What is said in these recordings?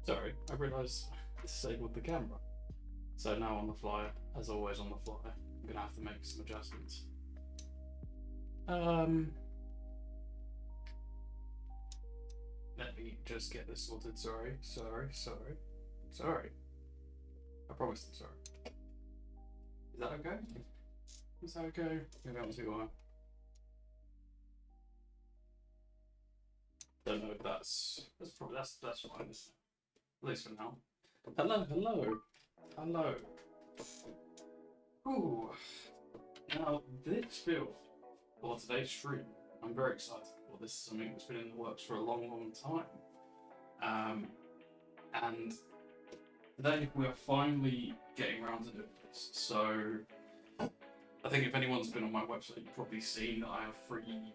Sorry, I realised I disabled the camera. So now on the fly, as always on the fly, I'm gonna have to make some adjustments. Let me just get this sorted. Sorry. I promise I'm sorry. Is that okay? Is that okay? Maybe I'm too high. Don't know if that's probably that's fine. At least for now. Hello. Ooh. Now this build for today's stream, I'm very excited for. This is something that's been in the works for a long time. And today we are finally getting around to doing this. So I think if anyone's been on my website, you've probably seen that I have 3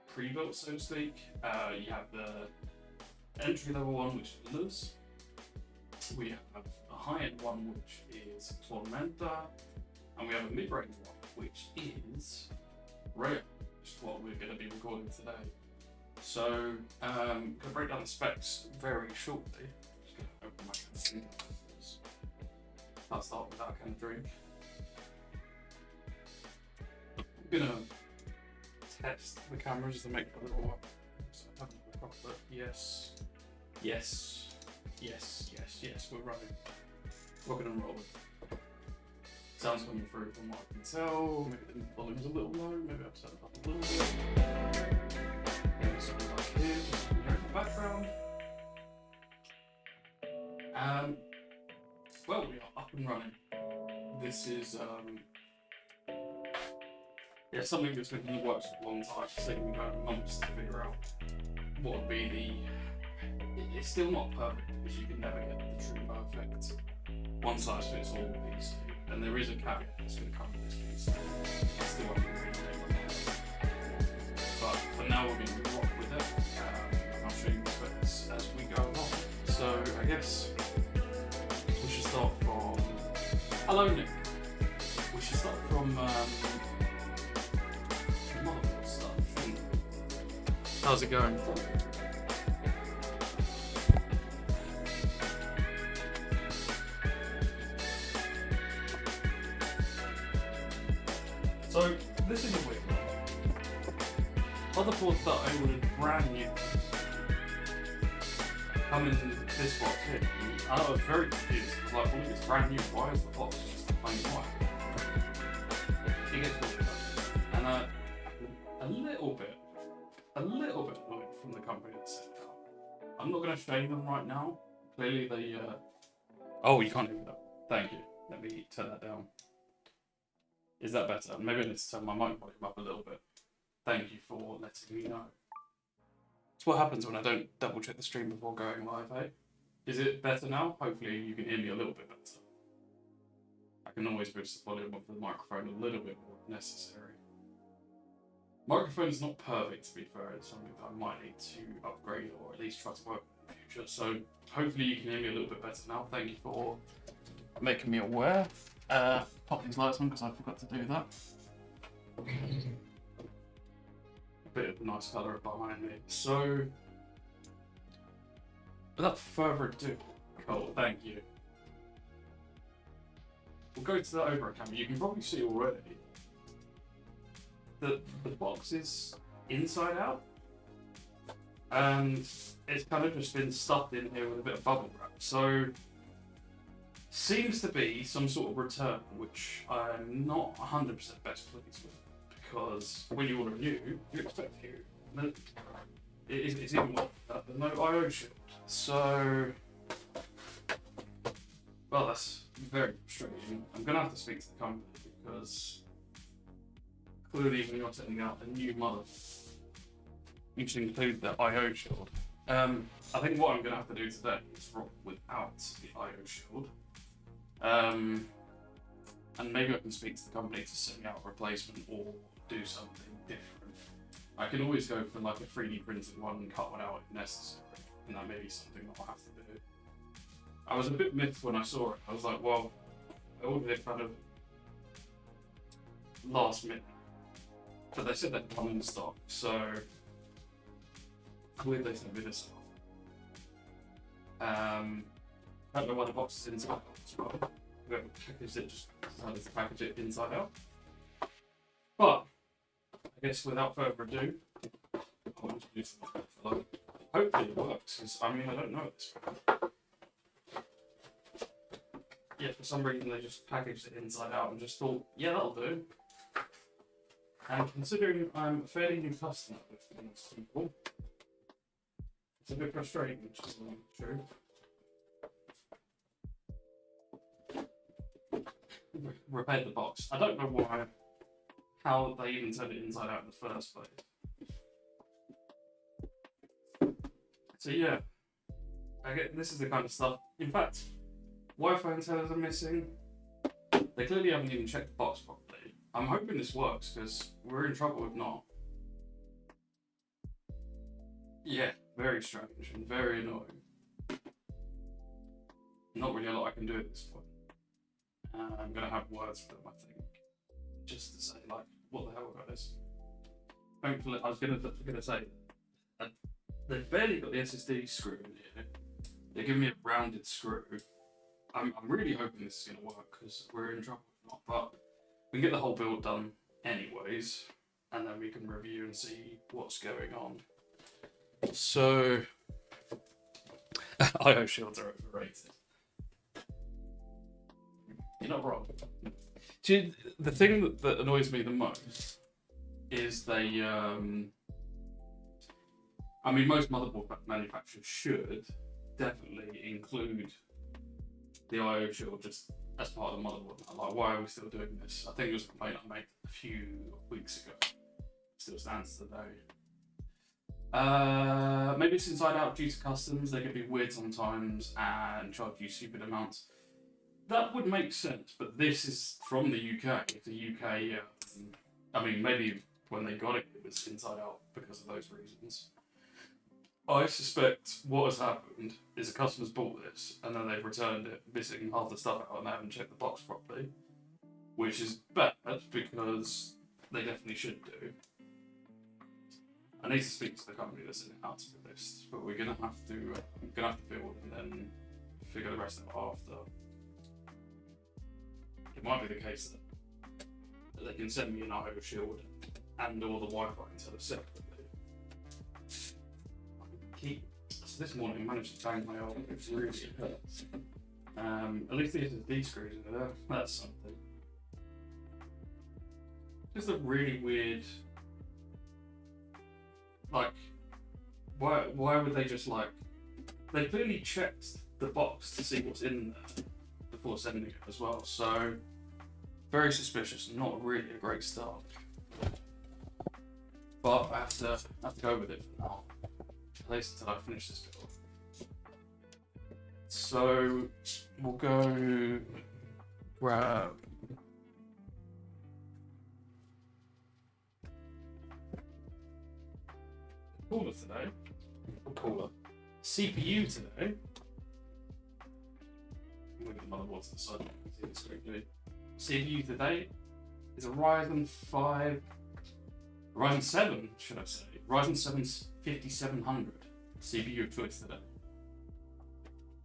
pre-built, so to speak. You have the entry level one, which is Luz. We have a high-end one, which is Tormenta, and we have a mid-range one, which is Rayo, which is what we're going to be recording today. So, I'm going to break down the specs very shortly. Just going to open my can. I'll start with that kind of drink. I'm going to test the cameras to make it a little more. So I haven't had a proper look. Yes, we're running. Rocking and rolling. Sounds coming through from what I can tell. Maybe the volume's a little low, maybe I've set it up a little bit. Maybe something like here, just in the background. Well, we are up and running. This is something that's been in the works for a long time. It's taken me about months to figure out what would be the. It's still not perfect because you can never get the true perfect one size fits all piece. And there is a caveat that's going to come with this piece. It's still up in the but for now we're going to rock with it. And I'll show you the specs as we go along. So I guess we should start from. Hello Nick. We should start from motherboard stuff. How's it going? So this is a weird one. Motherboards that I ordered brand new come in this box here. And I was very confused. It's like, well, if it's brand new, why is the box just plain white? It gets weird. And a little bit annoyed from the company that set it up. I'm not going to shame them right now. Clearly they. Oh, you can't hear that. Thank you. Let me turn that down. Is that better? Maybe I need to turn my mic volume up a little bit. Thank you for letting me know. It's what happens when I don't double check the stream before going live, eh? Is it better now? Hopefully you can hear me a little bit better. I can always boost the volume of the microphone a little bit more if necessary. Microphone is not perfect, to be fair. It's something that I might need to upgrade or at least try to work in the future. So hopefully you can hear me a little bit better now. Thank you for making me aware. Pop these lights on because I forgot to do that. A bit of a nice colour behind me. So, without further ado, Cole, thank you. We'll go to the overhead camera. You can probably see already that the box is inside out, and it's kind of just been stuffed in here with a bit of bubble wrap. So. Seems to be some sort of return, which I'm not 100% best pleased with, because when you order new, you expect here. It's even more that the no IO shield. So, well, that's very frustrating. I'm going to have to speak to the company because clearly when you're setting out a new model, you should include the IO shield. I think what I'm going to have to do today is rock without the IO shield. And maybe I can speak to the company to send me out a replacement or do something different. I can always go for like a 3D printed one and cut one out if necessary, and that may be something that I'll have to do. I was a bit miffed when I saw it. I was like, well, I ordered it kind of last minute, but they said they'd come in stock, so clearly they sent me this stuff. I don't know why the box is inside out as well. Whoever packaged it just decided to package it inside out. But I guess without further ado, I'll introduce them. Hopefully it works, because I mean I don't know at this point. Yeah, for some reason they just packaged it inside out and just thought, yeah, that'll do. And considering I'm a fairly new customer with these people, it's a bit frustrating, which is true. Repaired the box. I don't know why, how they even turned it inside out in the first place. So yeah, I get this is the kind of stuff. In fact, Wi-Fi antennas are missing. They clearly haven't even checked the box properly. I'm hoping this works because we're in trouble if not. Yeah, very strange and very annoying. Not really a lot I can do at this point. I'm gonna have words for them, I think, just to say like, what the hell, guys? Hopefully, I was gonna say, they've barely got the SSD screw in here. They're giving me a rounded screw. I'm really hoping this is gonna work because we're in trouble if not. But we can get the whole build done anyways, and then we can review and see what's going on. So, IO shields are overrated. You're not wrong. The thing that annoys me the most is they, I mean, most motherboard manufacturers should definitely include the IO shield just as part of the motherboard. Like, why are we still doing this? I think it was a complaint I made a few weeks ago. Still stands today. Maybe it's inside out due to customs. They can be weird sometimes and charge you stupid amounts. That would make sense, but this is from the UK. The UK, I mean, maybe when they got it, it was inside out because of those reasons. I suspect what has happened is a customer's bought this and then they've returned it, missing half the stuff out and they haven't checked the box properly, which is bad because they definitely should do. I need to speak to the company that's in the house for this, but we're gonna have to build and then figure the rest out after. It might be the case that they can send me an IO shield and or the Wi-Fi instead of separately. So this morning I managed to bang my arm, it really hurts. At least the SSD screws in there, that's something. Just a really weird, like, why would they just like, they clearly checked the box to see what's in there before sending it as well, so very suspicious, not really a great start. But I have to go with it for now, at least until I finish this build. So we'll go grab cooler today. Cooler. CPU today. Move the motherboard to the side. See this quickly. CPU today is a Ryzen 7, should I say? Ryzen 7 5700 CPU of choice today.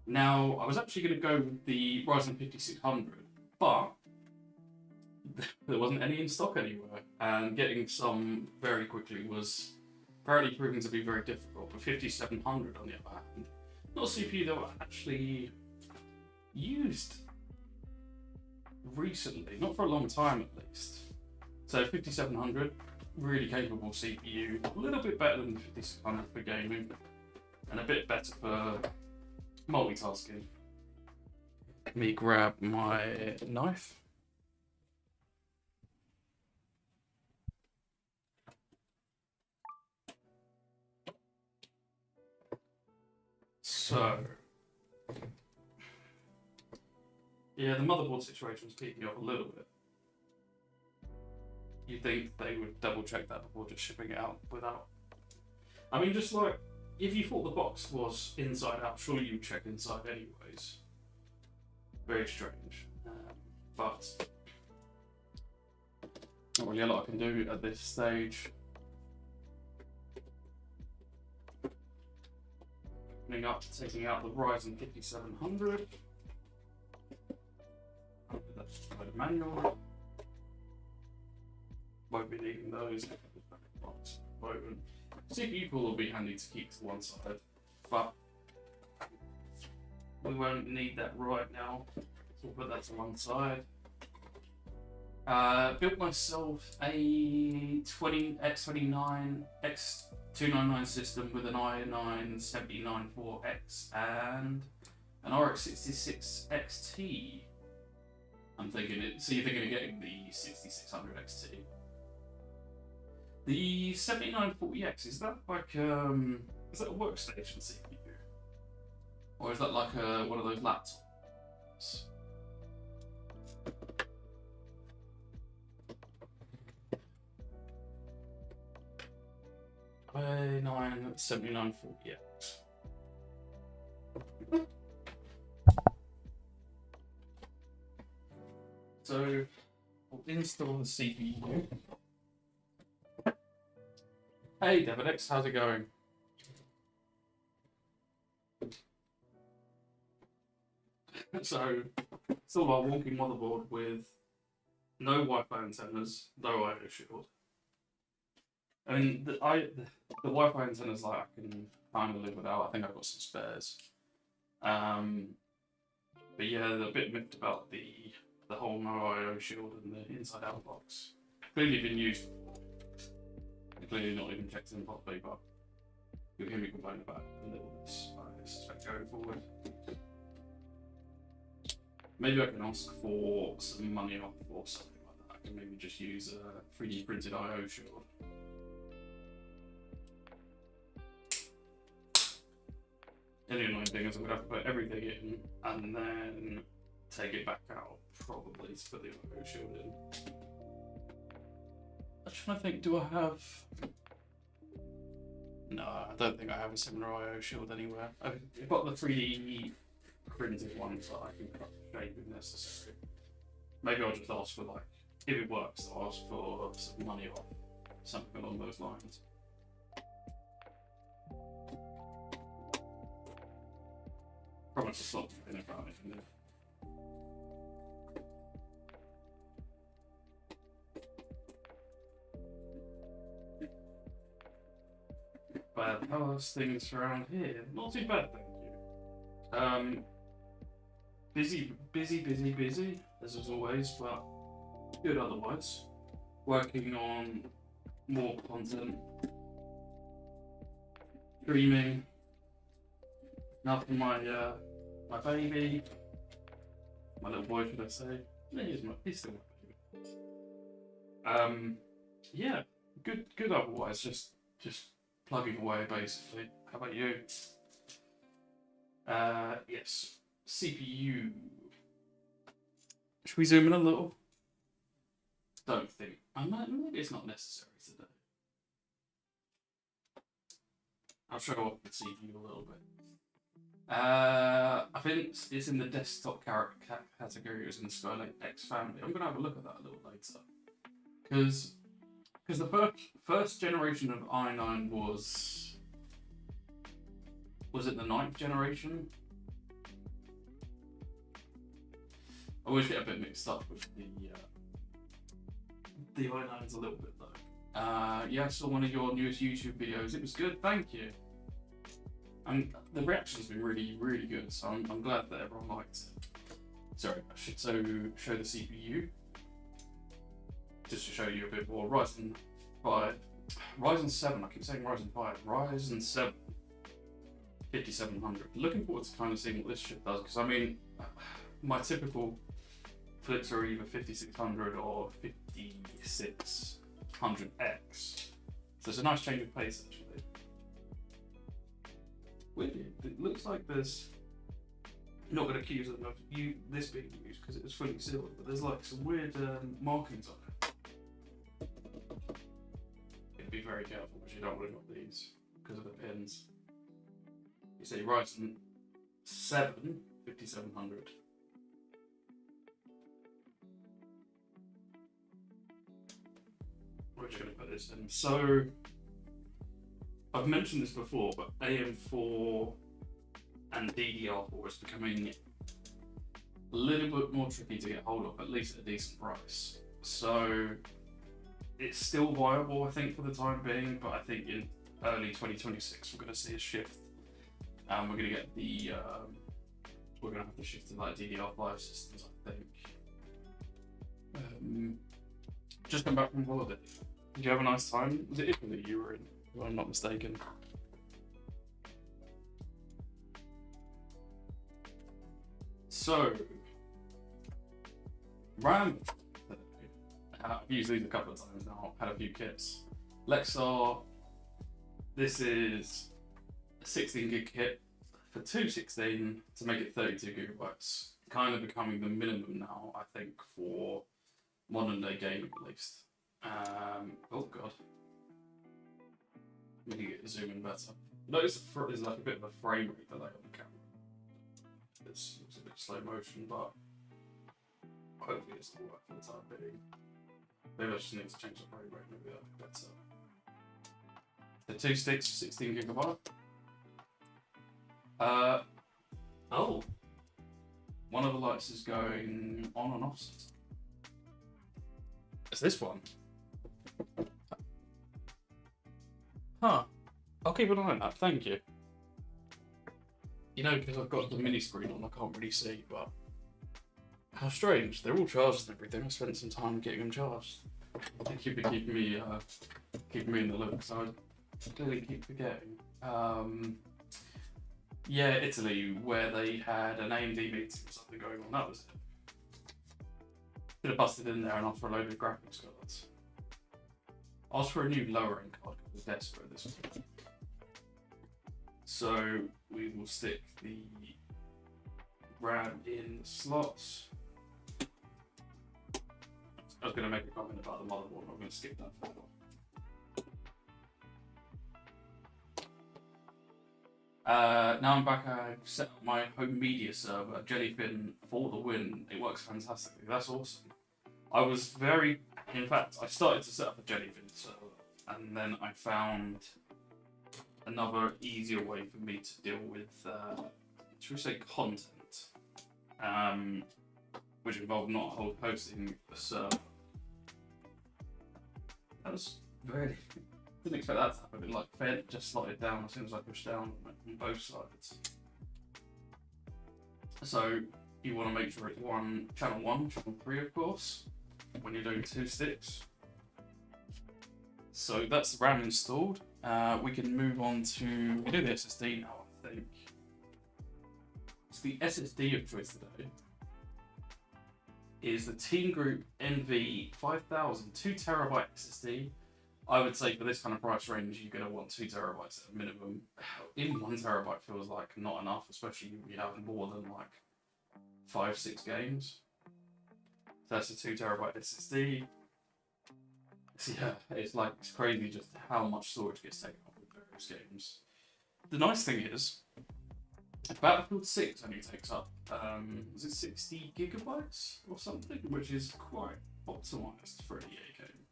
Now, I was actually going to go with the Ryzen 5600, but there wasn't any in stock anywhere, and getting some very quickly was apparently proving to be very difficult. But 5700, on the other hand, not a CPU that were actually used recently, not for a long time at least. So 5700, really capable CPU, a little bit better than the 5600 for gaming, and a bit better for multitasking. Let me grab my knife. So, yeah, the motherboard situation's peeking off a little bit. You'd think they would double check that before just shipping it out without. I mean, just like, if you thought the box was inside out, surely you'd check inside anyways. Very strange. But not really a lot I can do at this stage. opening up, taking out the Ryzen 5700. That's the manual. Won't be needing those. CPU pool will be handy to keep to one side, but we won't need that right now. So we'll put that to one side. Built myself a X29 X299 system with an i9 7994X and an RX 66 XT. I'm thinking it. So you're thinking of getting the 6600 XT. The 7940X, is that like is that a workstation CPU? Or is that like one of those laptops? i9 7940X. So we'll install the CPU. Hey DevinX, how's it going? So, still our wonky motherboard with no Wi-Fi antennas, no IO shield. I mean, the Wi-Fi antennas, like, I can kind of live without. I think I've got some spares. But yeah, they're a bit miffed about the whole no IO shield and the inside-out box. Clearly been used. Clearly not even checked in properly, but you'll hear me complain about a little bit, I suspect, going forward. Maybe I can ask for some money off or something like that. I can maybe just use a 3D printed IO shield. The only annoying thing is I'm going to have to put everything in and then take it back out, probably, to put the IO shield in. I'm trying to think, do I have... No, I don't think I have a similar IO shield anywhere. I've got the 3D printed ones that I can cut shape if necessary. Maybe I'll just ask for, like, if it works, I'll ask for some money off, something along those lines. Promise to stop complaining about anything. But how's things around here? Not too bad, thank you. Busy, as always, but good otherwise. Working on more content. Streaming. Nothing my baby. My little boy, should I say. He's still my baby. Yeah, good otherwise, just plugging away basically. How about you? Yes. CPU. Should we zoom in a little? Don't think. Maybe it's not necessary today. I'll show off the CPU a little bit. I think it's in the desktop category. It was in the Skylake X family. I'm gonna have a look at that a little later, because the first generation of i9 was it the 9th generation? I always get a bit mixed up with the i9's a little bit though. Yeah, I saw one of your newest YouTube videos. It was good, thank you. And the reaction's been really, really good, so I'm glad that everyone liked it. Sorry, I should show the CPU. Just to show you a bit more. Ryzen 7, I keep saying Ryzen 5, Ryzen 7 5700. Looking forward to kind of seeing what this shit does, because I mean, my typical flips are either 5600 or 5600X. So it's a nice change of pace actually. Weirdly, it looks like there's, I'm not going to accuse them of this being used because it was fully sealed, but there's like some weird markings on it. Be very careful because you don't want to drop these because of the pins. You see Ryzen 7 5700. We're just going to put this in. So I've mentioned this before, but AM4 and DDR4 is becoming a little bit more tricky to get hold of, at least at a decent price. So it's still viable, I think, for the time being, but I think in early 2026 we're going to see a shift. We're going to get the we're going to have to shift to like DDR5 systems, I think. Just come back from holiday. Did you have a nice time? Was it Italy you were in, if I'm not mistaken? So, RAM. I've used these a couple of times now. I've had a few kits. Lexar. This is a 16 gig kit for 216 to make it 32 gigabytes. Kind of becoming the minimum now, I think, for modern day gaming at least. Oh god. Let me zoom in better. Notice there's like a bit of a frame rate delay on the camera. It's a bit slow motion, but hopefully it's will work for the time being. Maybe I just need to change the frame rate, maybe that'll be better. The 2 sticks, 16 gigabyte. Oh. One of the lights is going on and off. It's this one. Huh. I'll keep an eye on that, thank you. You know, because I've got the mini screen on, I can't really see, but how strange. They're all charged and everything. I spent some time getting them charged. They keep keeping me in the loop, so I clearly keep forgetting. Yeah, Italy, where they had an AMD meeting or something going on. That was it. Could have busted in there and asked for a load of graphics cards. Asked for a new lower end card because we're desperate at this point. So we will stick the RAM in the slots. I was going to make a comment about the motherboard, but I'm going to skip that for now. Now I'm back, I've set up my home media server, Jellyfin, for the win. It works fantastically, that's awesome. I was in fact, I started to set up a Jellyfin server, and then I found another easier way for me to deal with, should we say, content, which involved not hosting a server. That was very... Didn't expect that to happen. It like fed just slotted down as soon as I pushed down on both sides. So you want to make sure it's channel 1, channel 3 of course, when you're doing 2 sticks. So that's the RAM installed. We can move on to, we do the SSD now, I think. So the SSD of choice today is the Team Group NV 5000 2TB SSD. I would say for this kind of price range, you're going to want 2 terabytes at a minimum. Even 1 terabyte feels like not enough, especially if you have more than like 5-6 games. So that's a 2 terabyte SSD. So yeah, it's crazy just how much storage gets taken up with various games. The nice thing is, Battlefield 6 only takes up, is it 60 gigabytes or something, which is quite optimized for an EA game.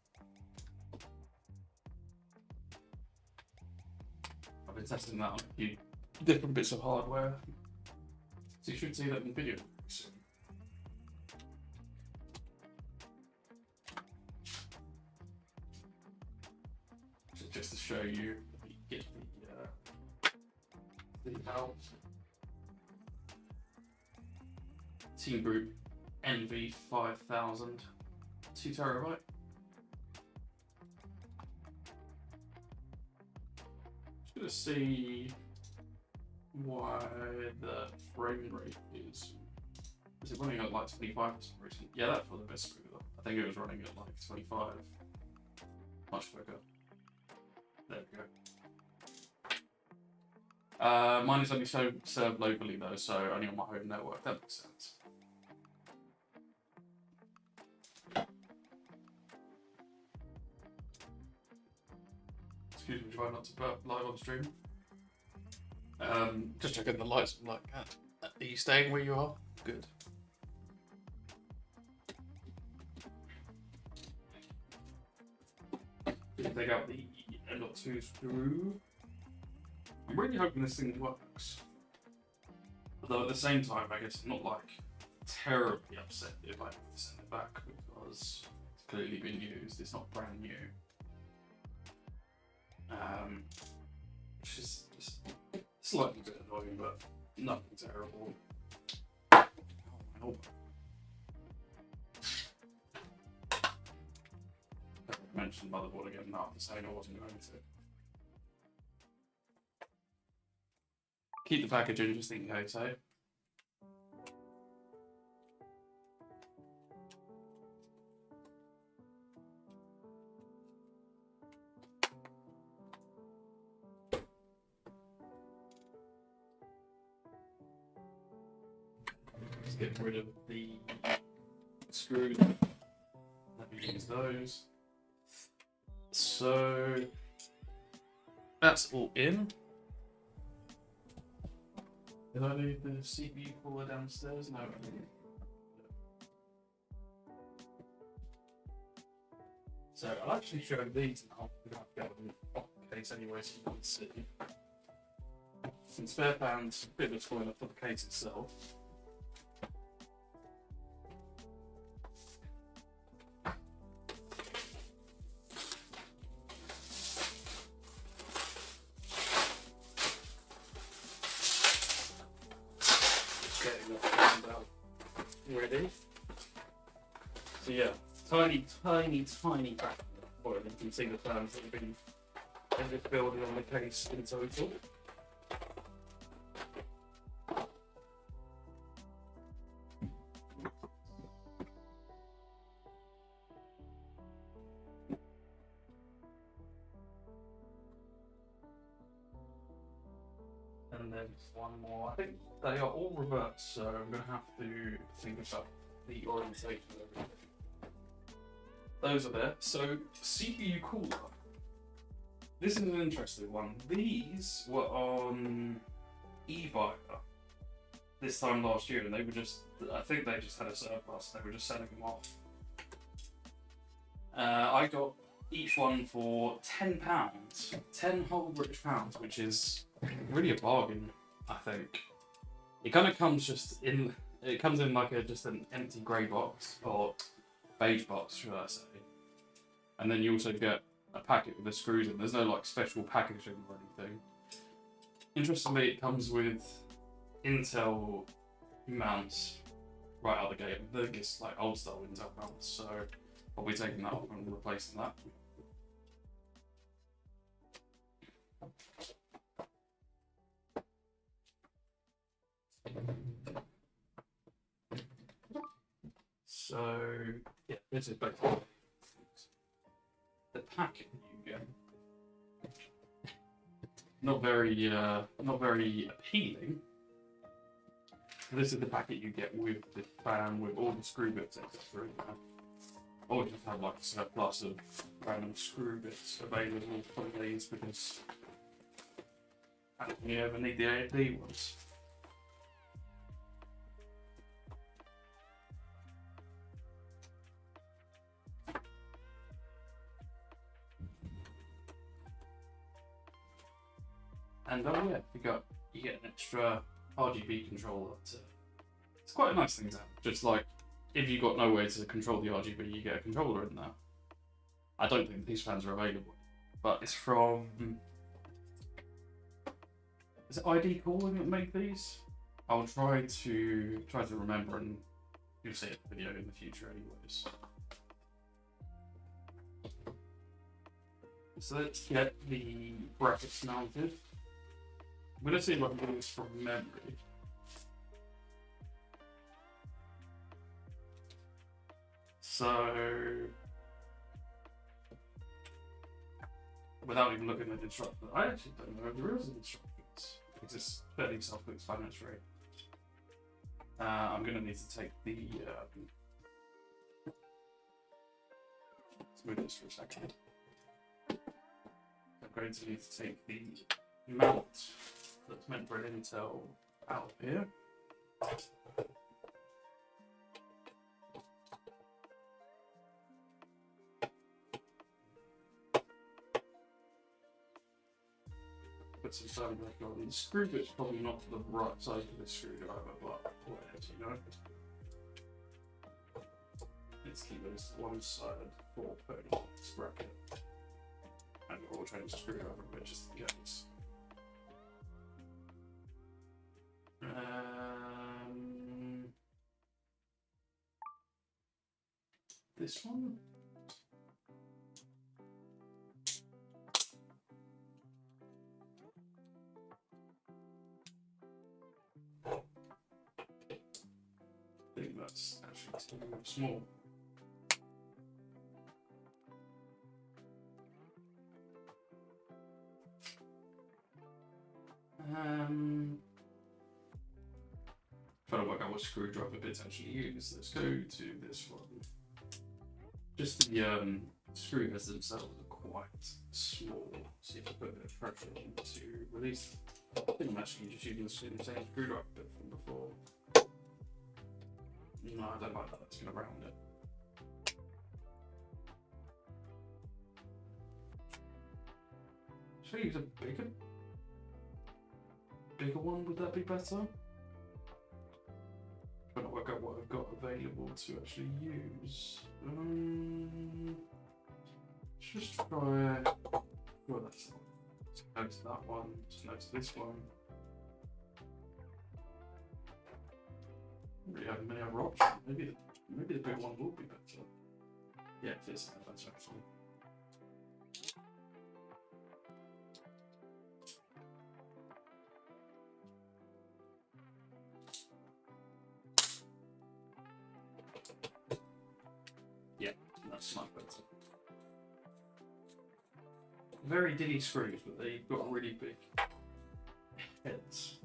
I've been testing that on a few different bits of hardware, so you should see that in the video soon. So just to show you, let me get the out. Team Group NV 5000 2 terabyte. To see why the frame rate is it running at like 25 for some reason? Yeah, that felt a bit smoother. I think it was running at like 25. Much quicker. There we go. Mine is only served locally though, so only on my home network. That makes sense. Excuse me, try not to burp live on stream. Just checking the lights. I'm like, are you staying where you are? Good. Take out the M.2 screw. I'm really hoping this thing works. Although at the same time, I guess I'm not like terribly upset if I have to send it back because it's clearly been used. It's not brand new. Which is just slightly a bit annoying, but nothing terrible. Oh, I mentioned motherboard again after saying I wasn't going to. Keep the packaging just in case, eh? Let's get rid of the screws. Let me use those. So that's all in. Did I leave the CPU cooler downstairs? No. So I'll actually show these now. We don't have to go in the case anyway, so you can see. Some spare fans, a bit of a spoiler for the case itself. Getting the fans out ready. So yeah, tiny back foil. You can see the fans that have been in this building on the case in total. And then one more. I think they are all reversed, so I'm going to have to think about the orientation of everything. Those are there. So, CPU cooler. This is an interesting one. These were on eBuyer this time last year, and they were just, I think they just had a surplus. They were just selling them off. I got each one for £10, 10 whole British pounds, which is really a bargain, I think. It kind of comes just in, it comes in like just an empty grey box, or beige box, should I say. And then you also get a packet with the screws in. There's no like special packaging or anything. Interestingly, it comes with Intel mounts right out the gate. I think it's like old style Intel mounts, so I'll be taking that off and replacing that. So yeah, this is basically the packet you get. Not very appealing. This is the packet you get with the fan, with all the screw bits, etc. Or just have like a surplus of random screw bits available for these because I don't think you ever need the AMD ones. And oh yeah, you get an extra RGB controller. It's quite a nice thing to have. Just like if you've got no way to control the RGB, you get a controller in there. I don't think these fans are available, but it's from. Is it ID Calling that make these? I'll try to remember, and you'll see it in the video in the future, anyways. So let's get the brackets mounted. I'm going to see if I can do this from memory. So, without even looking at the instructions, I actually don't know if there is instructions, because it's fairly self-explanatory. I'm going to need to take the, let's move this for a second. I'm going to need to take the mount that's meant for an Intel out of here. put some firmware on. The screw bit's probably not the right size for this screwdriver, but whatever, you know. Let's keep this one side for putting this bracket. And we'll change the screwdriver a bit just in case. This one? I think that's actually too small. Trying to work out what screwdriver bits actually use. Let's go to this one. Just the screw heads themselves are quite small, so you have to put a bit of pressure on to release them. I think I'm actually just using the same screwdriver bit from before. No, I don't like that, it's going to round it. Should I use a bigger one? Would that be better? Trying to work out what I've got available to actually use. Let's just try. Well, that's not. Let's go to that one. Let's go to this one. Don't really have many other options. Maybe the big one will be better. Yeah, it is better actually. Yeah, that's much better. Very diddy screws, but they've got really big heads.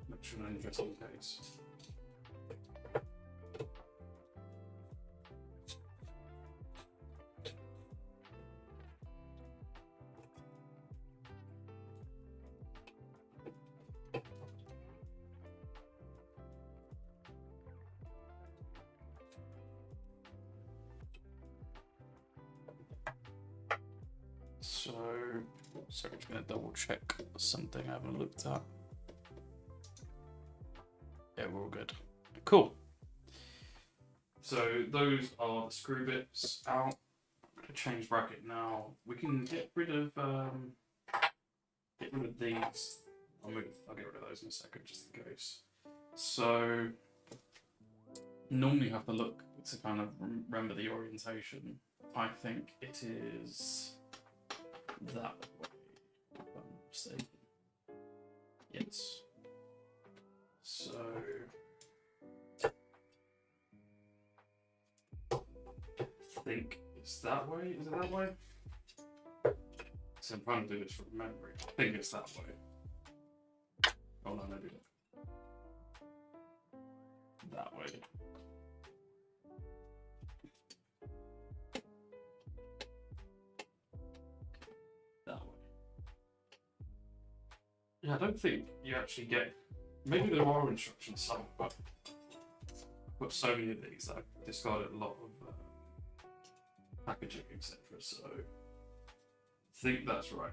Makes for an interesting case. So I'm just going to double check something I haven't looked at. Yeah, we're all good. Cool. So those are the screw bits out. I'm going to change bracket now. We can get rid of these. I'll get rid of those in a second just in case. So normally you have to look to kind of remember the orientation. I think it is that way. If I'm not mistaken. Yes. So I think it's that way. Is it that way? So I'm trying to do this from memory. I think it's that way. Oh no, maybe not. That way. Yeah, I don't think you actually get. Maybe there are instructions somewhere, but I've got so many of these that I've discarded a lot of packaging, etc. So I think that's right.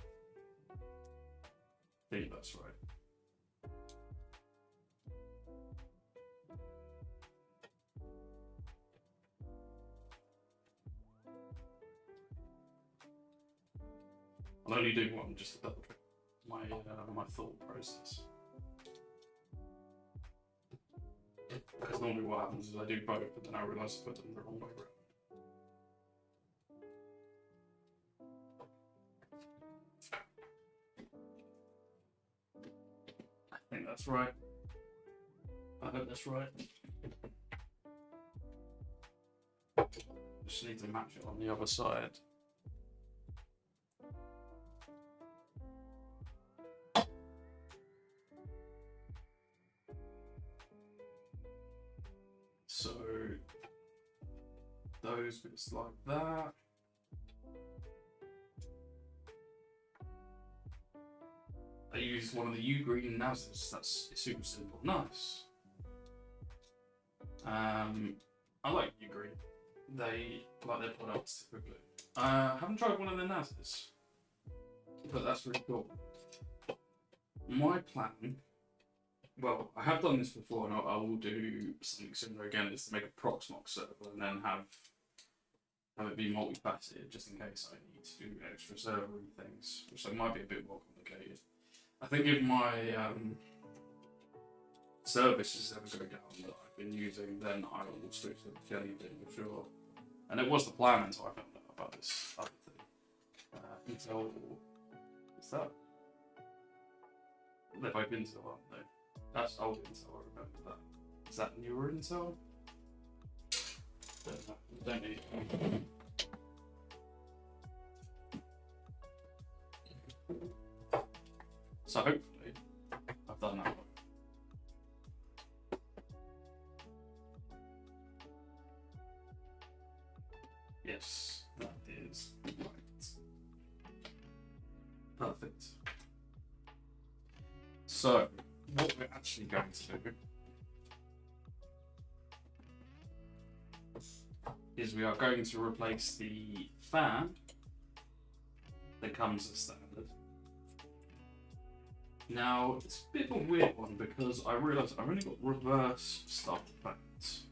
I'm only doing one just to double check my thought process. Because normally what happens is I do both, but then I realise I put them the wrong way around. I think that's right. I hope that's right. Just need to match it on the other side. So those bits like that. I use one of the U-green NASs. That's super simple. Nice. I like U-green. They like their products typically. I haven't tried one of their NASs, but that's really cool. my plan, well, I have done this before, and I will do something similar again, is to make a Proxmox server and then have it be multifaceted, just in case I need to do extra server things, which might be a bit more complicated. I think if my services ever go down that I've been using, then I will switch to the Kelly thing for sure. And it was the plan until I found out about this other thing. Intel, what's that? They're both Intel, aren't they? That's old Intel, I remember that. Is that newer Intel? Don't need it. So hopefully I've done that one. Yes, that is right. Perfect. So, what we're actually going to do is we are going to replace the fan that comes as standard. Now, it's a bit of a weird one because I realised I've only got reverse start fans,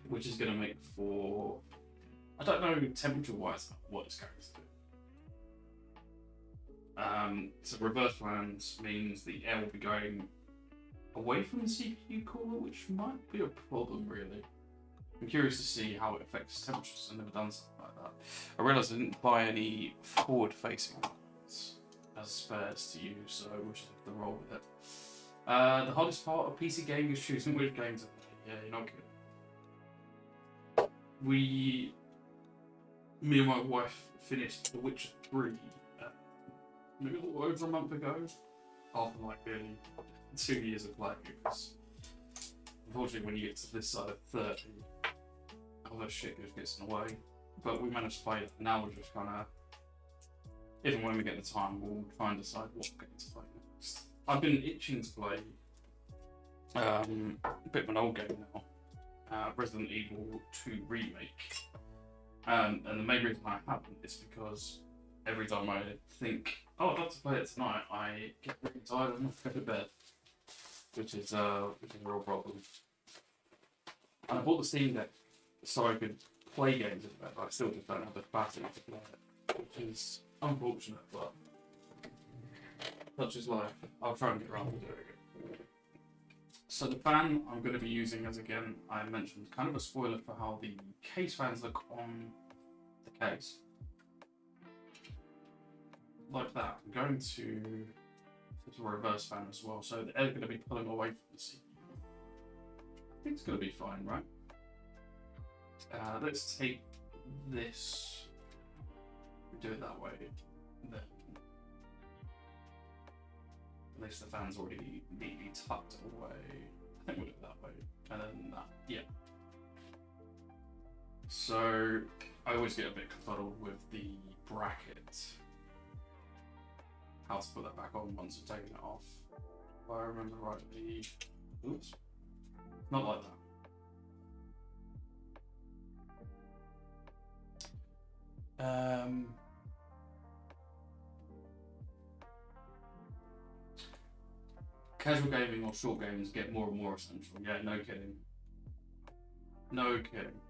which is going to make for, I don't know temperature wise what it's going to do. So reverse fans means the air will be going away from the CPU cooler, which might be a problem really. I'm curious to see how it affects temperatures. I've never done something like that. I realised I didn't buy any forward facing ones as spares to use, so I wish I had to roll with it. The hardest part of PC gaming is choosing which games to play. Yeah, you're not kidding. Me and my wife finished The Witcher 3 maybe a little over a month ago, after like nearly 2 years of playing it, because unfortunately when you get to this side of 30, all that shit just gets in the way. But we managed to play it, and now we're just kind of, even when we get the time, we'll try and decide what game to play next. I've been itching to play a bit of an old game now, Resident Evil 2 Remake. And the main reason I haven't is because every time I think, oh, I'd like to play it tonight, I get really tired and have to go to bed, which is a real problem. And I bought the Steam Deck so I could play games in bed, but I still just don't have the capacity to play it, which is unfortunate, but such is life. I'll try and get around to doing it. So the fan I'm going to be using, as again I mentioned, kind of a spoiler for how the case fans look on the case. Like that. I'm going to a reverse fan as well, so the air is going to be pulling away from the CPU. I think it's going to be fine, right? Let's take this, do it that way, then at least the fan's already neatly tucked away. I think we'll do it that way, and then that, yeah. So I always get a bit confuddled with the bracket, how to put that back on once I've taken it off. If I remember rightly, oops, not like that. Casual gaming or short games get more and more essential. Yeah, no kidding. No kidding.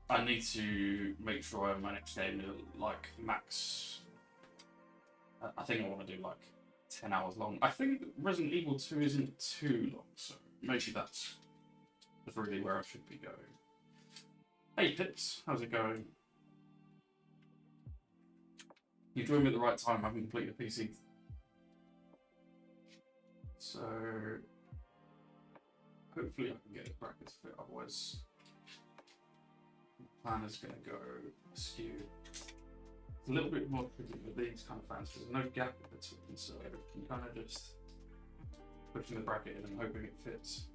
I need to make sure I have my next game like max. I think I want to do like 10 hours long. I think Resident Evil 2 isn't too long, so maybe that's really where I should be going. Hey Pips, how's it going? You joined me at the right time, I haven't completed the PC. So hopefully I can get the brackets fit, otherwise the plan is going to go askew. It's a little bit more tricky with these kind of fans because there's no gap in between, so you kind of just pushing the bracket in and hoping it fits.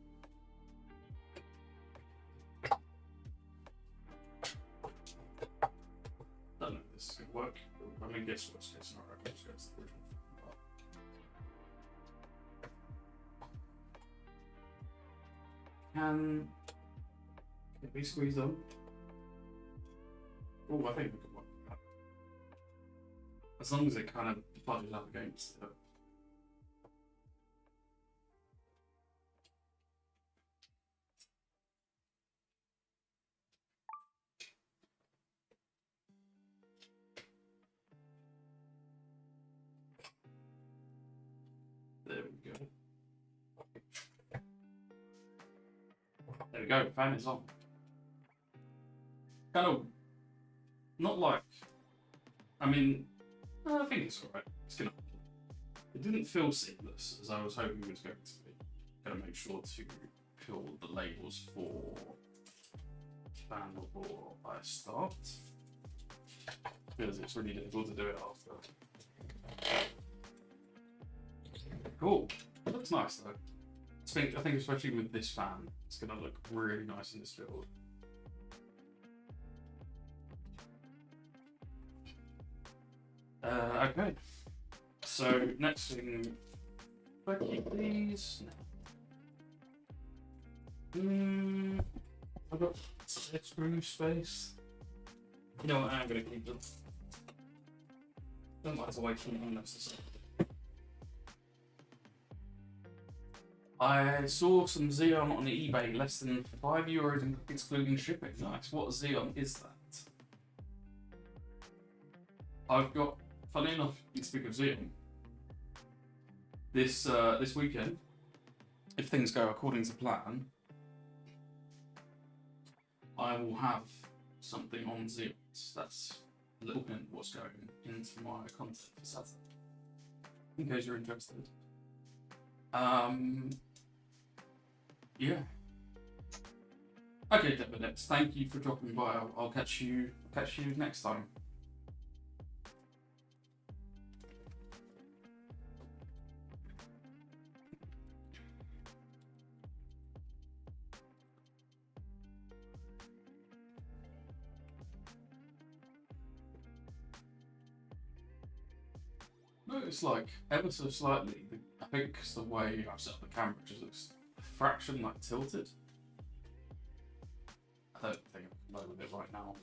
Don't know if this is going to work. I mean, guess worst case scenario, I can just go to the original part. Can it be squeezed on? Oh, I think we can work with that. as long as it kind of budges up against it. There we go. There we go, fan is on. Kind of, not like, I mean, I think it's alright. It's gonna. It didn't feel seamless as I was hoping it was going to be. Gotta make sure to fill the labels for fan before I start, because it's really difficult to do it after. Cool. It looks nice though. I think especially with this fan, it's gonna look really nice in this build. Okay. So next thing, if I keep these. I've got screw space. You know what? I'm gonna keep them. Don't like to waste them unnecessarily. I saw some Xeon on eBay, less than €5 excluding shipping. Nice. What Xeon is that? I've got, funny enough, speaking of Xeon, this weekend, if things go according to plan, I will have something on Xeons. That's a little hint what's going into my content for Saturday, in case you're interested. Yeah. Okay, Debinex, thank you for dropping by. I'll catch you next time. No, it's like ever so slightly. I think it's the way I've set up the camera just looks a fraction like tilted. I don't think I can play with it right now.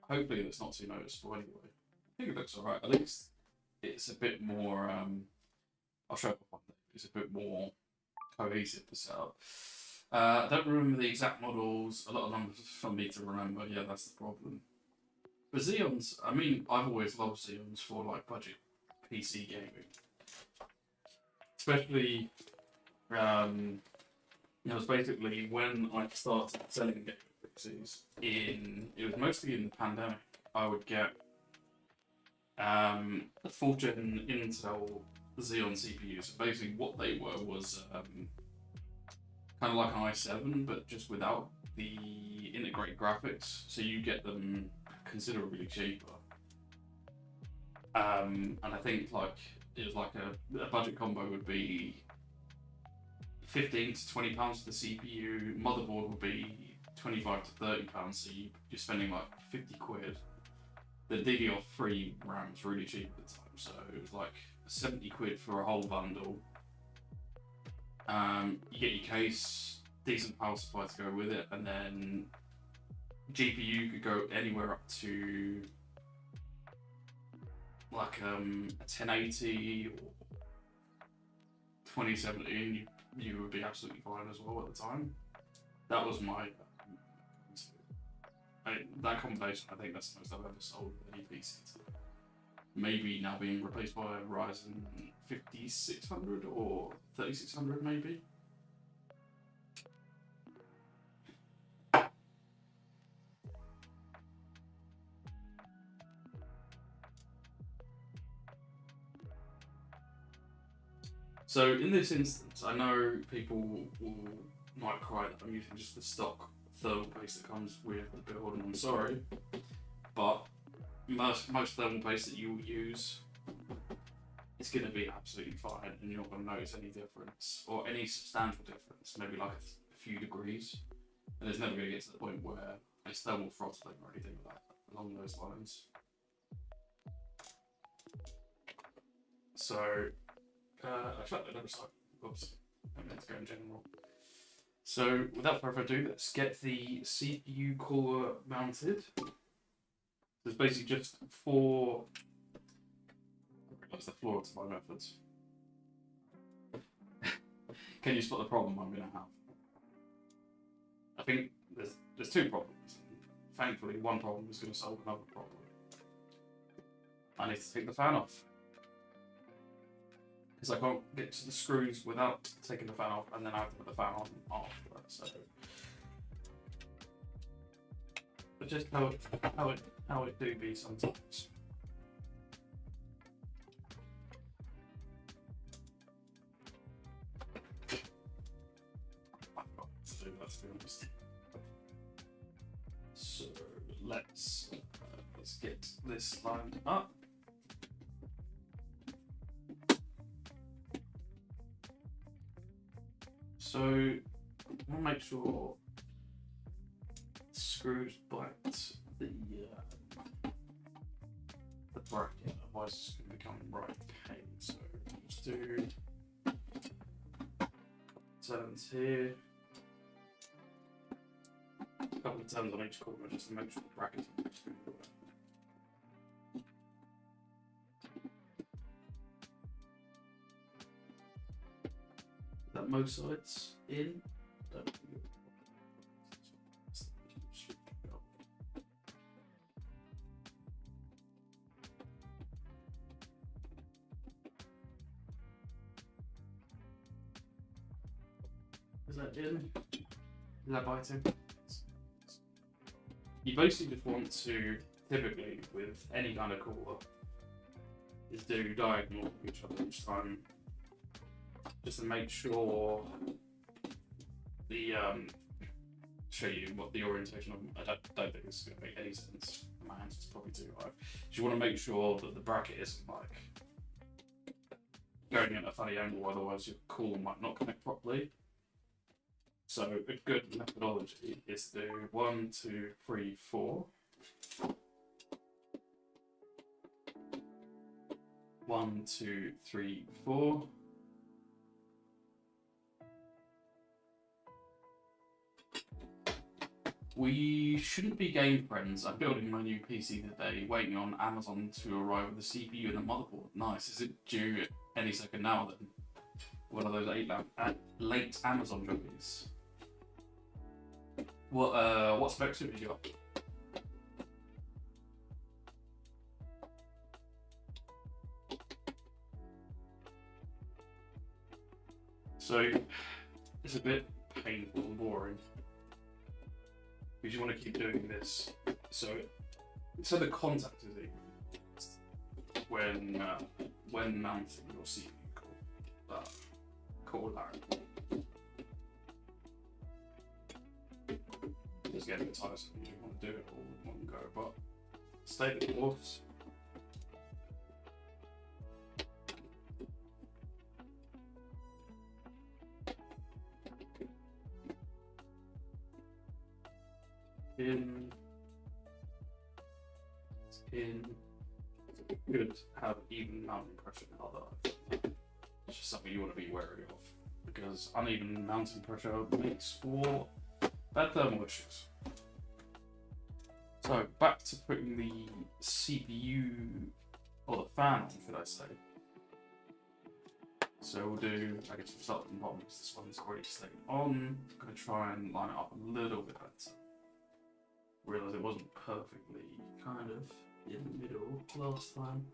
Hopefully it's not too noticeable anyway. I think it looks alright. At least it's a bit more, I'll show it one day. It's a bit more cohesive to set up. I don't remember the exact models. A lot of numbers for me to remember. Yeah, that's the problem. But Xeons, I mean, I've always loved Xeons for like budget PC gaming. Especially, it was basically when I started selling gaming PCs it was mostly in the pandemic. I would get a 4th gen Intel Xeon CPUs. So basically what they were was kind of like an i7, but just without the integrated graphics. So you get them considerably cheaper. And I think like it was like a budget combo would be £15 to £20 for the CPU. Motherboard would be £25 to £30, so you're spending like 50 quid. The DDR3 RAM was really cheap at the time, so it was like 70 quid for a whole bundle. You get your case, decent power supply to go with it, and then GPU could go anywhere up to like a 1080 or 2070. You would be absolutely fine as well at the time. That was my that combination. I think that's the most I've ever sold any PC. Maybe now being replaced by a Ryzen 5600 or 3600 maybe. So in this instance, I know people might cry that I'm using just the stock thermal paste that comes with the build, and I'm sorry, but most thermal paste that you will use is going to be absolutely fine, and you're not going to notice any difference, or any substantial difference, maybe like a few degrees, and it's never going to get to the point where it's thermal throttling or anything like that, along those lines. So, actually, I never started. Oops, I meant to go in general. So, without further ado, let's get the CPU core mounted. There's basically just 4 develops the flaw to my methods. Can you spot the problem I'm going to have? I think there's two problems. Thankfully, one problem is going to solve another problem. I need to take the fan off. Because I can't get to the screws without taking the fan off, and then I have to put the fan on after. So, but just how it do be sometimes. I've got to do that, to be honest. So let's get this lined up. So we'll make sure the screws bite the bracket, otherwise it's going to become right pain. So let's do turns here, a couple of turns on each corner just to make sure the bracket's going to work. That most sides in. Is that in? Is that biting? You basically just want to, typically with any kind of cooler, is do diagonal of each other each time, just to make sure the show you what the orientation of. I don't think this is going to make any sense. My hands is probably too high. You want to make sure that the bracket isn't like going at a funny angle, otherwise your cooler might not connect properly. So a good methodology is to do 1, 2, 3, 4. 1, 2, 3, 4. We shouldn't be game friends. I'm building my new PC today, waiting on Amazon to arrive with the CPU and the motherboard. Nice. Is it due any second now then? One of those late Amazon jobbies. What specs have you got? So it's a bit painful and boring because you want to keep doing this. So the contact is equal when mounting your CPU core line. It's getting a bit tiresome. You don't want to do it all in one go, but stay the course. In good have even mounting pressure now that it's just something you want to be wary of because uneven mounting pressure makes for bad thermal issues. So back to putting the CPU or the fan on, should I say. So we'll do, I guess we'll start from the bottom because this one's already stayed on. I'm going to try and line it up a little bit better. Realised it wasn't perfectly kind of in the middle last time.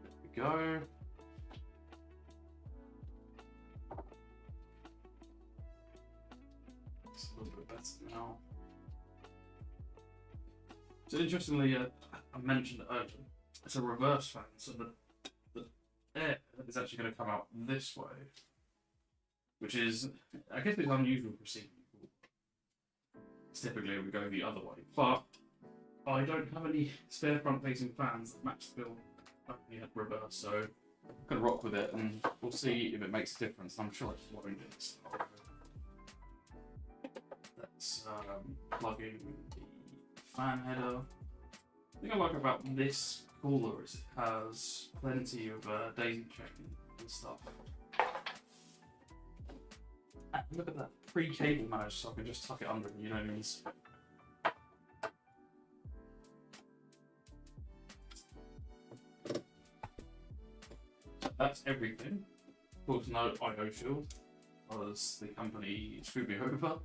There we go. It's a little bit better now. So interestingly, I mentioned it earlier. It's a reverse fan, so the air is actually going to come out this way, which is, I guess it's unusual for CPU. Typically we go the other way, but I don't have any spare front-facing fans that match the build. I only had reverse, so I'm going to rock with it, and we'll see if it makes a difference. I'm sure it won't. Let's plug in the fan header. The thing I like about this cooler is it has plenty of daisy chain and stuff. Look at that pre-cable managed, so I can just tuck it under and you don't need to. That's everything. Of course, no IO shield, because the company screwed me over.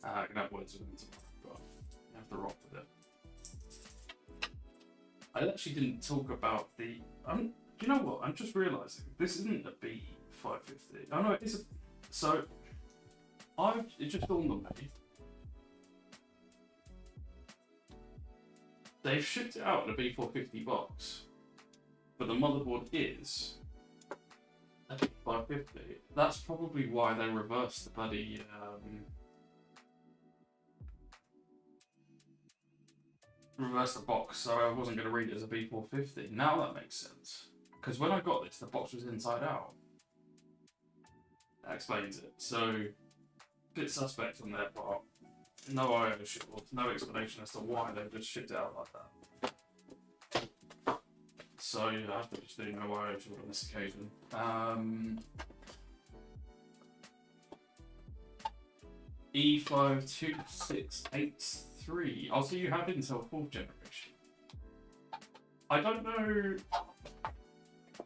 I can have words with them tomorrow, but you have to rock with it. I actually didn't talk about the. Do you know what? I'm just realising this isn't a B550. Oh no, it is a. So, it just dawned on me. They've shipped it out in a B450 box, but the motherboard is a B550. That's probably why they reversed the bloody reversed the box, so I wasn't going to read it as a B450. Now that makes sense, because when I got this, the box was inside out. That explains it. So, a bit suspect on their part. No IO shield, no explanation as to why they just shipped it out like that. So yeah, I have to just do no IO shield on this occasion. E52683. Oh, so you have Intel 4th generation. I don't know. I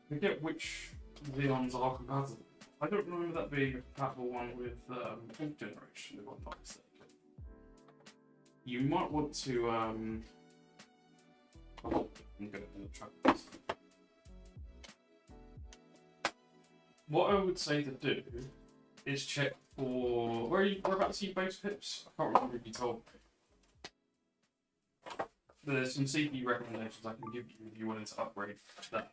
forget which Xeons are compatible. I don't remember that being a compatible one with 4th generation, if I'm not mistaken. You might want to. I'm going to try this. What I would say to do is check for whereabouts are you based, Pips? I can't remember if you told me. There's some CPU recommendations I can give you if you wanted to upgrade to that.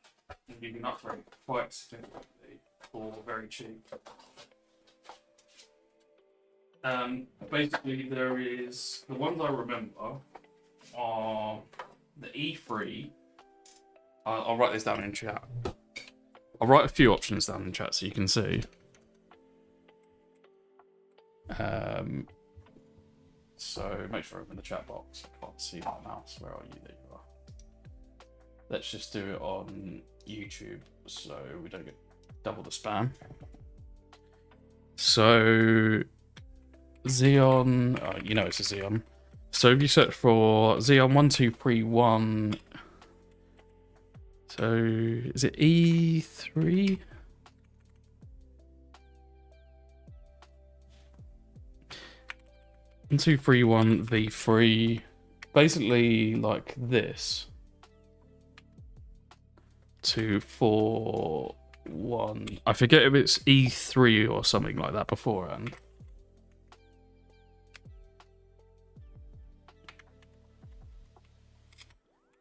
And you can upgrade quite significantly for very cheap. Basically, there is the ones I remember are the E3. I'll write this down in chat. I'll write a few options down in chat so you can see. So make sure I'm in the chat box. I can't see my mouse. Where are you? There you are. Let's just do it on YouTube so we don't get double the spam. So Xeon, you know it's a Xeon. So if you search for Xeon 1231, so is it E3? One, 2, 3, 1 V3, basically like this. 2, 4, 1. I forget if it's E3 or something like that beforehand.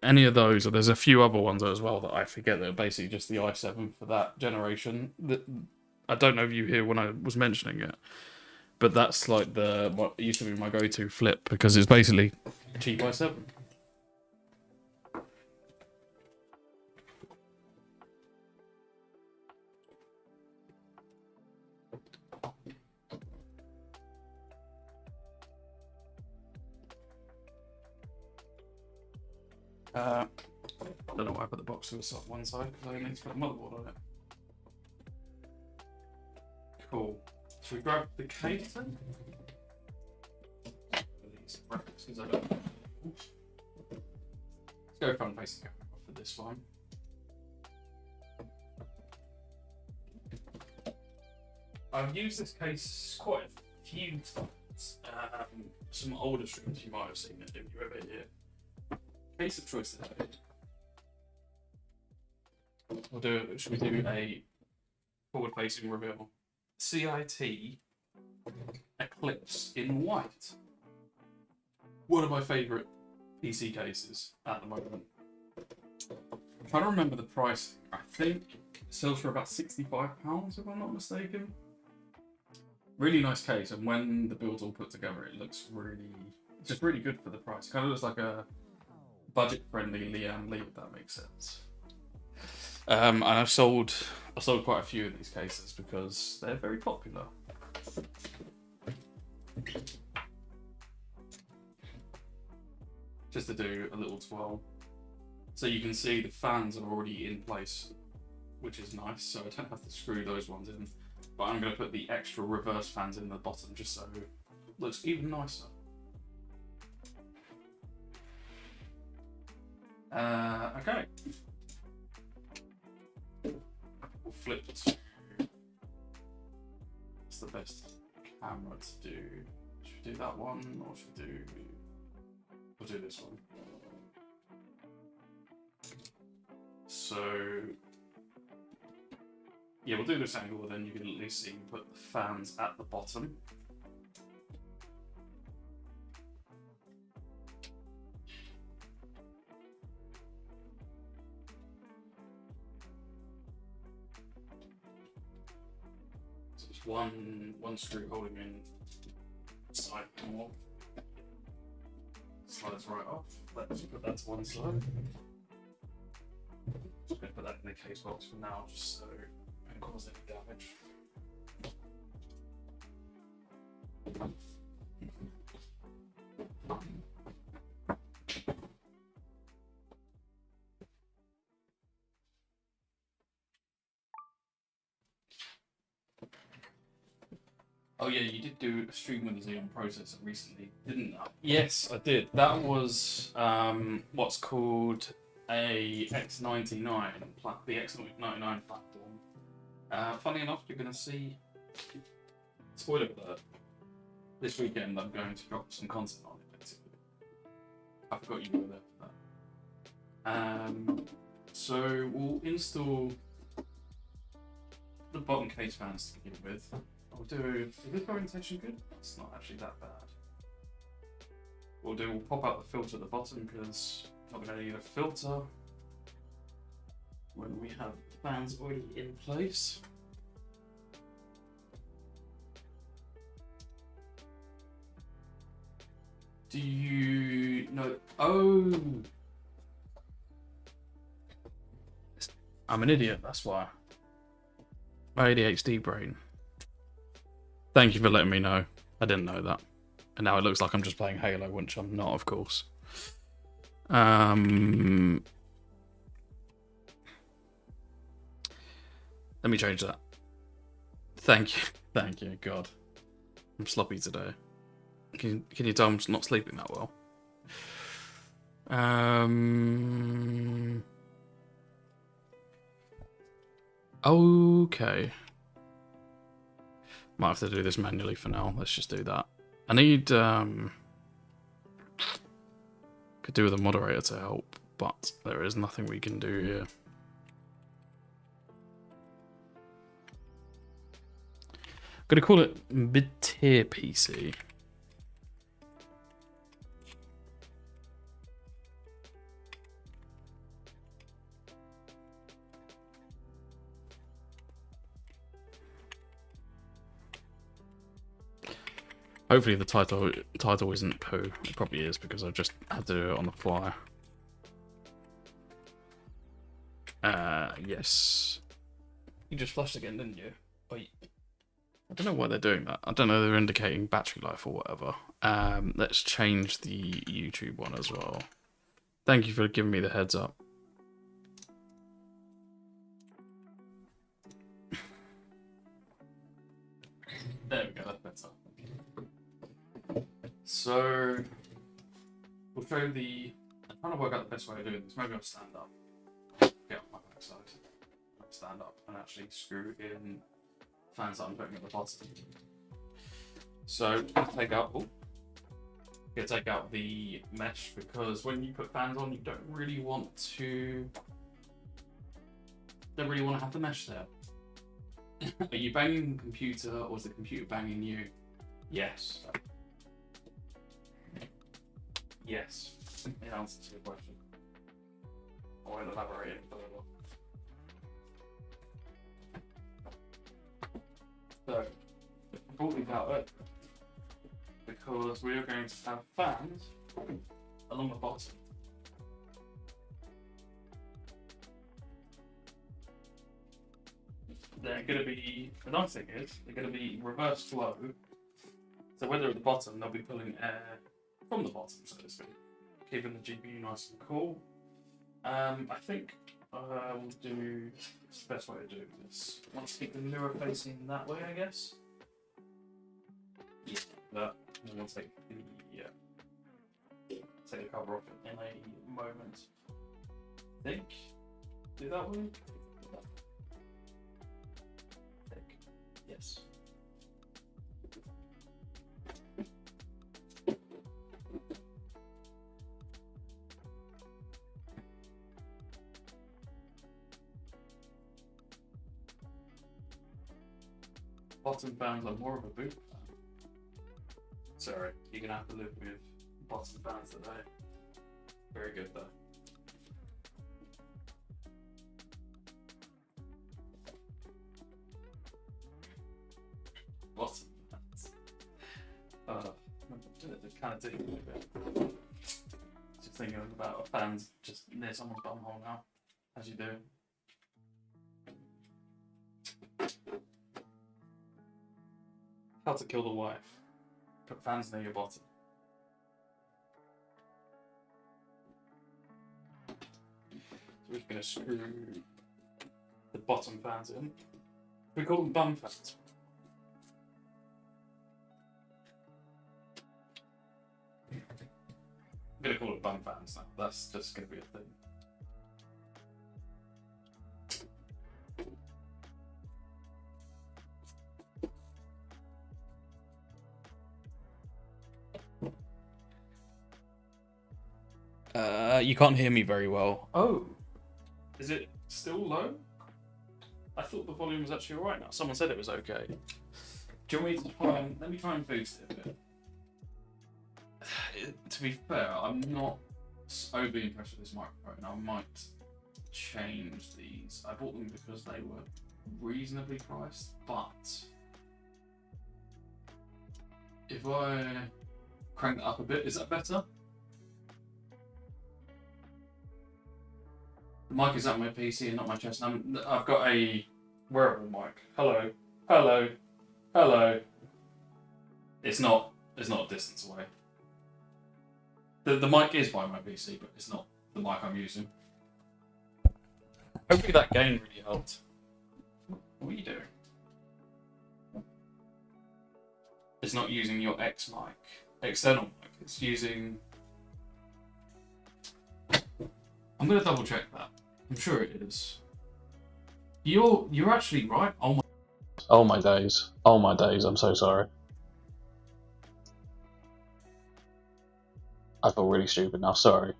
Any of those, or there's a few other ones as well that I forget that are basically just the i7 for that generation. I don't know if you hear when I was mentioning it, but that's like what used to be my go-to flip because it's basically a cheap i7. I don't know why I put the box to one side because I need to put the motherboard on it. Cool. Should we grab the case then? These brackets, because I don't know. Let's go front facing camera for this one. I've used this case quite a few times. Some older streams you might have seen it if you ever here. Case of choice today. Should we do a forward-facing reveal? CIT Eclipse in white. One of my favourite PC cases at the moment. I'm trying to remember the price. I think it sells for about £65 if I'm not mistaken. Really nice case, and when the build's all put together, it looks just really good for the price. Kind of looks like a budget-friendly Liam Lee, if that makes sense. And I've sold quite a few of these cases because they're very popular. Just to do a little twirl. So you can see the fans are already in place, which is nice, so I don't have to screw those ones in. but I'm going to put the extra reverse fans in the bottom just so it looks even nicer. Okay. We'll flip to... What's the best camera to do? Should we do that one, or should we do... We'll do this one. So... Yeah, we'll do this angle, then you can at least see we put the fans at the bottom. So it's one screw holding in side more. Slides right off. Let's put that to one side. Just going to put that in the case box for now, just so it doesn't cause any damage. Oh yeah, you did do a stream with the Xeon processor recently, didn't you? Yes, I did. That was what's called a X99, the X99 platform. Funny enough, you're going to see, spoiler alert, this weekend I'm going to drop some content on it, basically. I forgot you were there for that. So we'll install the bottom case fans to begin with. I'll do, is this orientation good? It's not actually that bad. We'll pop out the filter at the bottom because I'm not going to need a filter when we have fans already in place. Do you know? Oh! I'm an idiot, that's why. My ADHD brain. Thank you for letting me know. I didn't know that. And now it looks like I'm just playing Halo, which I'm not, of course. Let me change that. Thank you. Thank you, God. I'm sloppy today. Can you tell I'm not sleeping that well? Okay. Might have to do this manually for now. Let's just do that. I need could do with a moderator to help, but there is nothing we can do here. I'm gonna call it mid-tier PC. Hopefully the title isn't poo. It probably is because I just had to do it on the fly. Yes. You just flashed again, didn't you? Wait. I don't know why they're doing that. I don't know, they're indicating battery life or whatever. Let's change the YouTube one as well. Thank you for giving me the heads up. There we go, that's better. So, we'll show the... I'm trying to work out the best way of doing this. Maybe I'll stand up. Get on my backside. Stand up and actually screw in fans that I'm putting at the bottom. So, take out the mesh because when you put fans on, you don't really want to have the mesh there. Are you banging the computer or is the computer banging you? Yes. Yes. In answer to your question. I won't elaborate any further. So, I brought these out earlier because we are going to have fans along the bottom. They're going to be, the nice thing is, they're going to be reverse flow. So when they're at the bottom, they'll be pulling air from the bottom, so to speak, keeping the GPU nice and cool. I think We'll do it's the best way to do this. Let's keep the mirror facing that way, I guess. Yeah, that. And then we'll take the cover off in a moment. Think. Do that way. Think. Yes. Bottom fans are more of a boot fan. Sorry, you're gonna have to live with bottom fans today. Very good though. Bottom fans. Kind of digging a bit. Just thinking about fans just near someone's bumhole now, as you do. How to kill the wife. Put fans near your bottom. So we're just going to screw the bottom fans in. We call them bum fans. I'm going to call it bum fans now. That's just going to be a thing. You can't hear me very well. Oh, is it still low? I thought the volume was actually alright now. Someone said it was okay. Do you want me to try and... Let me try and boost it a bit. To be fair, I'm not overly impressed with this microphone. I might change these. I bought them because they were reasonably priced, but if I crank that up a bit, is that better? The mic is at my PC and not my chest. I've got a wearable mic. Hello, hello, hello. It's not a distance away. The mic is by my PC, but it's not the mic I'm using. Hopefully that gain really helped. What are you doing? It's not using your X mic, external mic. It's using... I'm going to double check that. I'm sure it is. You're actually right. Oh my days. Oh my days. I'm so sorry. I feel really stupid now. Sorry.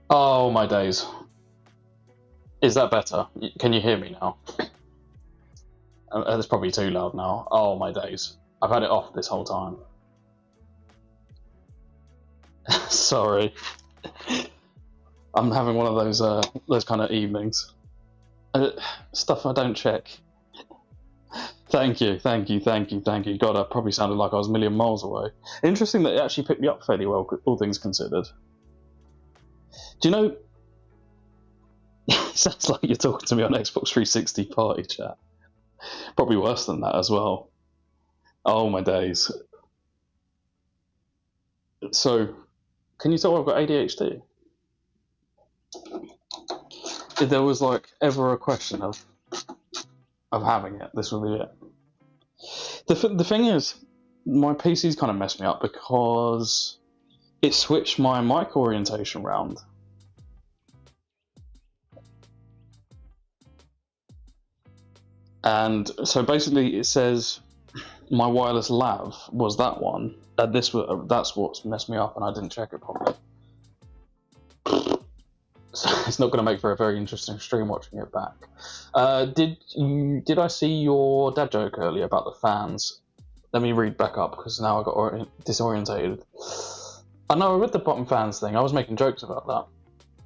Oh my days. Is that better? Can you hear me now? It's probably too loud now. Oh my days. I've had it off this whole time. Sorry. I'm having one of those kind of evenings. Stuff I don't check. Thank you. God, I probably sounded like I was a million miles away. Interesting that it actually picked me up fairly well, all things considered. Do you know... Sounds like you're talking to me on Xbox 360 party chat. Probably worse than that as well. Oh my days. So, can you tell I've got ADHD? If there was like ever a question of having it, this would be it. The thing is, my PC's kind of messed me up because it switched my mic orientation round. And so basically it says my wireless lav was that one, and that's what's messed me up, and I didn't check it properly. So it's not going to make for a very interesting stream watching it back. Did I see your dad joke earlier about the fans? Let me read back up because now I got disorientated. I know I read the bottom fans thing. I was making jokes about that,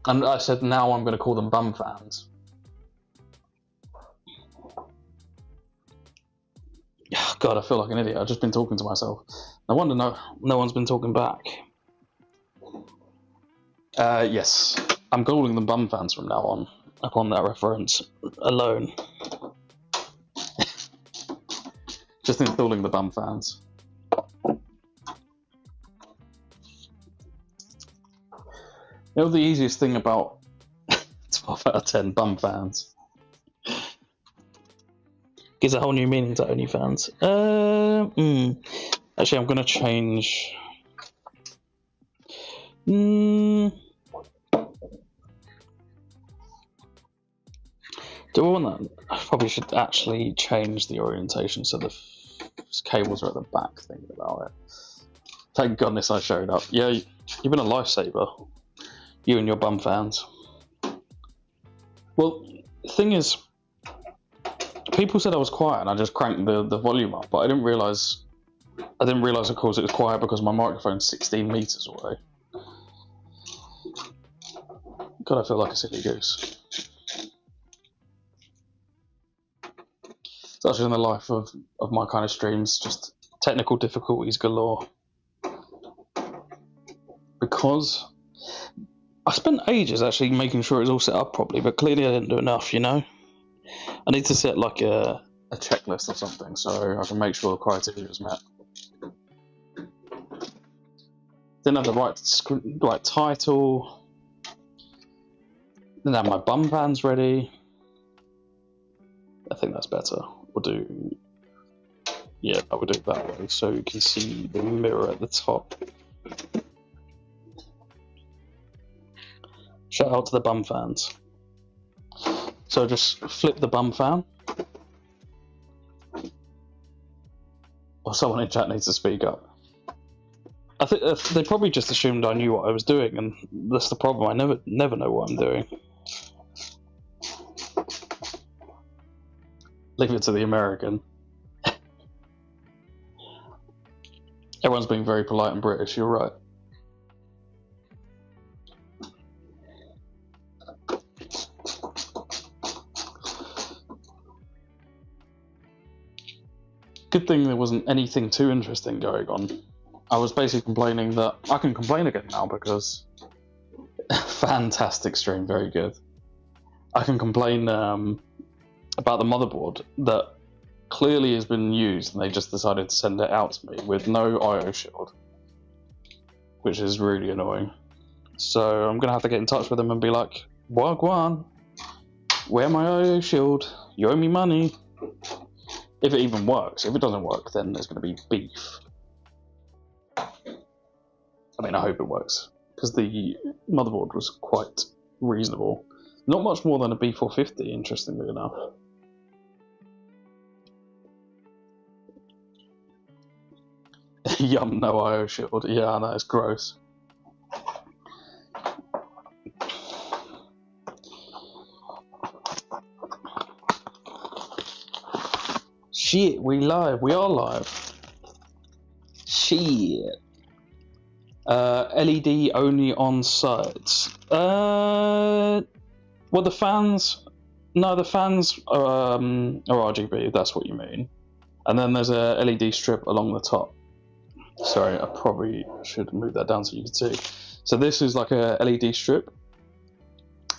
and I said now I'm going to call them bum fans. God, I feel like an idiot. I've just been talking to myself. No wonder no one's been talking back. Yes. I'm calling them bum fans from now on, upon that reference alone. Just installing the bum fans. You know, the easiest thing about 12 out of 10 bum fans. Gives a whole new meaning to OnlyFans. Actually, I'm gonna change. Do I want that? I probably should actually change the orientation so the cables are at the back. Thinking about it. Thank goodness I showed up. Yeah, you've been a lifesaver. You and your bum fans. Well, the thing is, people said I was quiet, and I just cranked the volume up, but I didn't realise. Of course, it was quiet because my microphone's 16 meters away. God, I feel like a silly goose. Such in the life of my kind of streams, just technical difficulties galore. Because I spent ages actually making sure it's all set up properly, but clearly I didn't do enough, you know? I need to set like a checklist or something so I can make sure the criteria is met. Didn't have the right title. Didn't have my bum fans ready. I think that's better. We'll do. Yeah, I will do it that way so you can see the mirror at the top. Shout out to the bum fans. So just flip the bum fan. Or someone in chat needs to speak up. I think they probably just assumed I knew what I was doing, and that's the problem. I never know what I'm doing. Leave it to the American. Everyone's being very polite and British, you're right. Good thing there wasn't anything too interesting going on. I was basically complaining that I can complain again now because fantastic stream, very good. I can complain about the motherboard that clearly has been used and they just decided to send it out to me with no IO shield, which is really annoying. So I'm gonna have to get in touch with them and be like, Wagwan, where my IO shield? You owe me money. If it even works. If it doesn't work, then there's going to be beef. I mean, I hope it works, because the motherboard was quite reasonable. Not much more than a B450, interestingly enough. Yum, no IO shield. Yeah, I know, it's gross. Shit, we live. We are live. Shit. LED only on sides. Well, the fans. No, the fans are RGB. If that's what you mean. And then there's a LED strip along the top. Sorry, I probably should move that down so you can see. So this is like a LED strip,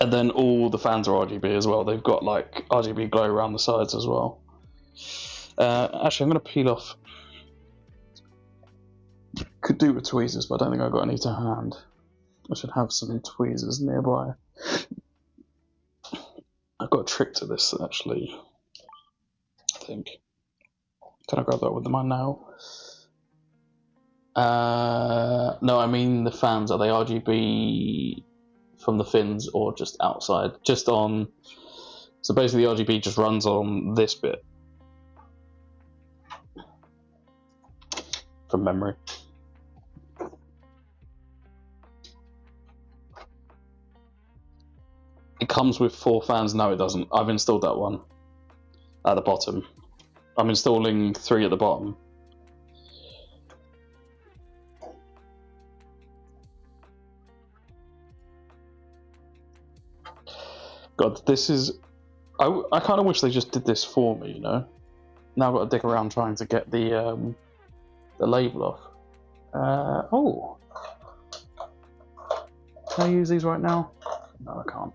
and then all the fans are RGB as well. They've got like RGB glow around the sides as well. Actually, I'm going to peel off. Could do with tweezers, but I don't think I've got any to hand. I should have some tweezers nearby. I've got a trick to this, actually. I think. Can I grab that with my nail? No, I mean the fans. Are they RGB from the fins or just outside? Just on. So basically, the RGB just runs on this bit. From memory. It comes with 4 fans. No, it doesn't. I've installed that one at the bottom. I'm installing 3 at the bottom. God, this is... I kind of wish they just did this for me, you know? Now I've got to dig around trying to get the label off. Oh. Can I use these right now? No, I can't.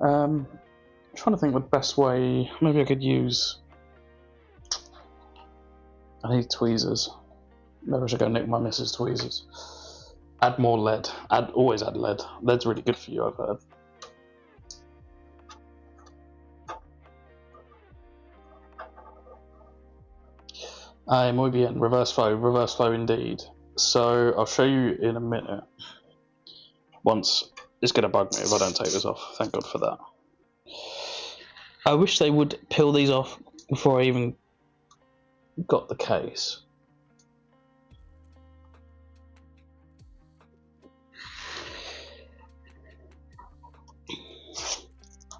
I'm trying to think of the best way. Maybe I could use... I need tweezers. Maybe I should go nick my missus' tweezers. Add more lead. Always add lead. Lead's really good for you, I've heard. Muy bien. Reverse flow indeed. So I'll show you in a minute. Once it's going to bug me if I don't take this off. Thank God for that. I wish they would peel these off before I even got the case.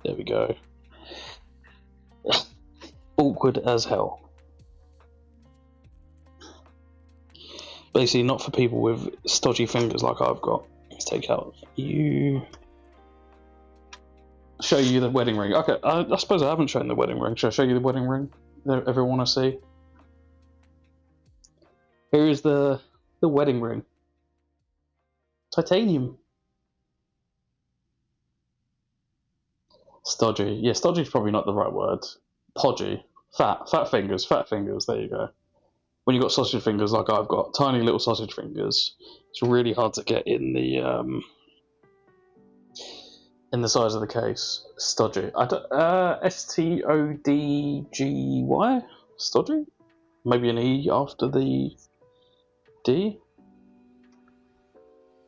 There we go. Awkward as hell. Basically, not for people with stodgy fingers like I've got. Let's take out you. Show you the wedding ring. Okay, I suppose I haven't shown the wedding ring. Should I show you the wedding ring that everyone want to see? Here is the wedding ring. Titanium. Stodgy. Yeah, stodgy is probably not the right word. Podgy. Fat fingers. There you go. When you've got sausage fingers like I've got, tiny little sausage fingers, it's really hard to get in the size of the case. Stodgy. S-T-O-D-G-Y? Stodgy? Maybe an E after the D?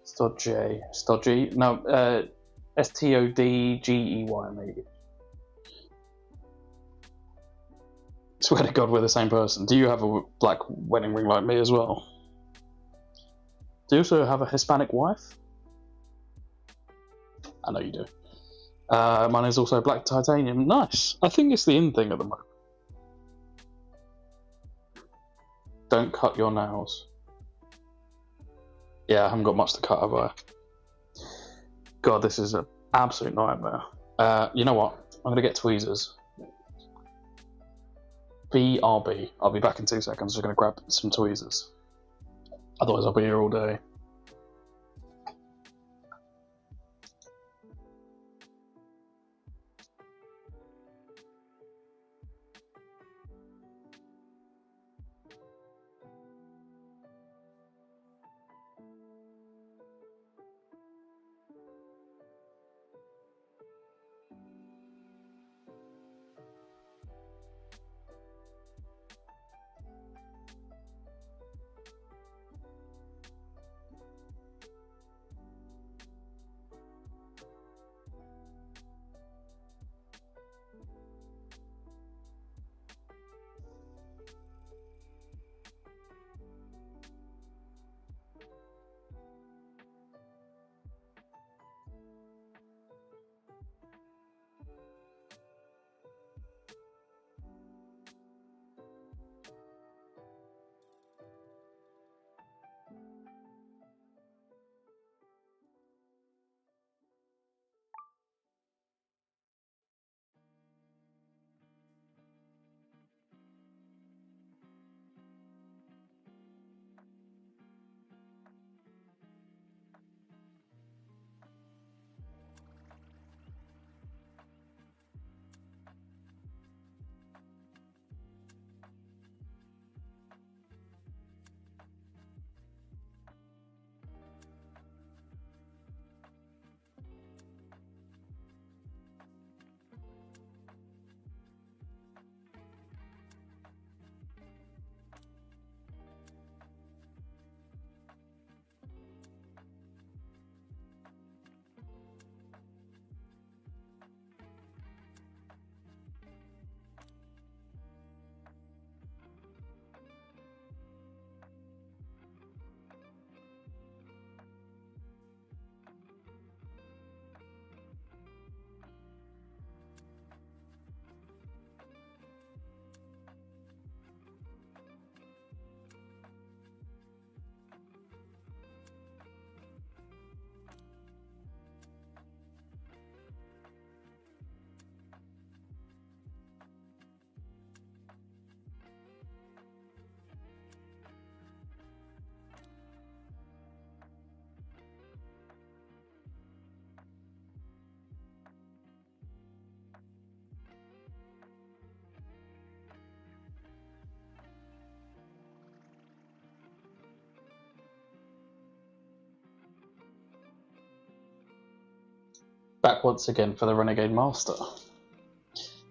Stodgy. No, S-T-O-D-G-E-Y maybe. Swear to God, we're the same person. Do you have a black wedding ring like me as well? Do you also have a Hispanic wife? I know you do. Mine is also black titanium. Nice. I think it's the in thing at the moment. Don't cut your nails. Yeah, I haven't got much to cut, have I? God, this is an absolute nightmare. You know what? I'm going to get tweezers. BRB. I'll be back in 2 seconds. Just going to grab some tweezers. Otherwise, I'll be here all day. Back once again for the Renegade Master.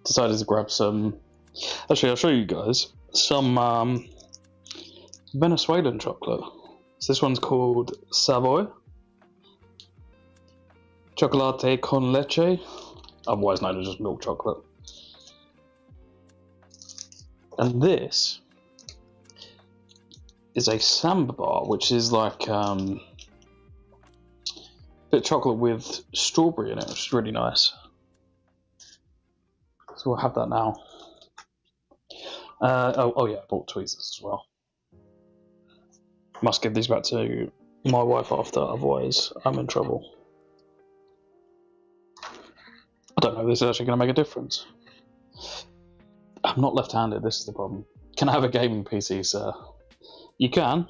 Decided to grab some. Actually, I'll show you guys some Venezuelan chocolate. So this one's called Savoy. Chocolate con leche, otherwise known as just milk chocolate. And this is a samba bar, which is like a bit of chocolate with strawberry in it, which is really nice. So we'll have that now. Oh yeah, I bought tweezers as well. Must give these back to my wife after, otherwise I'm in trouble. I don't know if this is actually going to make a difference. I'm not left-handed, this is the problem. Can I have a gaming PC, sir? You can.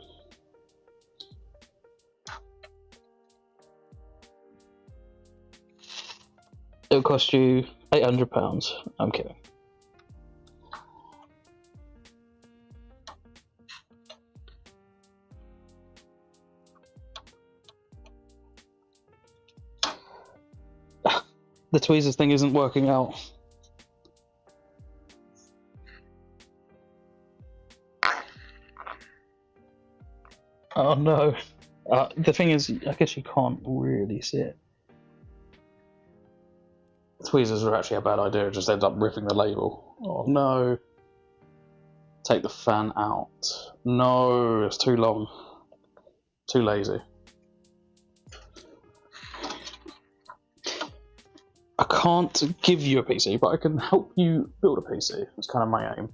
It'll cost you £800. I'm kidding. The tweezers thing isn't working out. Oh no. The thing is, I guess you can't really see it. Tweezers are actually a bad idea, it just ends up ripping the label. Oh no. Take the fan out. No, it's too long. Too lazy. I can't give you a PC, but I can help you build a PC. That's kind of my aim.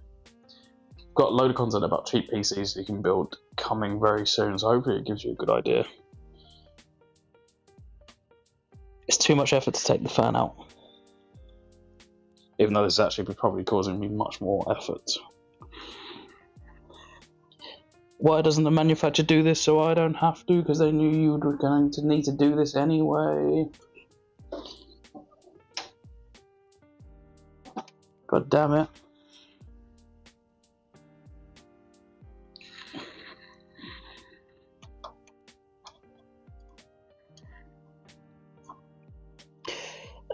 Got a load of content about cheap PCs you can build coming very soon, so hopefully it gives you a good idea. It's too much effort to take the fan out. Even though this is actually probably causing me much more effort. Why doesn't the manufacturer do this so I don't have to? Because they knew you were going to need to do this anyway. God damn it.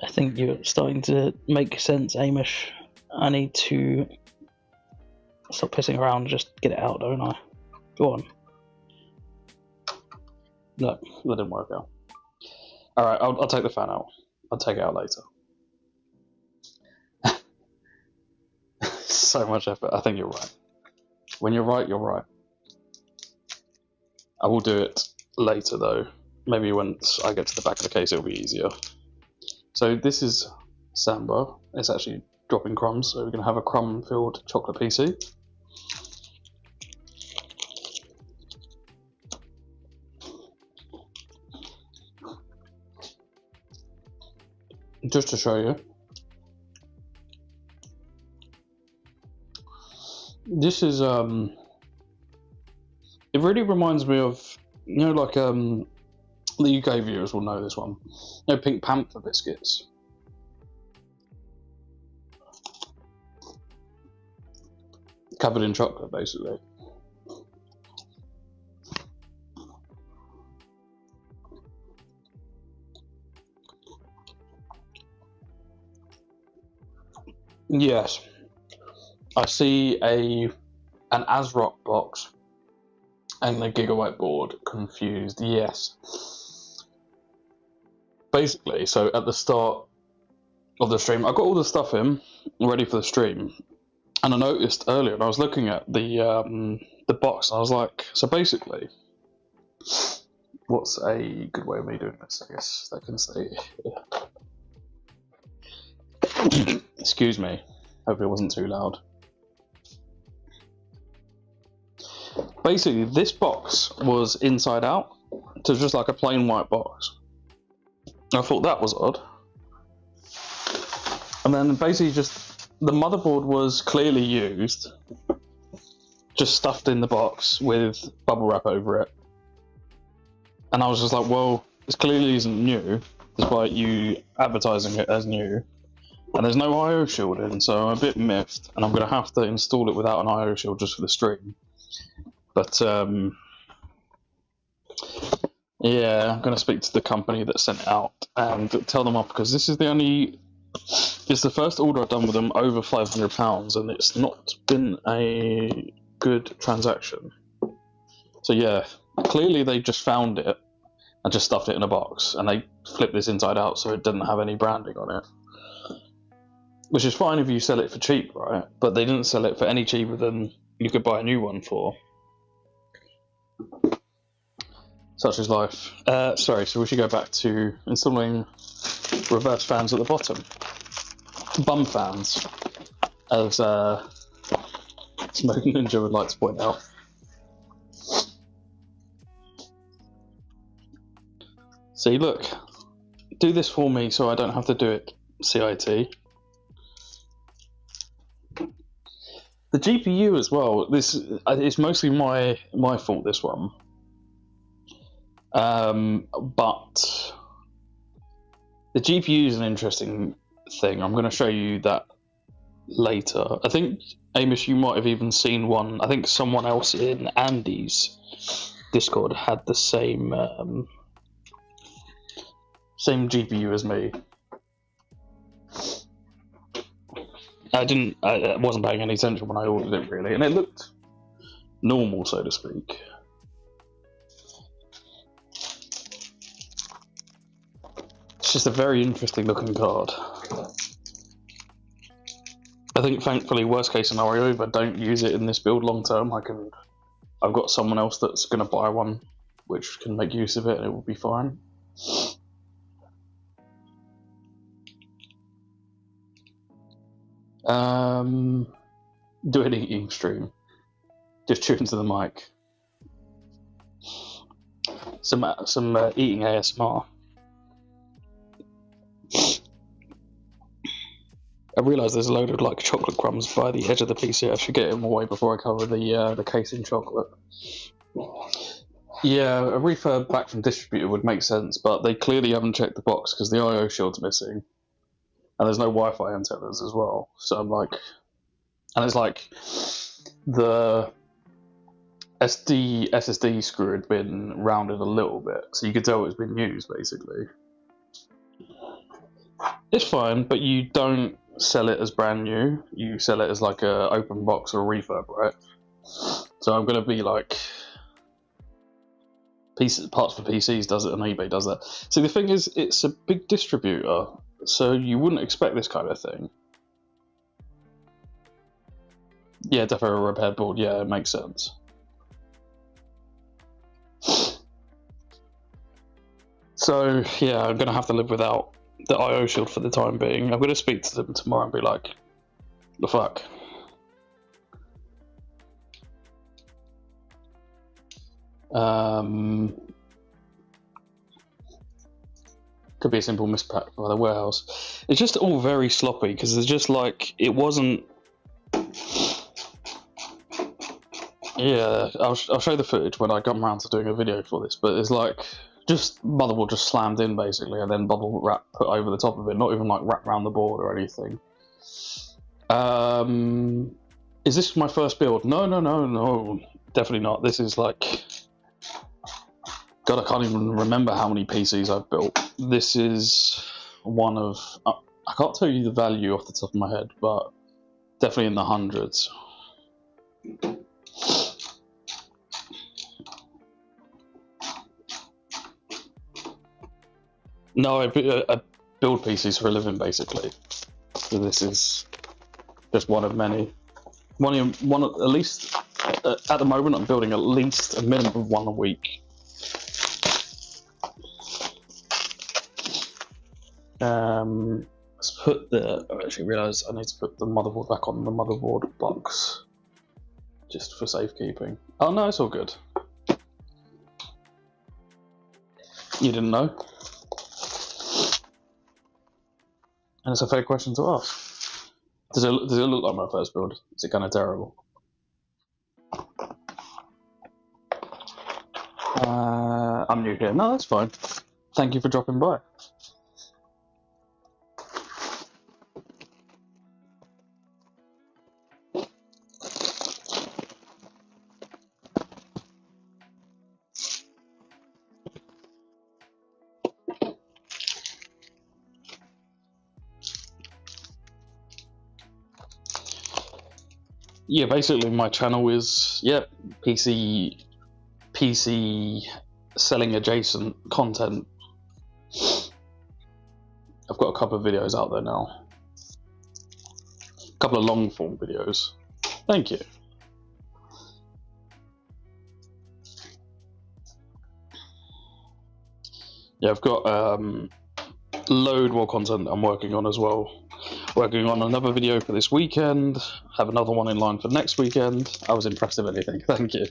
I think you're starting to make sense, Amish. I need to stop pissing around and just get it out, don't I? Go on. No, that didn't work out. Alright, I'll take the fan out. I'll take it out later. So much effort. I think you're right. When you're right, you're right. I will do it later though. Maybe once I get to the back of the case it'll be easier. So this is Samba. It's actually dropping crumbs, so we're going to have a crumb-filled chocolate PC. Just to show you. This is, it really reminds me of, you know, like, the UK viewers will know this one. You know, Pink Panther biscuits. Covered in chocolate, basically. Yes. I see an ASRock box and a Gigabyte board confused. Yes. Basically, so at the start of the stream, I got all the stuff in ready for the stream, and I noticed earlier, and I was looking at the box, and I was like, so basically, what's a good way of me doing this? I guess I can say. Excuse me. Hopefully it wasn't too loud. Basically, this box was inside out, so it was just like a plain white box. I thought that was odd. And then basically just the motherboard was clearly used, just stuffed in the box with bubble wrap over it. And I was just like, well, this clearly isn't new, despite you advertising it as new. And there's no IO shield in, so I'm a bit miffed, and I'm going to have to install it without an IO shield just for the stream. But yeah, I'm going to speak to the company that sent it out and tell them off, because this is it's the first order I've done with them over £500, and it's not been a good transaction. So yeah, clearly they just found it and just stuffed it in a box, and they flipped this inside out so it didn't have any branding on it. Which is fine if you sell it for cheap, right? But they didn't sell it for any cheaper than you could buy a new one for. Such is life. Sorry, so we should go back to installing reverse fans at the bottom. Bum fans, as Smoking Ninja would like to point out. See, look, do this for me so I don't have to do it, CIT. The GPU as well, this is mostly my fault, this one. But the GPU is an interesting thing. I'm going to show you that later. I think, Amish, you might have even seen one. I think someone else in Andy's Discord had the same GPU as me. I wasn't paying any attention when I ordered it, really, and it looked normal, so to speak. It's just a very interesting looking card. I think, thankfully, worst case scenario, if I don't use it in this build long term, I've got someone else that's going to buy one, which can make use of it, and it will be fine. Do an eating stream. Just tune to the mic. Some eating ASMR. I realise there's a load of chocolate crumbs by the edge of the PC. I should get them away before I cover the case in chocolate. Yeah, a refurb back from distributor would make sense, but they clearly haven't checked the box because the I/O shield's missing, and there's no Wi-Fi antennas as well. So I'm like, and it's like the SSD screw had been rounded a little bit, so you could tell it's been used basically. It's fine, but you don't sell it as brand new. You sell it as like a open box or a refurb, right? So I'm gonna be like, parts for PCs does it and eBay does that. See, the thing is, it's a big distributor, so you wouldn't expect this kind of thing. Yeah, definitely a repair board. Yeah, it makes sense. So yeah, I'm gonna have to live without the I/O shield for the time being. I'm gonna speak to them tomorrow and be like, the fuck. Could be a simple mispack by the warehouse. It's just all very sloppy because it's just like, it wasn't. Yeah, I'll show the footage when I come around to doing a video for this, but it's like, just motherboard just slammed in basically, and then bubble wrap put over the top of it, not even like wrapped around the board or anything. Is this my first build? No, definitely not. This is like, God, I can't even remember how many PCs I've built. This is one of, I can't tell you the value off the top of my head, but definitely in the hundreds. No, I build PCs for a living, basically. So this is just one of many. One at least, at the moment, I'm building at least a minimum of one a week. Let's put the. I actually realised I need to put the motherboard back on the motherboard box, just for safekeeping. Oh no, it's all good. You didn't know? And it's a fair question to ask. Does it look like my first build? Is it kind of terrible? I'm new here. No, that's fine. Thank you for dropping by. Yeah, basically my channel is, PC PC selling adjacent content. I've got a couple of videos out there now. A couple of long form videos. Thank you. Yeah, I've got load more content I'm working on as well. Working on another video for this weekend. Have another one in line for next weekend. I was impressed with anything. Thank you.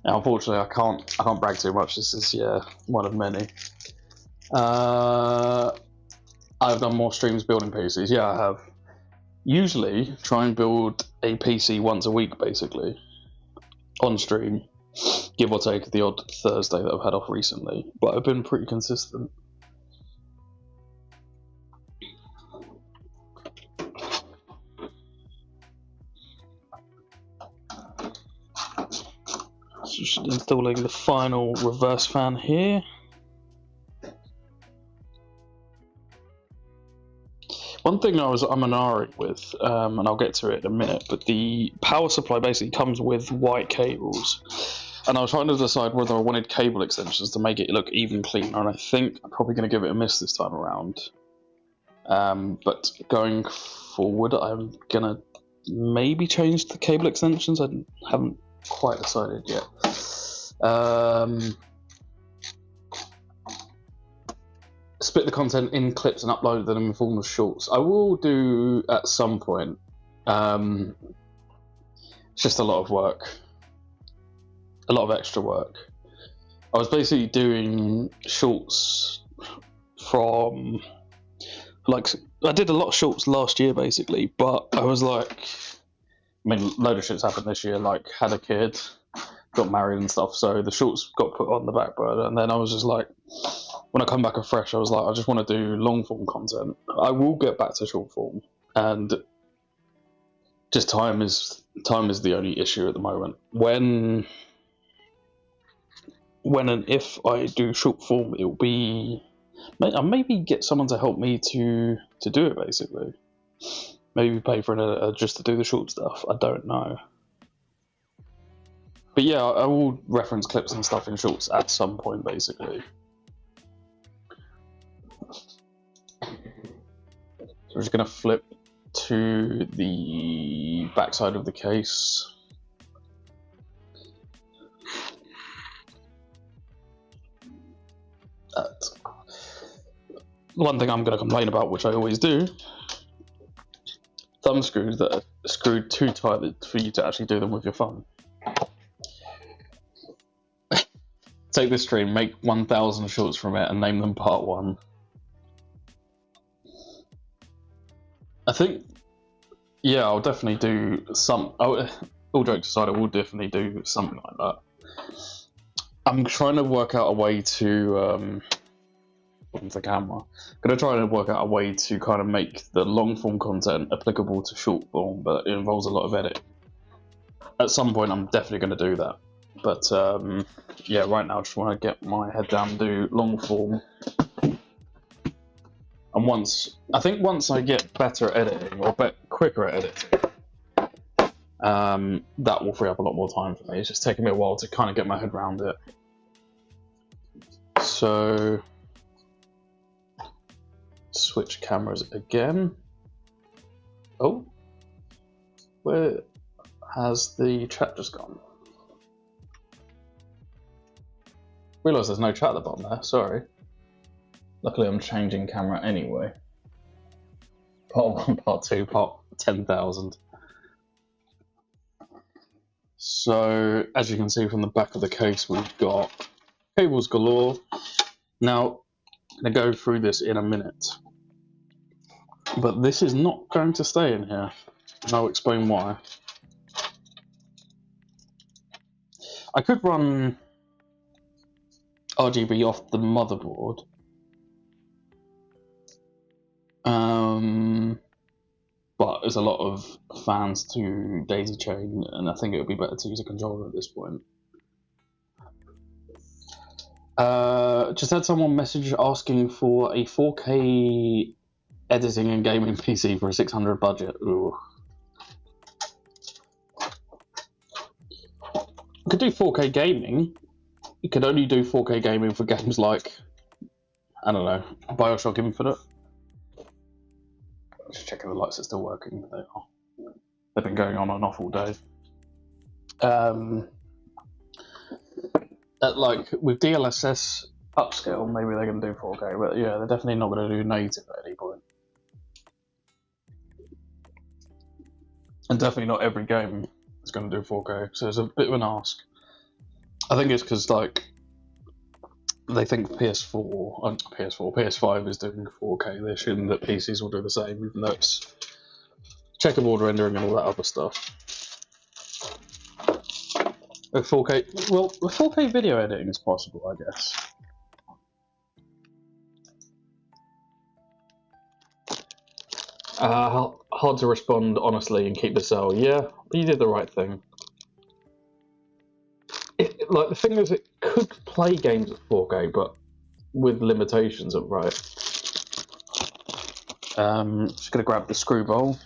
Now, unfortunately, I can't brag too much. This is one of many. I've done more streams building PCs. Yeah, I have. Usually, try and build a PC once a week, basically, on stream. Give or take the odd Thursday that I've had off recently, but I've been pretty consistent. Just installing the final reverse fan here. One thing I'm an Ari with, and I'll get to it in a minute, but the power supply basically comes with white cables. And I was trying to decide whether I wanted cable extensions to make it look even cleaner, and I think I'm probably going to give it a miss this time around. But going forward, I'm going to maybe change the cable extensions. I haven't quite decided yet. Split the content in clips and upload them in the form of shorts. I will do at some point. It's just a lot of work. A lot of extra work. I was basically doing shorts from, like, I did a lot of shorts last year basically, but I was like, I mean, load of shit's happened this year, like had a kid, got married and stuff, so the shorts got put on the back burner, and then I was just like, when I come back afresh, I was like, I just want to do long form content. I will get back to short form, and just time is the only issue at the moment. When and if I do short form, it will be, I'll maybe get someone to help me to do it basically. Maybe pay for it just to do the short stuff. I don't know. But yeah, I will reference clips and stuff in shorts at some point basically. So I'm just going to flip to the backside of the case. One thing I'm going to complain about, which I always do, thumb screws that are screwed too tightly for you to actually do them with your thumb. Take this stream, make 1,000 shorts from it, and name them part 1. I think, yeah, I'll definitely do some. All jokes aside, I will definitely do something like that. I'm trying to work out a way to. The camera. I'm going to try and work out a way to kind of make the long form content applicable to short form, but it involves a lot of editing. At some point, I'm definitely going to do that. But yeah, right now, I just want to get my head down and do long form. And once I get better at editing, or quicker at editing, that will free up a lot more time for me. It's just taking me a while to kind of get my head around it. So, switch cameras again. Oh, where has the chat just gone? Realise there's no chat at the bottom there, sorry. Luckily I'm changing camera anyway. Part 1, part 2, part 10,000. So, as you can see from the back of the case, we've got cables galore. Now, I'm going to go through this in a minute. But this is not going to stay in here, and I'll explain why. I could run RGB off the motherboard, but there's a lot of fans to daisy chain, and I think it would be better to use a controller at this point. Just had someone message asking for a 4K editing and gaming PC for a 600 budget. Ooh. could do 4K gaming. You could only do 4K gaming for games like, I don't know, Bioshock Infinite. Just checking the lights are still working. They are. They've been going on and off all day. Like with DLSS upscale, maybe they're going to do 4K, but yeah, they're definitely not going to do native at any point. And definitely not every game is going to do 4K, so it's a bit of an ask. I think it's because like they think PS5 is doing 4K. They assume that PCs will do the same, even though it's checkerboard rendering and all that other stuff. 4K, well, 4K video editing is possible, I guess. Hard to respond honestly and keep the cell. Yeah, but you did the right thing. Like the thing is, it could play games at 4K, but with limitations, right? Just gonna grab the screw bowl.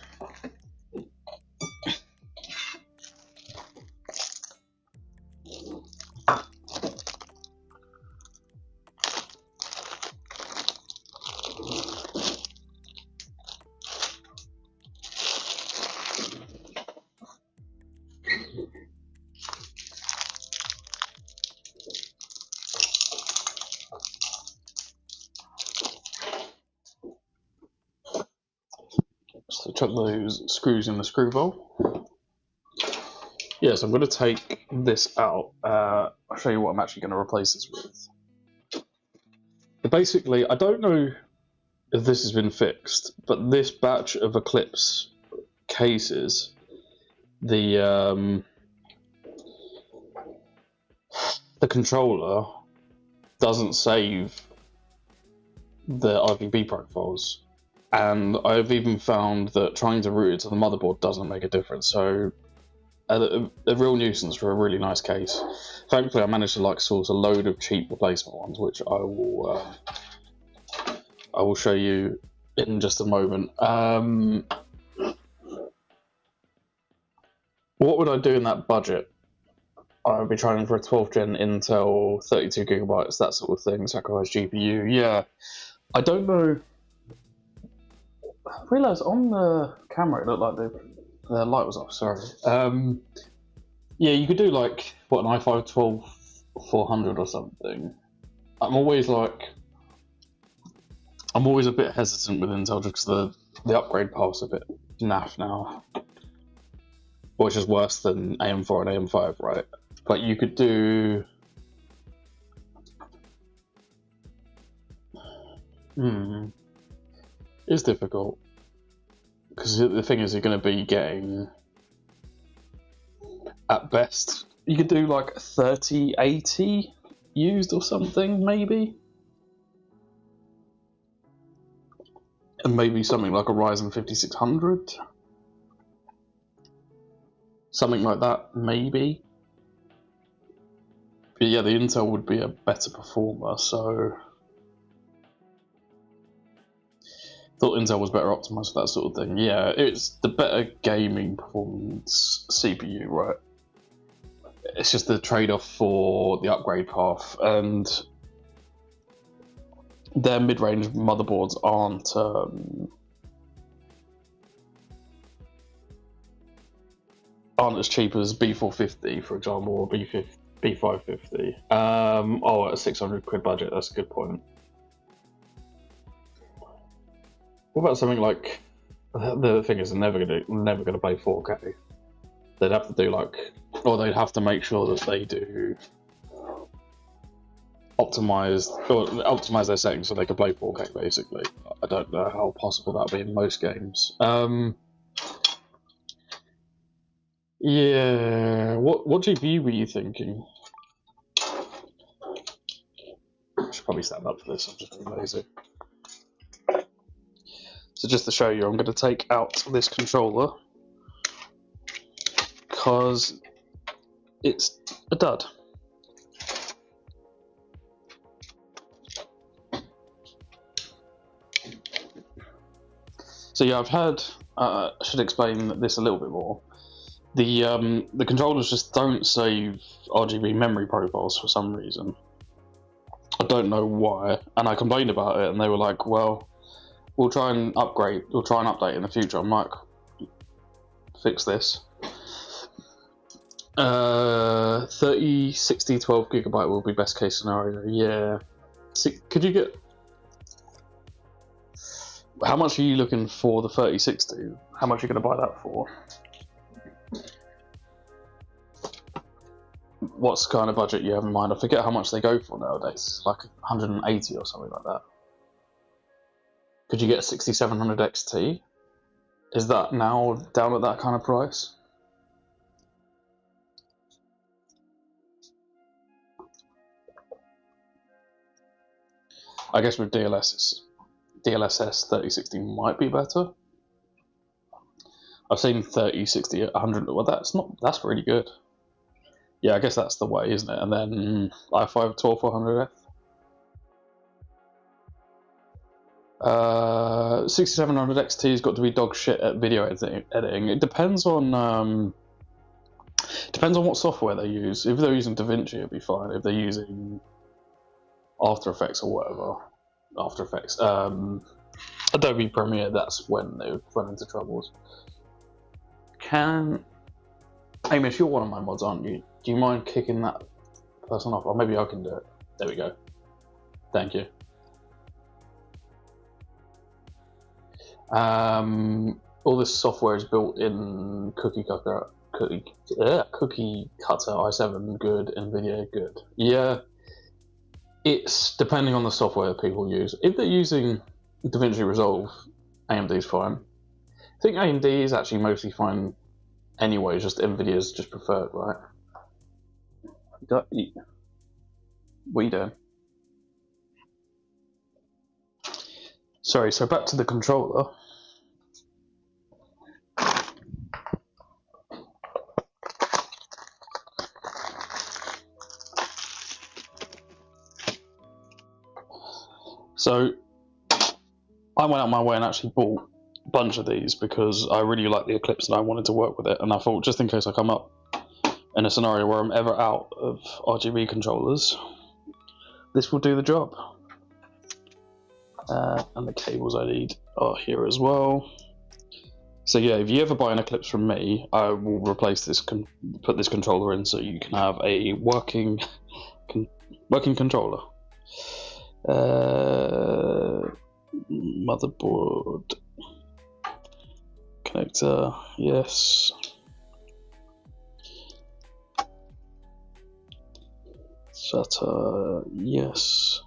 So chuck those screws in the screw bowl. Yes, I'm going to take this out. I'll show you what I'm actually going to replace this with. But basically, I don't know if this has been fixed, but this batch of Eclipse cases, the controller doesn't save the RGB profiles. And I've even found that trying to route it to the motherboard doesn't make a difference. So a real nuisance for a really nice case. Thankfully, I managed to source a load of cheap replacement ones, which I will show you in just a moment. What would I do in that budget? I would be trying for a 12th gen Intel, 32 gigabytes, that sort of thing, sacrifice GPU. Yeah, I don't know. I realised on the camera it looked like the light was off, sorry. Yeah, you could do like, what, an i5 12400 or something. I'm always a bit hesitant with Intel just because the upgrade path's a bit naff now. Which is worse than AM4 and AM5, right? But you could do... It's difficult. Because the thing is, you're going to be getting, at best, you could do like 3080 used or something, maybe. And maybe something like a Ryzen 5600. Something like that, maybe. But yeah, the Intel would be a better performer, so... Thought Intel was better optimized for that sort of thing. Yeah, it's the better gaming performance CPU, right? It's just the trade-off for the upgrade path, and their mid-range motherboards aren't as cheap as B450, for example, or B550. At a 600 quid budget, that's a good point. What about something like, the thing is, they're never gonna play 4K. They'd have to do they'd have to make sure that they do optimize their settings so they can play 4K. Basically, I don't know how possible that'd be in most games. Yeah, what GPU were you thinking? I should probably stand up for this. I'm just being lazy. So just to show you, I'm going to take out this controller because it's a dud. So yeah, I should explain this a little bit more. The controllers just don't save RGB memory profiles for some reason. I don't know why, and I complained about it, and they were like, "Well, we'll try and update in the future." I'm like, "Fix this." 30, 60, 12 gigabyte will be best case scenario. Yeah. Could you get? How much are you looking for the 3060? How much are you going to buy that for? What's the kind of budget you have in mind? I forget how much they go for nowadays. Like 180 or something like that. Could you get a 6700 XT? Is that now down at that kind of price? I guess with DLSS 3060 might be better. I've seen 3060 at 100. Well, that's really good. Yeah, I guess that's the way, isn't it? And then i5 12400F. 6700 XT has got to be dog shit at video editing. It depends on what software they use. If they're using DaVinci, it'll be fine. If they're using After Effects or whatever, After Effects, Adobe Premiere, that's when they run into troubles. Amish, you're one of my mods, aren't you? Do you mind kicking that person off? Or maybe I can do it. There we go. Thank you. All this software is built in Cookie Cutter i7 good, NVIDIA good. Yeah, it's depending on the software people use. If they're using DaVinci Resolve, AMD's fine. I think AMD is actually mostly fine anyway, just NVIDIA's just preferred, right? What are you doing? Sorry, so back to the controller. So I went out my way and actually bought a bunch of these because I really like the Eclipse and I wanted to work with it, and I thought just in case I come up in a scenario where I'm ever out of RGB controllers, this will do the job. And the cables I need are here as well. So yeah, if you ever buy an Eclipse from me, I will replace this, put this controller in so you can have a working controller. Motherboard connector, yes. SATA, yes.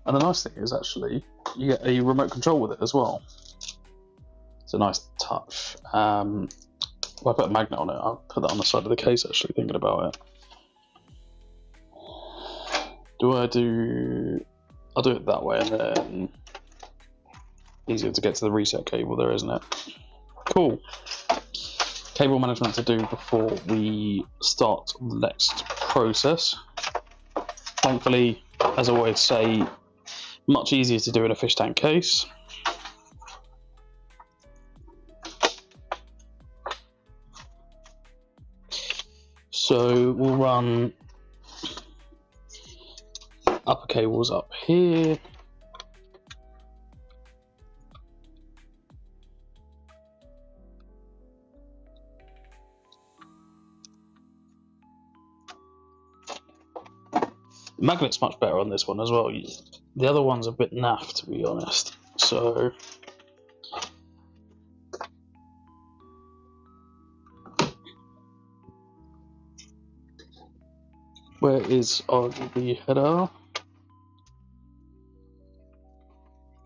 And the nice thing is actually you get a remote control with it as well. It's a nice touch. Well, I put a magnet on it. I'll put that on the side of the case actually, thinking about it. I'll do it that way and then easier to get to the reset cable there, isn't it? Cool. Cable management to do before we start the next process. Thankfully, as I always say, much easier to do in a fish tank case. So we'll run upper cables up here. The magnet's much better on this one as well. The other one's a bit naff, to be honest. So where is RGB header?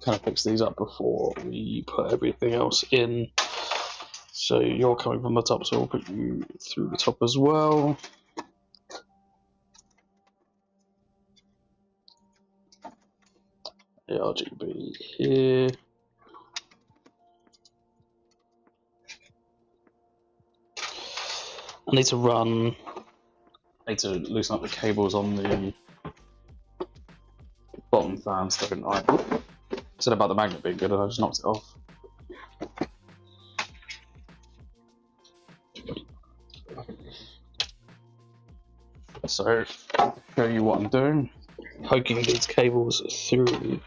Kind of fix these up before we put everything else in. So you're coming from the top, so we'll put you through the top as well. RGB here. I need to loosen up the cables on the bottom fans, don't I? I said about the magnet being good and I just knocked it off. So, to show you what I'm doing, poking these cables through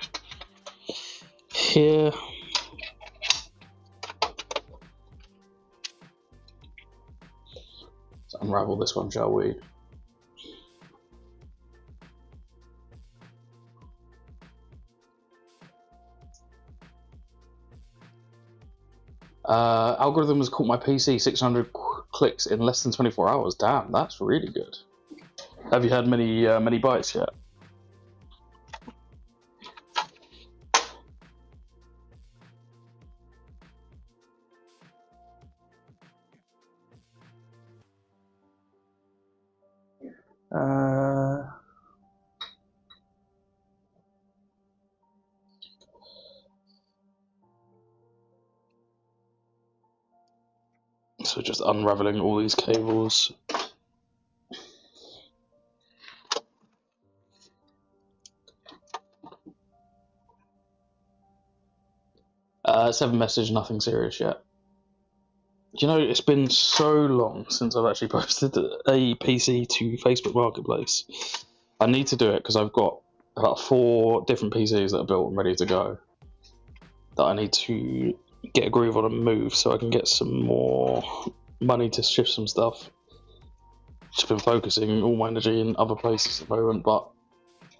here. Let's unravel this one, shall we? Algorithm has caught my PC 600 clicks in less than 24 hours. Damn, that's really good. Have you had many bites yet? So just unraveling all these cables. Seven message, nothing serious yet. You know, it's been so long since I've actually posted a PC to Facebook Marketplace. I need to do it because I've got about 4 different PCs that are built and ready to go that I need to get a groove on and move so I can get some more money to shift some stuff. Just been focusing all my energy in other places at the moment, but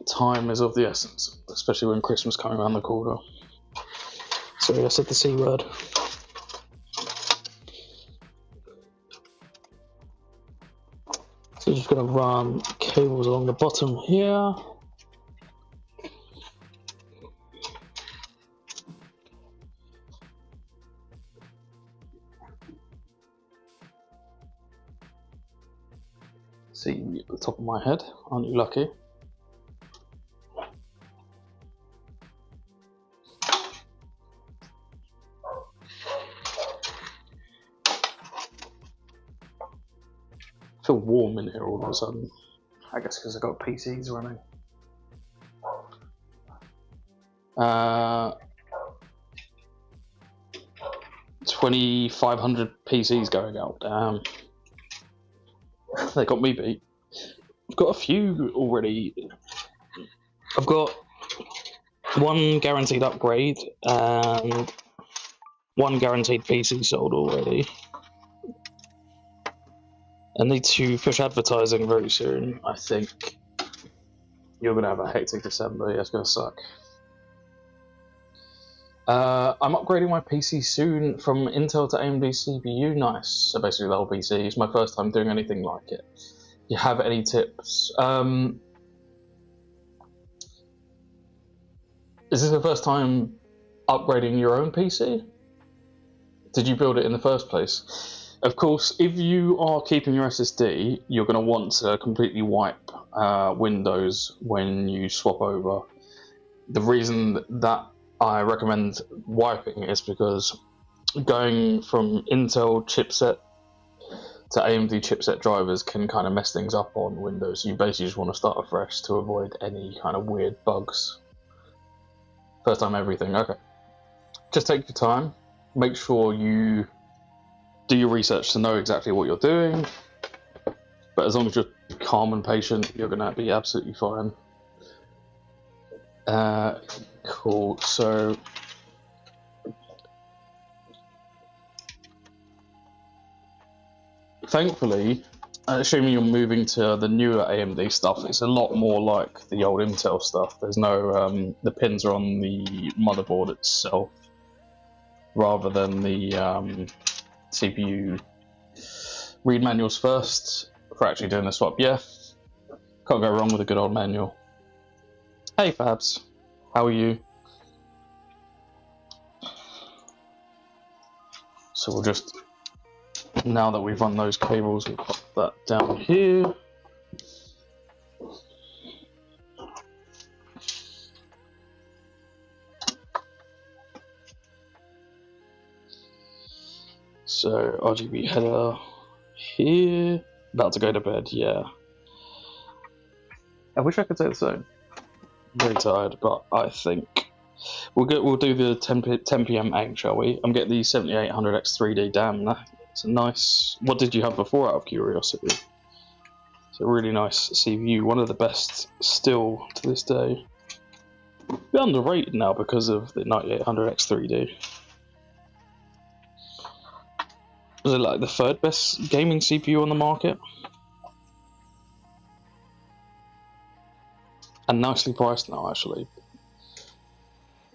time is of the essence, especially when Christmas coming around the corner. Sorry, I said the C word. So just going to run cables along the bottom here. See at the top of my head, aren't you lucky? I feel warm in here all of a sudden. I guess because I've got PCs running. 2,500 PCs going out. Damn. They got me beat. I've got a few already. I've got 1 guaranteed upgrade and 1 guaranteed PC sold already. I need to push advertising very soon. I think you're going to have a hectic December. Yeah, it's going to suck. I'm upgrading my PC soon from Intel to AMD CPU. Nice. So basically the whole PC. It's my first time doing anything like it. You have any tips? Is this the first time upgrading your own PC? Did you build it in the first place? Of course, if you are keeping your SSD, you're going to want to completely wipe Windows when you swap over. The reason that I recommend wiping is because going from Intel chipset to AMD chipset drivers can kind of mess things up on Windows. You basically just want to start afresh to avoid any kind of weird bugs. First time everything, okay. Just take your time, make sure you do your research to know exactly what you're doing, but as long as you're calm and patient, you're going to be absolutely fine. Cool, so thankfully, assuming you're moving to the newer AMD stuff, it's a lot more like the old Intel stuff. There's no, the pins are on the motherboard itself, rather than the CPU read manuals first for actually doing the swap. Yeah, can't go wrong with a good old manual. Hey Fabs, how are you? So we'll just, now that we've run those cables, we'll pop that down here. So RGB header here. About to go to bed, yeah. I wish I could say the same. I'm very tired, but I think we'll do the 10 PM aim, shall we? I'm getting the 7800X 3D. Damn, that's a nice. What did you have before, out of curiosity? a really nice CPU, one of the best still to this day. A bit underrated now because of the 9800X 3D. Was it like the third best gaming CPU on the market? And nicely priced now, actually.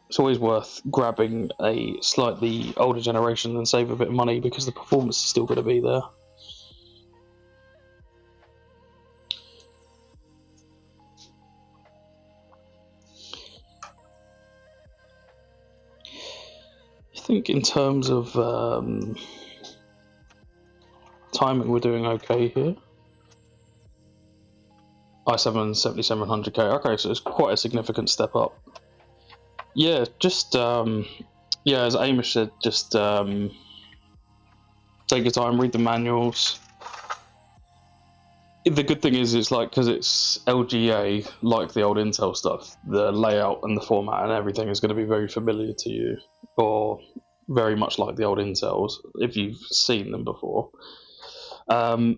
It's always worth grabbing a slightly older generation and save a bit of money because the performance is still going to be there. I think in terms of timing, we're doing okay here. i7 7700K. Okay, so it's quite a significant step up. Yeah, just yeah, as Amish said, just take your time, read the manuals. The good thing is, it's like, because it's LGA, like the old Intel stuff, the layout and the format and everything is going to be very familiar to you, or very much like the old Intels if you've seen them before. Have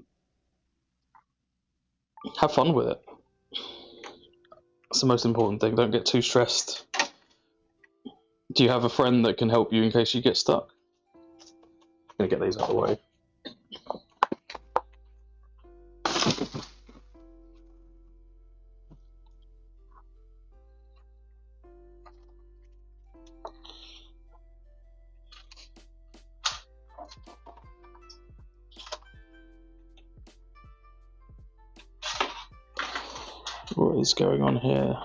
fun with it. That's the most important thing. Don't get too stressed. Do you have a friend that can help you in case you get stuck? I'm gonna get these out of the way. What is going on here?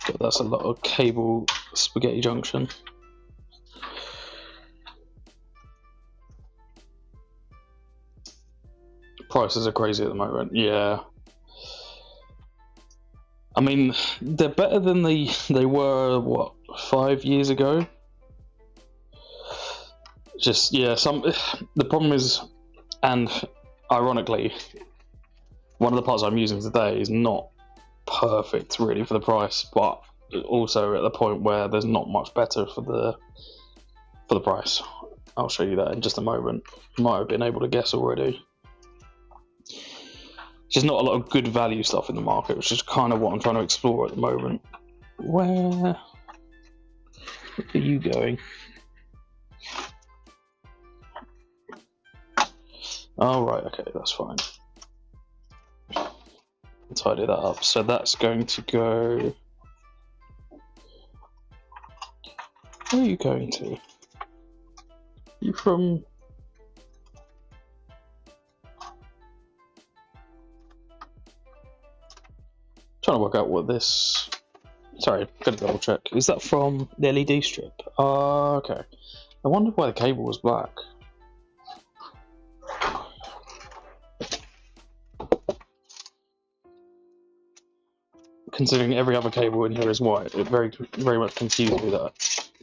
God, that's a lot of cable spaghetti junction. Prices are crazy at the moment. Yeah. I mean, they're better than they were, what, 5 years ago? Just, yeah, the problem is, and ironically, one of the parts I'm using today is not perfect really for the price, but also at the point where there's not much better for the price. I'll show you that in just a moment. You might have been able to guess already. There's not a lot of good value stuff in the market, which is kind of what I'm trying to explore at the moment. Where are you going? Oh, right, okay, that's fine. Tidy that up. So that's going to go... Where are you going to? You from... Trying to work out what this... Sorry, gotta double check. Is that from the LED strip? Oh, okay. I wondered why the cable was black. Considering every other cable in here is white, it very much confused me that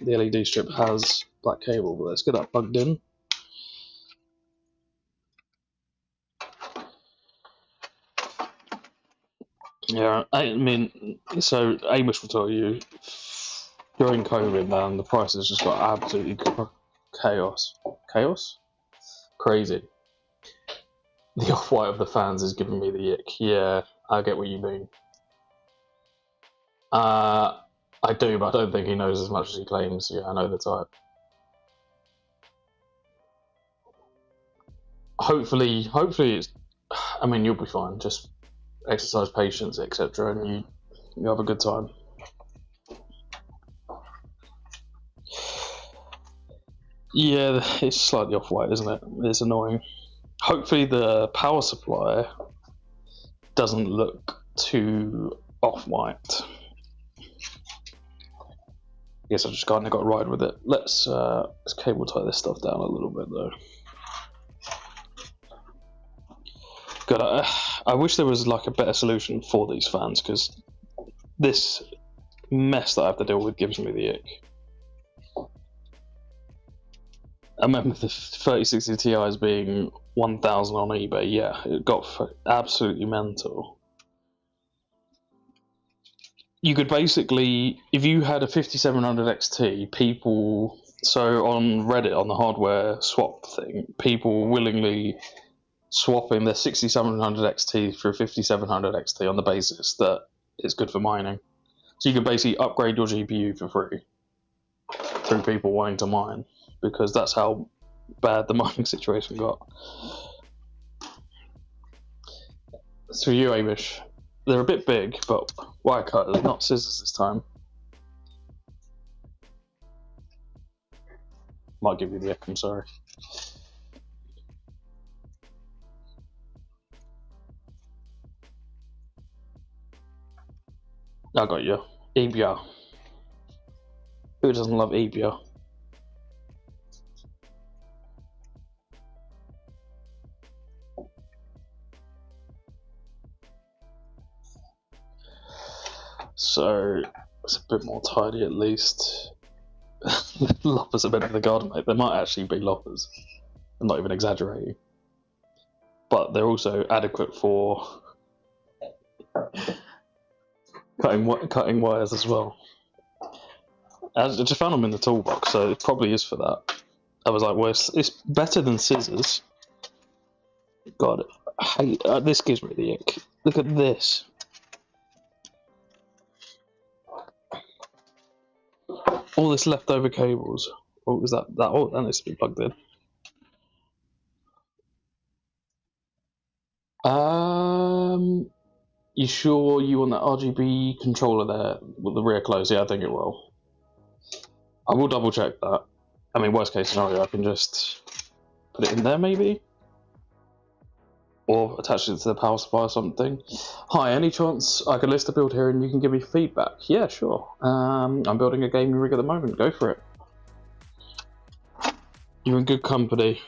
the LED strip has black cable, but let's get that plugged in. Yeah, I mean, so Amish will tell you, during COVID, man, the prices just got absolutely chaos. Chaos? Crazy. The off-white of the fans is giving me the ick. Yeah, I get what you mean. I do, but I don't think he knows as much as he claims. Yeah, I know the type. Hopefully it's... I mean, you'll be fine. Just exercise patience, etc., and you have a good time. Yeah, it's slightly off-white, isn't it? It's annoying. Hopefully the power supply doesn't look too off-white. I guess I just kind of got to ride with it. Let's cable tie this stuff down a little bit though. God, I wish there was like a better solution for these fans, because this mess that I have to deal with gives me the ick. I remember the 3060 Ti's being 1,000 on eBay. Yeah, it got absolutely mental. You could basically, if you had a 5700 XT, people, so on Reddit, on the hardware swap thing, people willingly swapping their 6700 XT for 5700 XT on the basis that it's good for mining. So you can basically upgrade your GPU for free through people wanting to mine, because that's how bad the mining situation got. So you, Amish, they're a bit big, but wire cutters, not scissors this time. Might give you the ick, I'm sorry. I got you. Ebia. Who doesn't love Ebia? So it's a bit more tidy at least. Loppers are meant for the garden, mate. They might actually be loppers. I'm not even exaggerating. But they're also adequate for cutting wires as well. I just found them in the toolbox, so it probably is for that. I was like, well, it's better than scissors. God, I hate, this gives me the ick. Look at this. All this leftover cables. What was that? Oh, that needs to be plugged in. You sure you want that RGB controller there with the rear close? Yeah, I think it will. I will double check that. I mean, worst case scenario, I can just put it in there maybe? Or attach it to the power supply or something. Hi, any chance I could list a build here and you can give me feedback? Yeah, sure. I'm building a gaming rig at the moment. Go for it. You're in good company.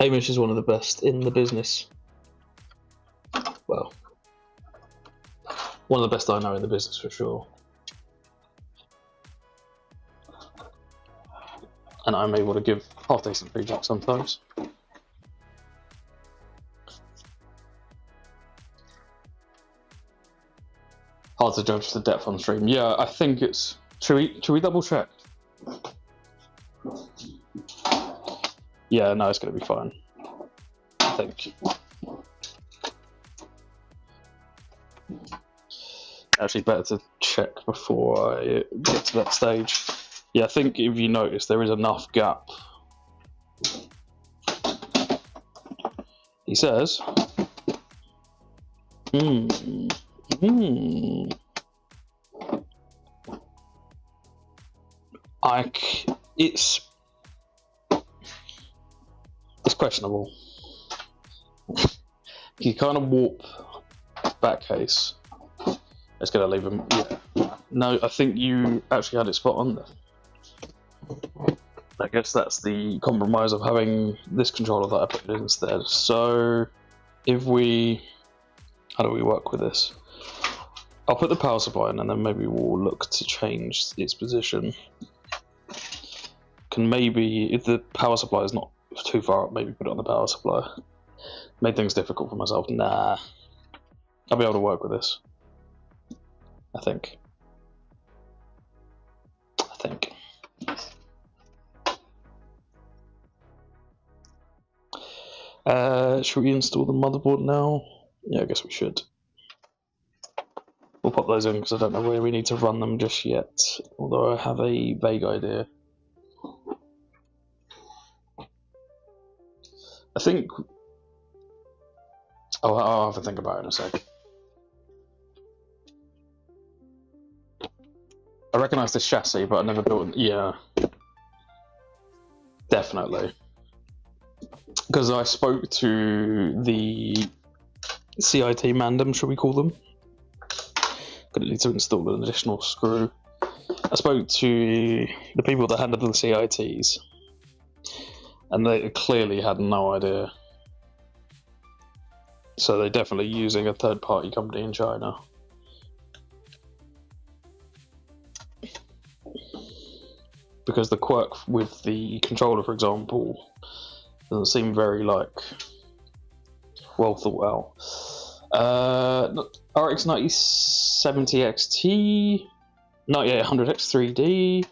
Hamish is one of the best in the business. Well, one of the best I know in the business for sure. And I'm able to give half decent feedback sometimes. Hard to judge the depth on stream. Yeah, I think it's. Should we double check? Yeah, no, it's going to be fine. I think. Actually, better to check before I get to that stage. Yeah, I think if you notice, there is enough gap. He says. It's questionable. You kind of warp back case. It's gonna leave him. Yeah. No, I think you actually had it spot on there. I guess that's the compromise of having this controller that I put in instead. So, if we, how do we work with this? I'll put the power supply in, and then maybe we'll look to change its position. Can maybe, if the power supply is not too far up, maybe put it on the power supply. Made things difficult for myself. Nah, I'll be able to work with this. I think. Should we install the motherboard now? Yeah, I guess we should. We'll pop those in because I don't know where we need to run them just yet, although I have a vague idea. I think... Oh, I'll have to think about it in a sec. I recognise this chassis, but I never built it. Yeah. Definitely. Because I spoke to the CIT mandem, should we call them? Gonna need to install an additional screw. I spoke to the people that handled the CITs, and they clearly had no idea. So they're definitely using a third-party company in China. Because the quirk with the controller, for example, doesn't seem very, like, well thought out. RX 9070 XT, 9800X 3D.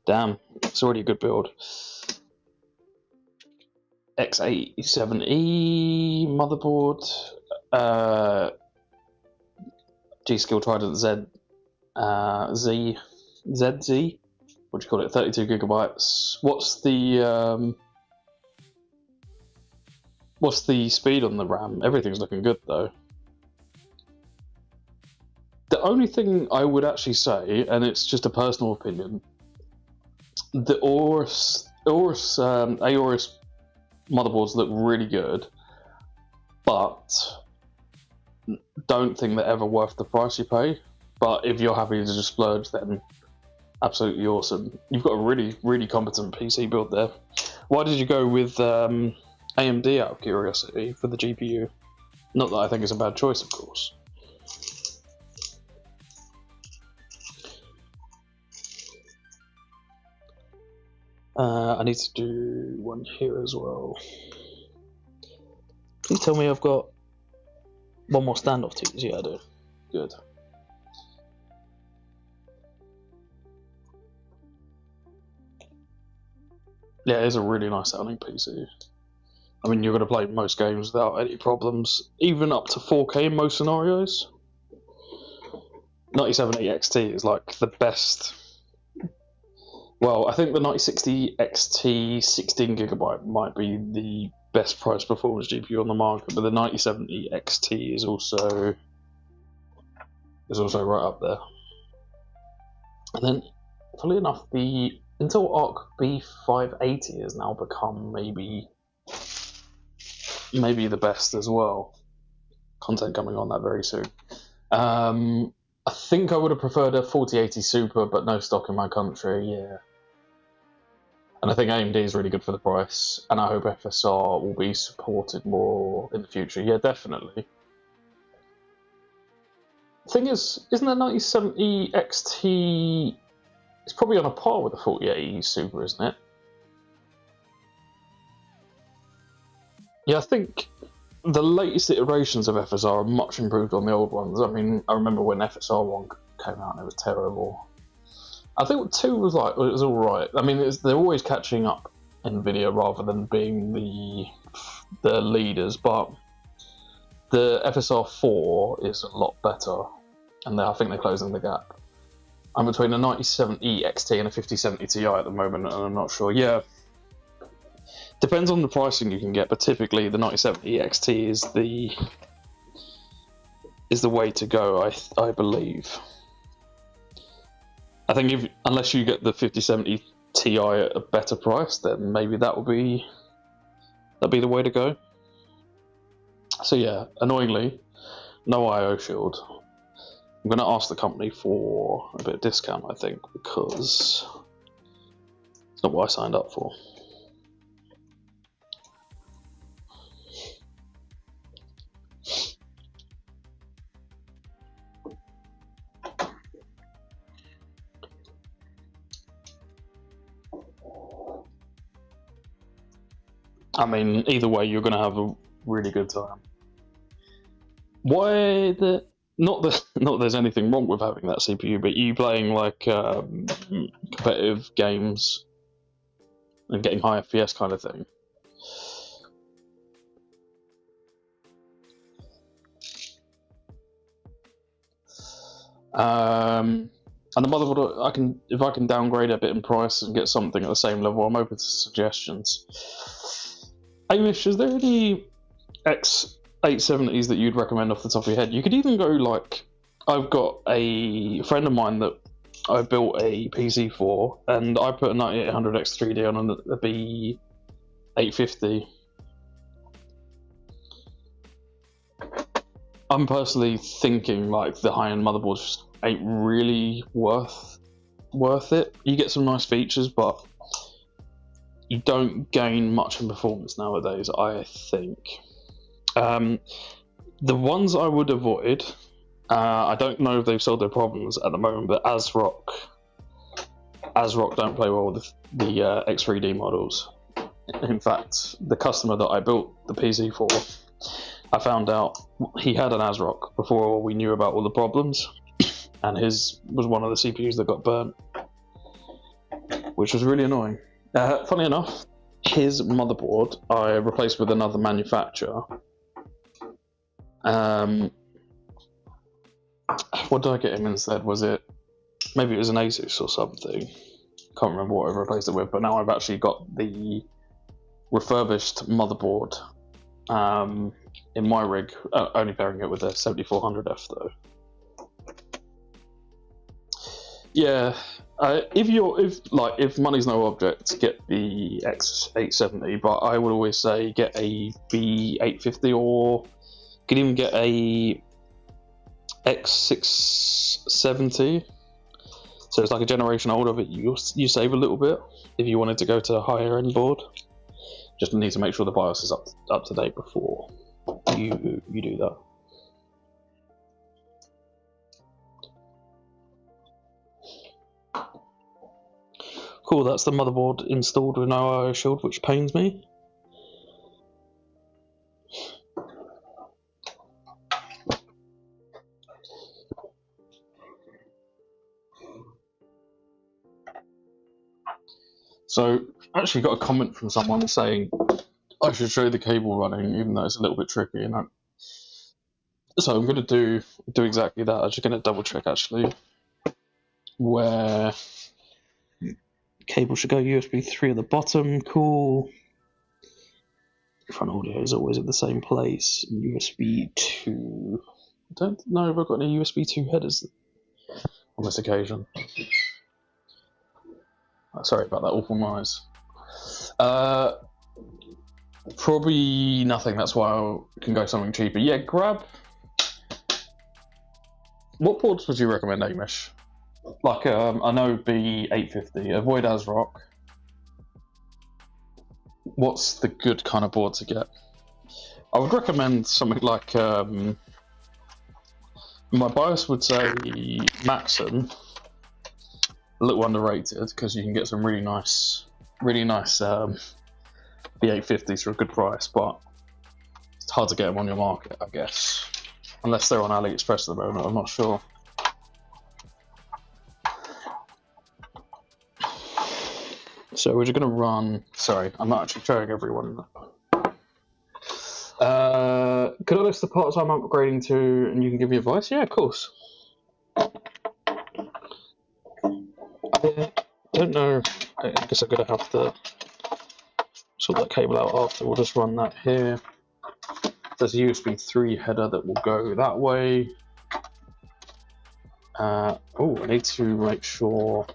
Damn, it's already a good build. X87E motherboard, G-Skill Trident ZZ, what do you call it, 32 gigabytes. What's the speed on the RAM? Everything's looking good though. The only thing I would actually say, and it's just a personal opinion, the Aorus motherboards look really good, but don't think they're ever worth the price you pay. But if you're happy to just splurge, then absolutely awesome. You've got a really, really competent PC build there. Why did you go with AMD out of curiosity for the GPU? Not that I think it's a bad choice, of course. I need to do one here as well. Can you tell me I've got one more standoff to use? Yeah, I do. Good. Yeah, it's a really nice sounding PC. I mean, you're going to play most games without any problems, even up to 4K in most scenarios. 9070 XT is like the best. Well, I think the 9060 XT 16GB might be the best price performance GPU on the market, but the 9070 XT is also right up there. And then, funnily enough, the Intel Arc B580 has now become maybe the best as well. Content coming on that very soon. I think I would have preferred a 4080 Super, but no stock in my country, yeah. And I think AMD is really good for the price, and I hope FSR will be supported more in the future. Yeah, definitely. The thing is, isn't that 9070 XT... It's probably on a par with the 4080 Super, isn't it? Yeah, I think the latest iterations of FSR are much improved on the old ones. I mean, I remember when FSR 1 came out and it was terrible. I think 2 was like, it was alright. I mean, they're always catching up NVIDIA rather than being the leaders, but the FSR 4 is a lot better, and I think they're closing the gap. I'm between a 9070 XT and a 5070 Ti at the moment, and I'm not sure. Yeah, depends on the pricing you can get, but typically the 9070 XT is the way to go. I believe. I think unless you get the 5070 Ti at a better price, then maybe that'd be the way to go. So yeah, annoyingly, no IO shield. I'm going to ask the company for a bit of discount, I think, because it's not what I signed up for. I mean, either way, you're going to have a really good time. Not that there's anything wrong with having that CPU, but you playing like competitive games and getting high FPS kind of thing. And the motherboard, if I can downgrade a bit in price and get something at the same level, I'm open to suggestions. Amish, is there any X870s that you'd recommend off the top of your head? You could even go like, I've got a friend of mine that I built a PC for, and I put a 9800 X3D on a B850. I'm personally thinking like the high-end motherboards just ain't really worth it. You get some nice features, but you don't gain much in performance nowadays, I think. The ones I would avoid, I don't know if they've solved their problems at the moment, but ASRock don't play well with the X3D models. In fact, the customer that I built the PC for, I found out he had an ASRock before we knew about all the problems, and his was one of the CPUs that got burnt, which was really annoying. Funny enough, his motherboard I replaced with another manufacturer. What did I get him instead? Was it, maybe it was an Asus or something? Can't remember what I replaced it with, but now I've actually got the refurbished motherboard in my rig, only pairing it with a 7400F though. Yeah, if money's no object, get the X870, but I would always say get a B850, or you could even get a X670. So it's like a generation older, but you save a little bit if you wanted to go to a higher end board. Just need to make sure the BIOS is up to date before you do that. Cool, that's the motherboard installed with no IO shield, which pains me. So, I actually got a comment from someone saying I should show the cable running, even though it's a little bit tricky. And so I'm going to do exactly that. I'm just going to double check actually where cable should go. USB 3 at the bottom, cool. Front audio is always at the same place. USB 2. I don't know if I've got any USB 2 headers on this occasion. Sorry about that awful noise. Probably nothing, that's why I can go something cheaper. Yeah, grab... What boards would you recommend, Amish? Like, I know B850, avoid ASRock. What's the good kind of board to get? I would recommend something like... my BIOS would say Maxon. A little underrated, because you can get some really nice B850s for a good price, but it's hard to get them on your market, I guess. Unless they're on AliExpress at the moment, I'm not sure. So we're just going to run... Sorry, I'm not actually showing everyone. Could I list the parts I'm upgrading to and you can give me advice? Yeah, of course. I don't know. I guess I'm going to have to sort that cable out after. We'll just run that here. There's a USB 3 header that will go that way. I need to make sure.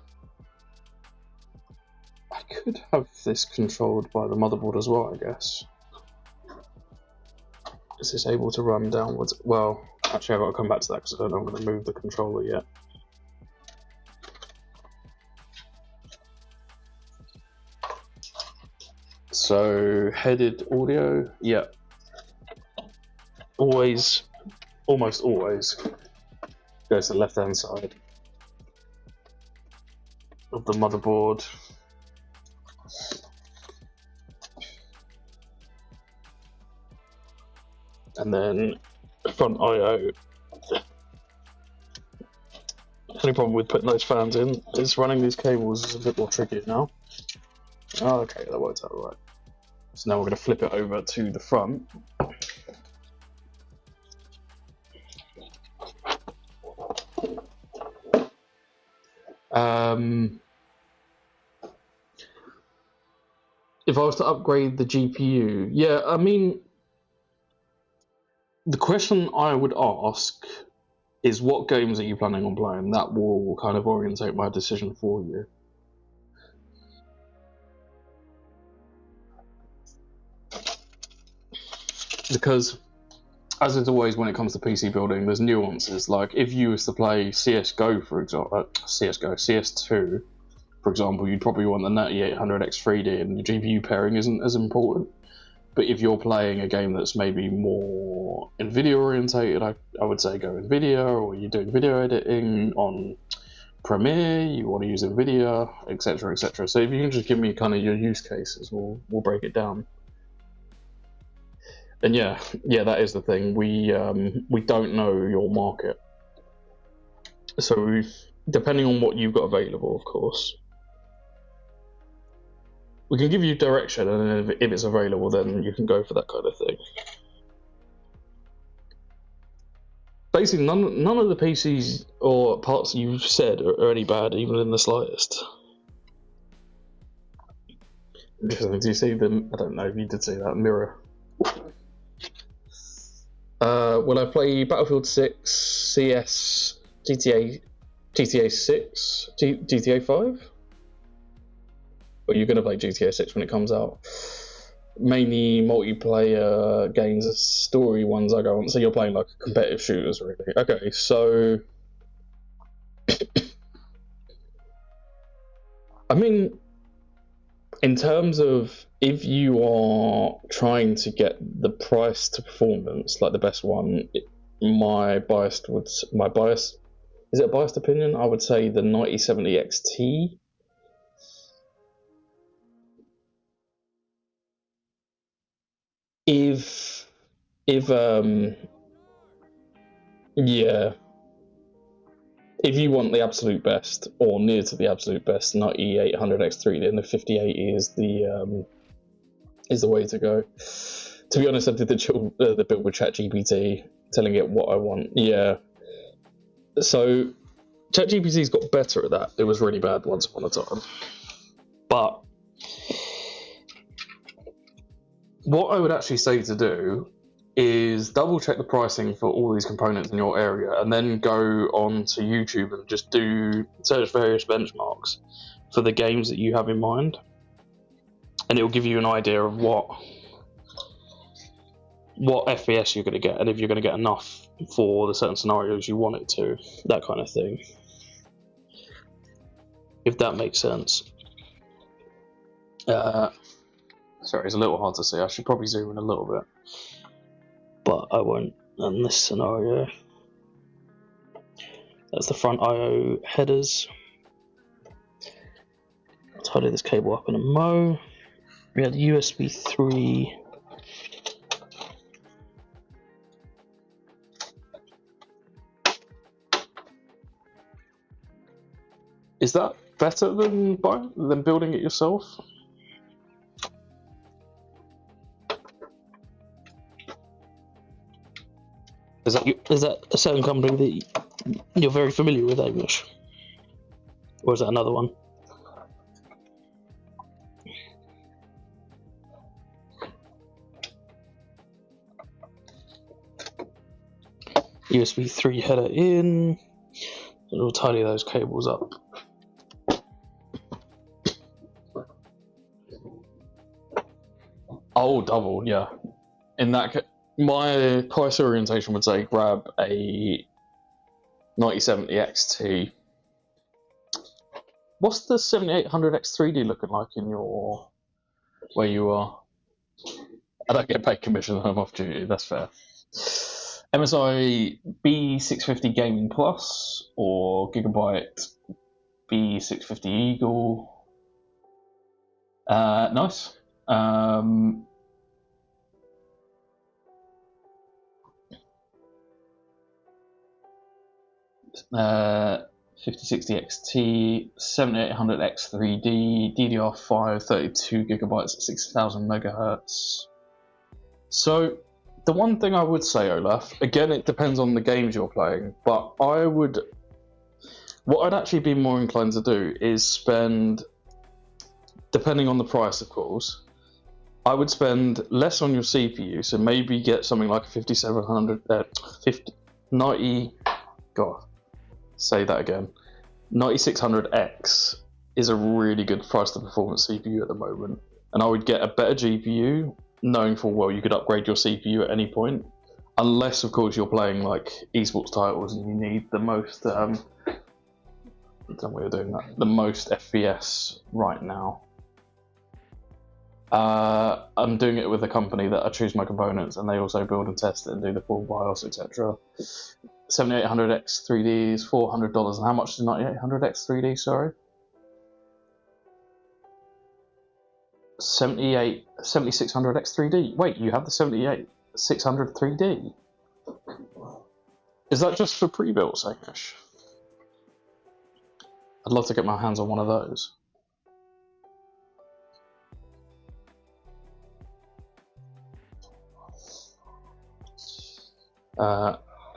I could have this controlled by the motherboard as well, I guess. Is this able to run downwards? Well, actually, I've got to come back to that because I don't know I'm going to move the controller yet. So, headed audio, yeah. Always, almost always, goes to the left-hand side of the motherboard. And then front I/O. Only problem with putting those fans in is running these cables is a bit more tricky now. Oh, okay, that worked out right. So now we're going to flip it over to the front. If I was to upgrade the GPU, yeah, I mean, the question I would ask is what games are you planning on playing? That will kind of orientate my decision for you. Because, as is always when it comes to PC building, there's nuances. Like, if you was to play CSGO, for example, CS2, for example, you'd probably want the 9800X 3D, and your GPU pairing isn't as important. But if you're playing a game that's maybe more NVIDIA orientated, I would say go NVIDIA, or you're doing video editing on Premiere, you want to use NVIDIA, etc., etc. So if you can just give me kind of your use cases, we'll break it down. And yeah, that is the thing. We don't know your market, so depending on what you've got available, of course. we can give you direction, and if it's available, then you can go for that kind of thing. Basically, none of the PCs or parts you've said are any bad, even in the slightest. Do you see them? I don't know if you did see that mirror. Will I play Battlefield 6, CS, GTA 6, GTA 5? Or are you going to play GTA 6 when it comes out? Mainly multiplayer games, story ones I go on. So you're playing like competitive shooters, really. Okay, so I mean, in terms of if you are trying to get the price to performance, like the best one, my biased is it a biased opinion? I would say the 9070 XT. Yeah, if you want the absolute best or near to the absolute best, 9800X3D and the 5080 is the way to go. To be honest, I did the build with ChatGPT, telling it what I want. Yeah. So ChatGPT's got better at that. It was really bad once upon a time. But what I would actually say to do is double check the pricing for all these components in your area, and then go on to YouTube and just search various benchmarks for the games that you have in mind, and it will give you an idea of what FPS you're going to get, and if you're going to get enough for the certain scenarios you want it to, that kind of thing, if that makes sense. Sorry, it's a little hard to see. I should probably zoom in a little bit, but I won't in this scenario. That's the front I/O headers. I'll tidy this cable up in a mo. We had USB 3. Is that better than building it yourself? Is that a certain company that you're very familiar with, Amish? Or is that another one? USB 3 header in. We'll tidy those cables up. Oh, double, yeah. In that case, my price orientation would say grab a 9070 XT. What's the 7800X3D looking like in where you are? I don't get paid commission when I'm off duty, that's fair. MSI B650 Gaming Plus or Gigabyte B650 Eagle. Nice. 5060 XT, 7800 X3D, DDR5, 32 gigabytes at 6000 megahertz. So the one thing I would say, Olaf, again, it depends on the games you're playing, but what I'd actually be more inclined to do is spend, depending on the price, of course, I would spend less on your CPU, so maybe get something like a 9600X is a really good price to performance CPU at the moment, and I would get a better GPU, knowing full well you could upgrade your CPU at any point, unless of course you're playing like esports titles and you need the most I don't know way of doing that, the most FPS right now. I'm doing it with a company that I choose my components, and they also build and test it and do the full BIOS, etc. 7800X 3D is $400, and how much is 9800X 3D? Sorry, 7600X 3D. Wait, you have the 78,600 3D? Is that just for pre-built, Sakesh? I'd love to get my hands on one of those.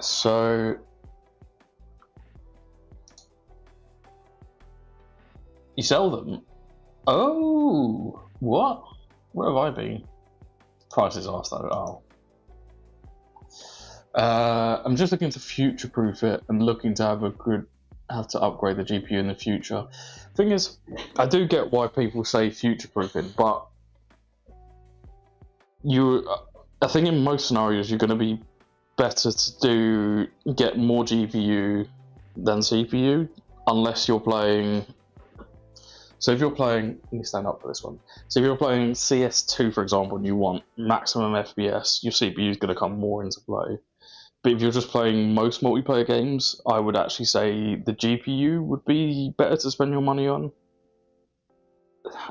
So you sell them? Oh, what? Where have I been? Prices are so. Oh. I'm just looking to future-proof it and looking to have to upgrade the GPU in the future. Thing is, I do get why people say future-proofing, but I think in most scenarios you're going to be better to get more GPU than CPU, unless you're playing. So if you're playing, let me stand up for this one. So if you're playing CS2, for example, and you want maximum FPS, your CPU is going to come more into play. But if you're just playing most multiplayer games, I would actually say the GPU would be better to spend your money on.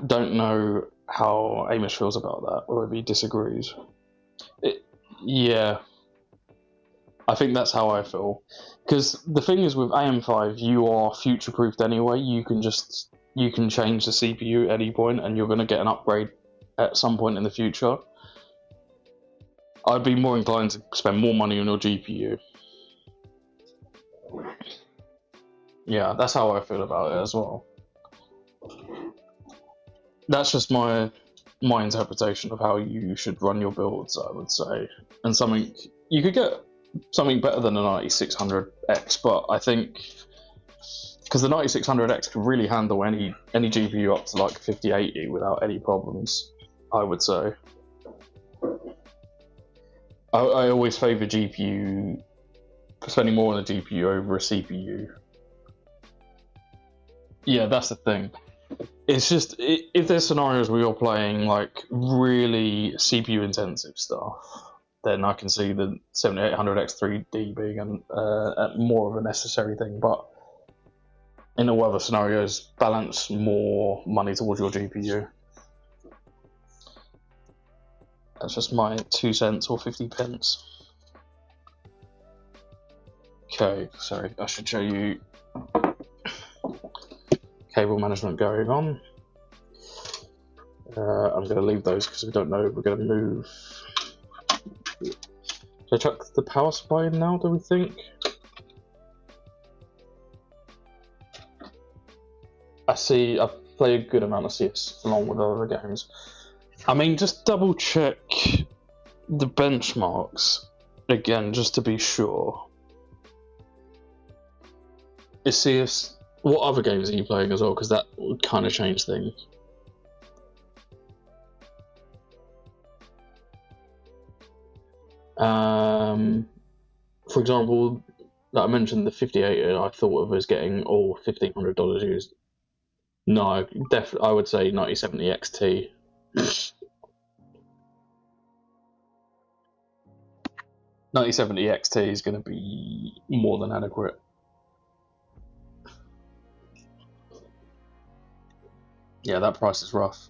Don't know how Amish feels about that, or if he disagrees. Yeah, I think that's how I feel. Because the thing is, with AM5, you are future-proofed anyway. You can change the CPU at any point, and you're going to get an upgrade at some point in the future. I'd be more inclined to spend more money on your GPU. Yeah, that's how I feel about it as well. That's just my interpretation of how you should run your builds, I would say. And you could get something better than a 9600X, but I think because the 9600X can really handle any GPU up to like 5080 without any problems, I would say. I always favour GPU, spending more on a GPU over a CPU. Yeah, that's the thing. It's just, if there's scenarios where you're playing like really CPU intensive stuff, then I can see the 7800X 3D being more of a necessary thing. But in all other scenarios, balance more money towards your GPU. That's just my 2 cents or 50 pence. Okay, sorry, I should show you cable management going on. I'm going to leave those because we don't know if we're going to move. Should I chuck the power supply in now, do we think? I play a good amount of CS along with other games. I mean, just double check the benchmarks again, just to be sure. Is CS... What other games are you playing as well? Because that would kind of change things. For example, I mentioned the 58, I thought of as getting all $1,500 used. No, definitely, I would say 9070 XT. 9070 XT is going to be more than adequate. Yeah, that price is rough.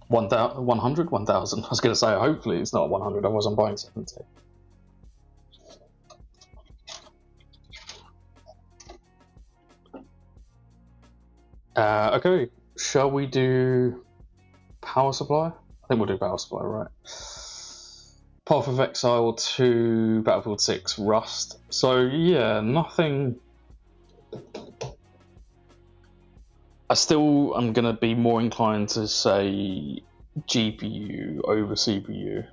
$100? 1,000? I was going to say, hopefully it's not 100, I wasn't buying 70. Okay, shall we do power supply? I think we'll do power supply, right? Path of Exile to Battlefield 6 Rust. So yeah, nothing. I still am going to be more inclined to say GPU over CPU.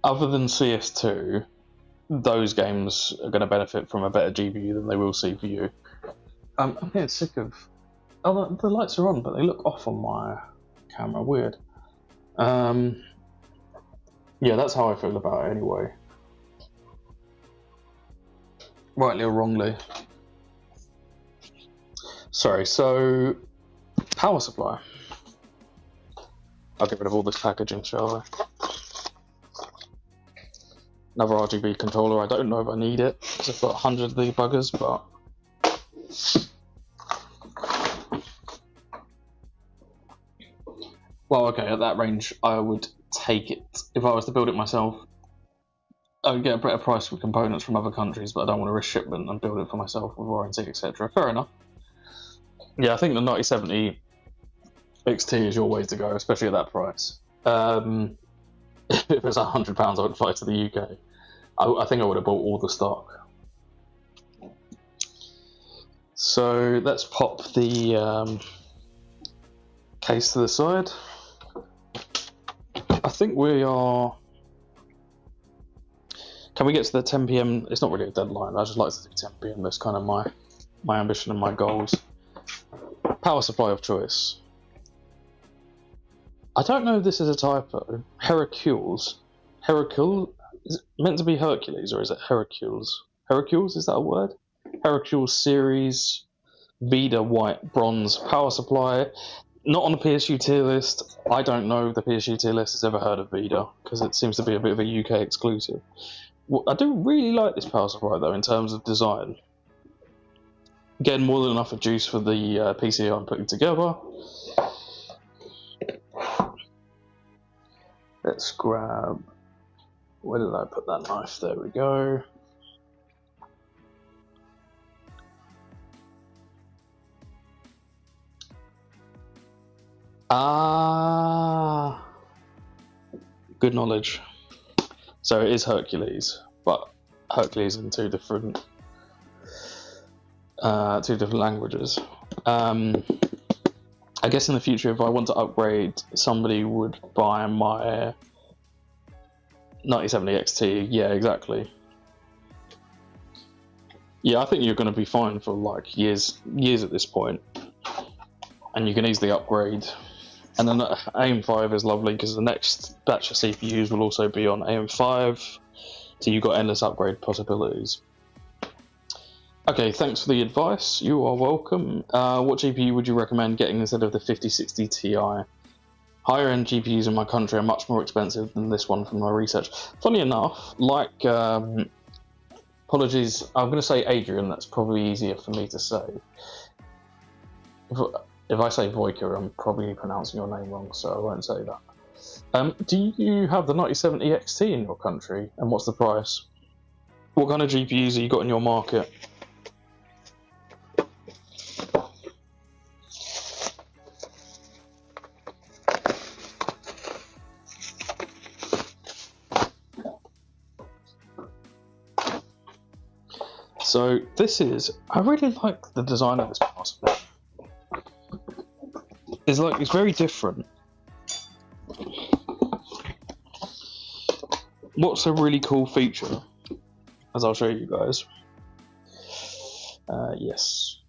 Other than CS2, those games are going to benefit from a better GPU than they will CPU. I'm getting sick of... Oh, the lights are on, but they look off on my camera. Weird. Yeah, that's how I feel about it anyway. Rightly or wrongly. Sorry, so... Power supply. I'll get rid of all this packaging, shall I? Another RGB controller. I don't know if I need it, because I've got 100 of these buggers, but... Well, okay, at that range, I would take it. If I was to build it myself, I would get a better price for components from other countries, but I don't want to risk shipment and build it for myself with warranty, etc. Fair enough. Yeah, I think the 9070 XT is your way to go, especially at that price. If it was £100, I would fly to the UK. I think I would have bought all the stock. So let's pop the case to the side. I think we are. Can we get to the 10 PM? It's not really a deadline. I just like to do 10 PM. That's kind of my ambition and my goals. Power supply of choice. I don't know if this is a typo. Hercules. Hercules? Is it meant to be Hercules or is it Hercules? Hercules, is that a word? Hercules series, Vida white bronze power supply. Not on the PSU tier list. I don't know if the PSU tier list has ever heard of Vida because it seems to be a bit of a UK exclusive. I do really like this power supply though in terms of design. Getting more than enough of juice for the PC I'm putting together. Let's grab. Where did I put that knife? There we go. Ah, good knowledge. So it is Hercules, but Hercules in two different languages. I guess in the future, if I want to upgrade, somebody would buy my 9070 XT. Yeah, exactly. Yeah, I think you're going to be fine for like years at this point, and you can easily upgrade. And then AM5 is lovely because the next batch of CPUs will also be on AM5, so you've got endless upgrade possibilities. Okay, thanks for the advice. You are welcome. What GPU would you recommend getting instead of the 5060 Ti? Higher end GPUs in my country are much more expensive than this one from my research. Funny enough, like, apologies, I'm going to say Adrian, that's probably easier for me to say. If I say Voiker, I'm probably pronouncing your name wrong, so I won't say that. Do you have the 9070 XT in your country, and what's the price? What kind of GPUs have you got in your market? So this is, I really like the design of this power supply. It's very different. What's a really cool feature, as I'll show you guys. Yes.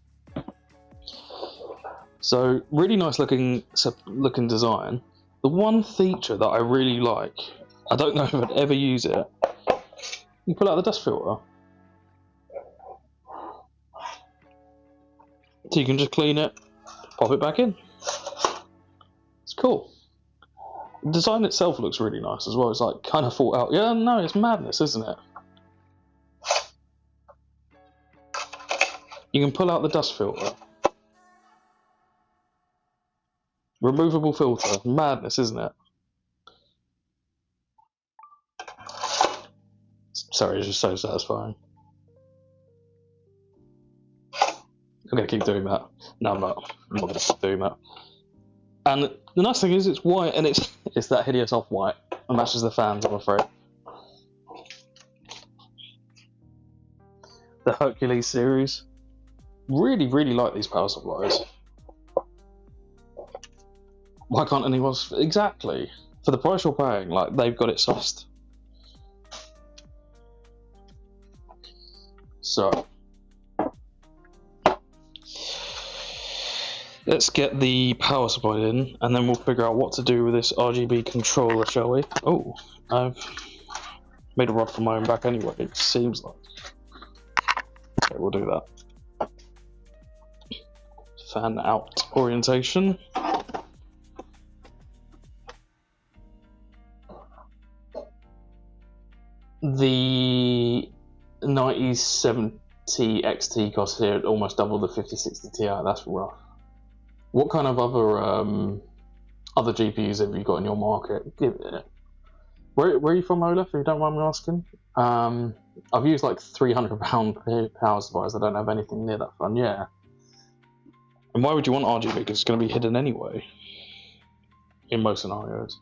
So really nice looking design. The one feature that I really like, I don't know if I'd ever use it. You pull out the dust filter. So you can just clean it, pop it back in. It's cool. The design itself looks really nice as well. It's like kind of thought out. Yeah, no, it's madness, isn't it? You can pull out the dust filter. Removable filter. Madness, isn't it? Sorry, it's just so satisfying. I'm going to keep doing that. No, I'm not. I'm not going to keep doing that. And the nice thing is it's white, and it's that hideous off-white. It matches the fans, I'm afraid. The Hercules series. Really, really like these power supplies. Why can't anyone... Exactly. For the price you're paying, like, they've got it sauced. So... let's get the power supply in, and then we'll figure out what to do with this RGB controller, shall we? Oh, I've made a rod for my own back anyway, it seems like. Okay, we'll do that. Fan out orientation. The 9070 XT costs here almost double the 5060 Ti, that's rough. What kind of other GPUs have you got in your market? Where are you from, Olaf, if you don't mind me asking? I've used like £300 power supplies. I don't have anything near that fun. Yeah. And why would you want RGB? Because it's going to be hidden anyway. In most scenarios.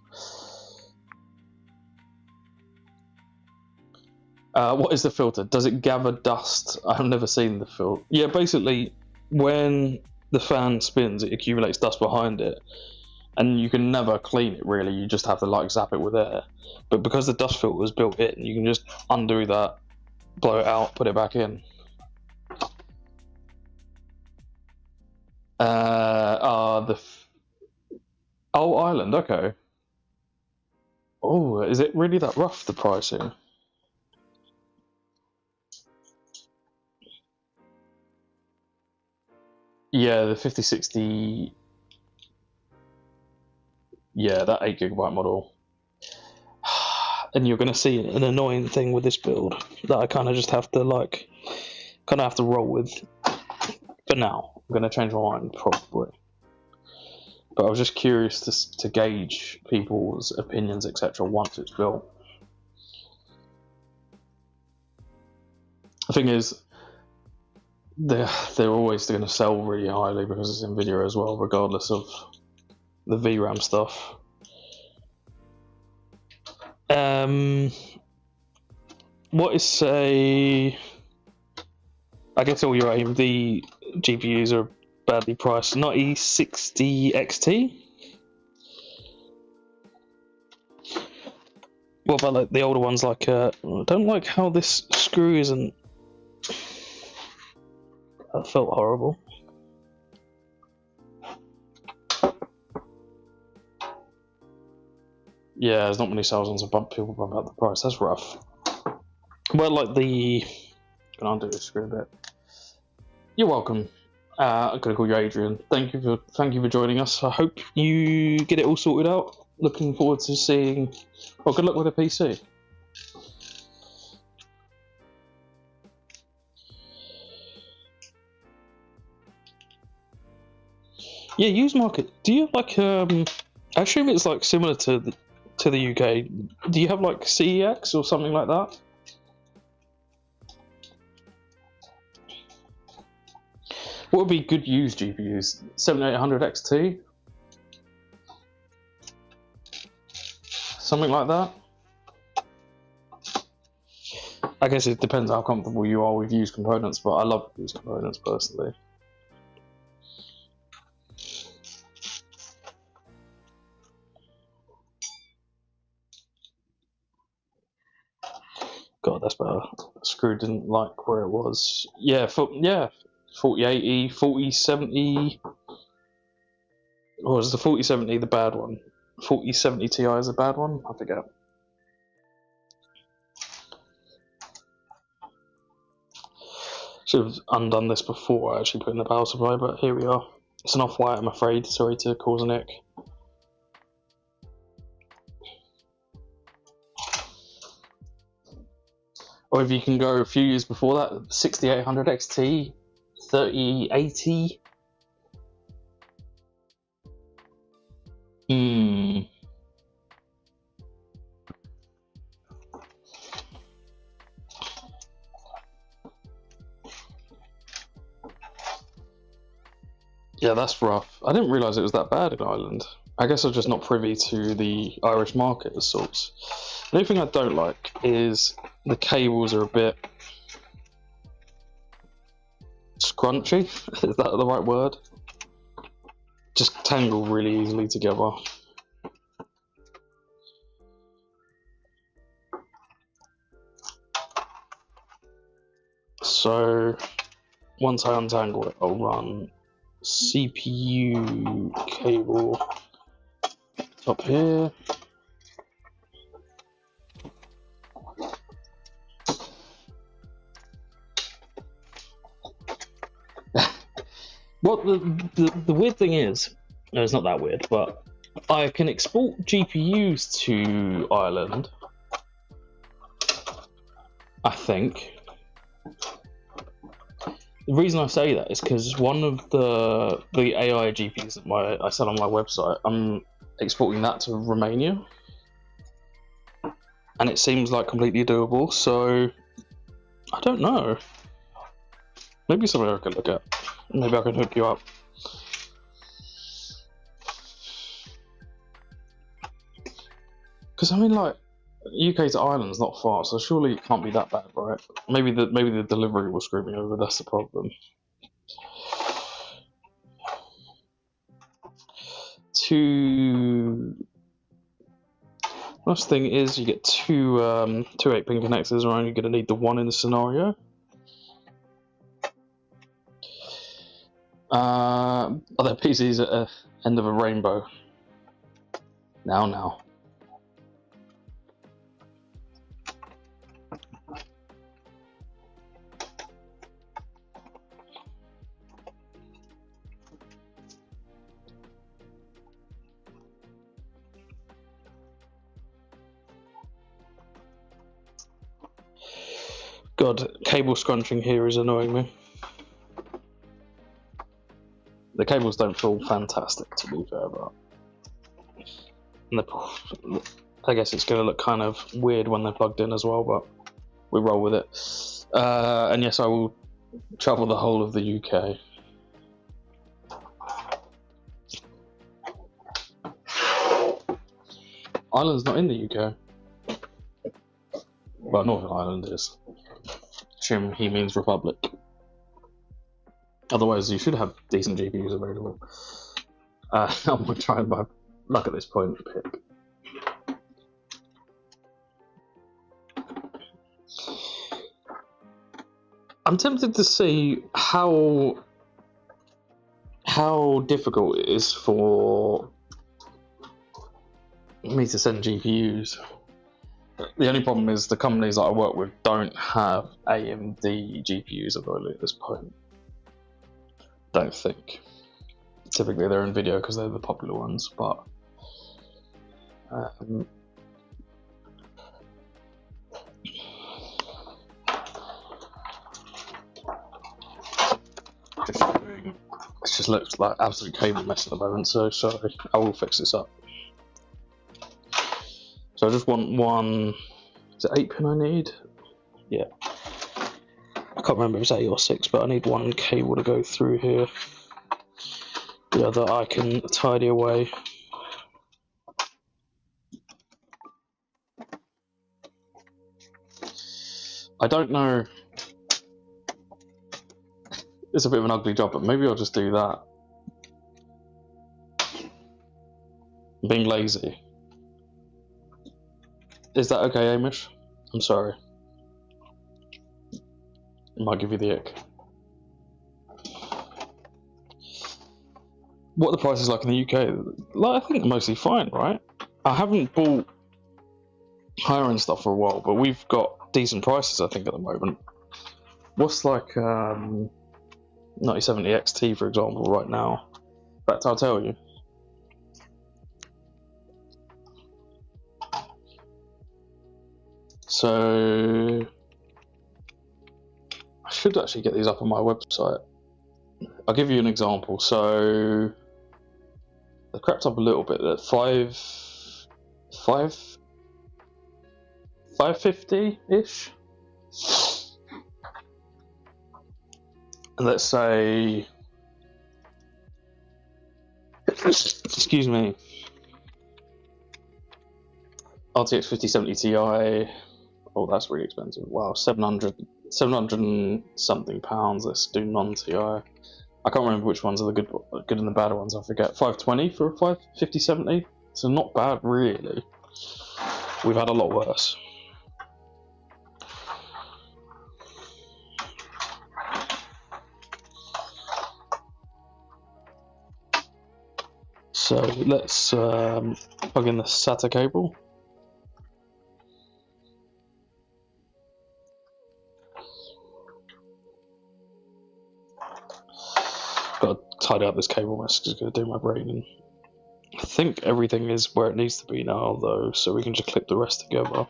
What is the filter? Does it gather dust? I've never seen the filter. Yeah, basically, when the fan spins, it accumulates dust behind it, and you can never clean it really. You just have to like zap it with air. But because the dust filter is built in, you can just undo that, blow it out, put it back in. Oh, Ireland. Okay. Oh, is it really that rough, the pricing? Yeah, the 5060. Yeah, that 8GB model. And you're going to see an annoying thing with this build that I kind of just have to roll with for now. I'm going to change my mind probably. But I was just curious to gauge people's opinions, etc. once it's built. The thing is, they're always going to sell really highly because it's NVIDIA as well, regardless of the VRAM stuff. What is, say, I guess all your AMD GPUs are badly priced. Not E60 XT? What about like the older ones? Like, I don't like how this screw isn't. That felt horrible. Yeah, there's not many sales ones, people bump out the price. That's rough. Well, like the. Can I undo this screw a bit? You're welcome. I'm gonna call you Adrian. Thank you for joining us. I hope you get it all sorted out. Looking forward to seeing. Well, good luck with the PC. Yeah, used market. Do you have like I assume it's like similar to the UK. Do you have like CEX or something like that? What would be good used GPUs? 7800 XT? Something like that? I guess it depends how comfortable you are with used components, but I love used components personally. God, that's better. The screw didn't like where it was. Yeah, 4080, 4070. Or was the 4070 the bad one? 4070 Ti is the bad one? I forget. Should have undone this before I actually put in the power supply, but here we are. It's an off-white, I'm afraid. Sorry to cause a nick. Or if you can go a few years before that, 6800 XT, 3080. Yeah, that's rough. I didn't realise it was that bad in Ireland. I guess I'm just not privy to the Irish market as sorts. The only thing I don't like is the cables are a bit scrunchy. Is that the right word? Just tangle really easily together. So once I untangle it, I'll run CPU cable up here. What the weird thing is, no, it's not that weird, but I can export GPUs to Ireland, I think. The reason I say that is because one of the AI GPUs that I sell on my website, I'm exporting that to Romania. and it seems like completely doable. So I don't know. Maybe something I could look at. Maybe I can hook you up. Because I mean, like, UK to Ireland's not far, so surely it can't be that bad, right? Maybe the delivery will screw me over. That's the problem. Last thing is you get two 8-pin connectors. We're only going to need the one in the scenario. Other PCs at the end of a rainbow. Now. God, cable scrunching here is annoying me. The cables don't feel fantastic, to be fair, but I guess it's going to look kind of weird when they're plugged in as well, but we roll with it. And yes, I will travel the whole of the UK. Ireland's not in the UK. Well, Northern Ireland is. Assume he means Republic. Otherwise, you should have decent GPUs available. I'm going to try and buy luck at this point and pick. I'm tempted to see how difficult it is for me to send GPUs. The only problem is the companies that I work with don't have AMD GPUs available at this point. Don't think. Typically they're in video because they're the popular ones, but it just looks like absolute cable mess at the moment, so sorry. I will fix this up. So I just want one. Is it 8-pin I need? Yeah. I can't remember if it's 8 or 6, but I need one cable to go through here. The other I can tidy away. I don't know. It's a bit of an ugly job, but maybe I'll just do that. I'm being lazy. Is that okay, Amish? I'm sorry. It might give you the ick. What are the prices like in the UK? Like, I think mostly fine, right? I haven't bought higher end stuff for a while, but we've got decent prices, I think, at the moment. What's like 9070 XT, for example, right now? In fact, I'll tell you. So I should actually get these up on my website. I'll give you an example. So they've crept up a little bit at 550-ish. And let's say, excuse me, RTX 5070 Ti. Oh, that's really expensive. Wow, 700 and something pounds. Let's do non-Ti. I can't remember which ones are the good and the bad ones. I forget. 520 for a 5070. So not bad, really. We've had a lot worse. So let's plug in the SATA cable. Got to tidy up this cable mess because it's going to do my brain in. I think everything is where it needs to be now, though, so we can just clip the rest together.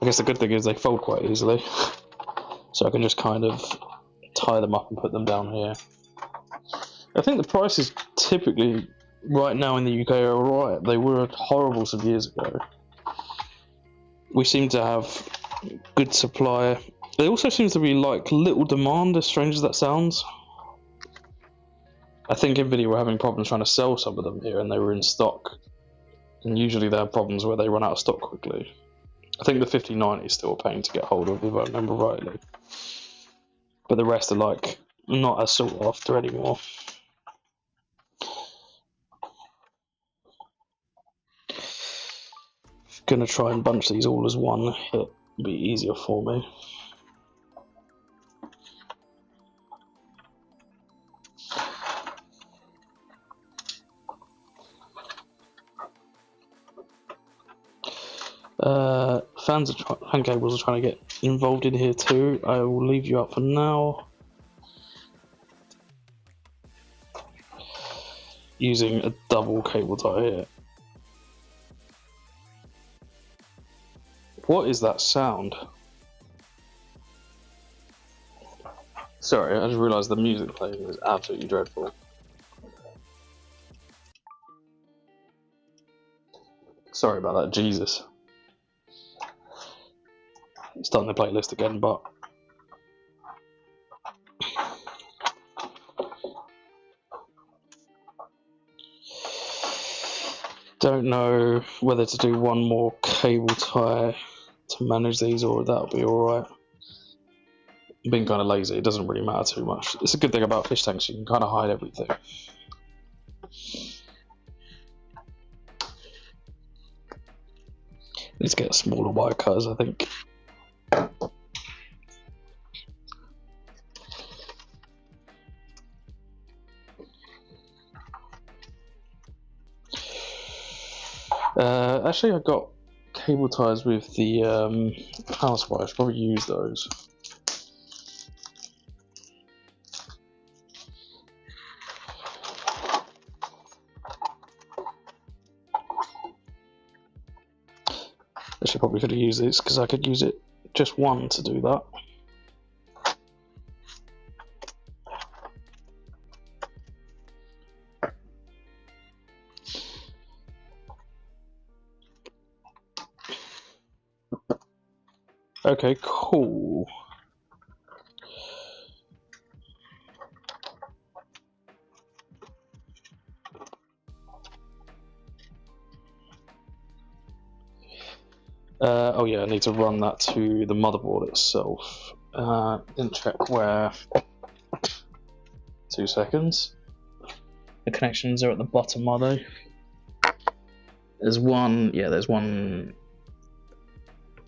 I guess the good thing is they fold quite easily, so I can just kind of tie them up and put them down here. I think the price is typically right now in the UK are alright. They were horrible some years ago. We seem to have good supply. There also seems to be like little demand, as strange as that sounds. I think Nvidia were having problems trying to sell some of them here, and they were in stock. And usually they have problems where they run out of stock quickly. I think the 5090 is still a pain to get hold of, if I remember rightly. But the rest are like not as sought after anymore. Gonna try and bunch these all as one hit. It'll be easier for me. Fan cables are trying to get involved in here too. I will leave you up for now. Using a double cable tie here. What is that sound? Sorry, I just realised the music playing is absolutely dreadful. Sorry about that, Jesus. Starting the playlist again, but don't know whether to do one more cable tie to manage these, or that'll be alright. I'm being kind of lazy, it doesn't really matter too much. It's a good thing about fish tanks, you can kind of hide everything. Let's get smaller wire cutters, I think. Actually, I got cable ties with the power supply. I should probably use those. Actually, probably could have used this because I could use it just one to do that. Okay, cool. Oh yeah, I need to run that to the motherboard itself. Didn't check where. 2 seconds. The connections are at the bottom, are they? There's one, yeah, there's one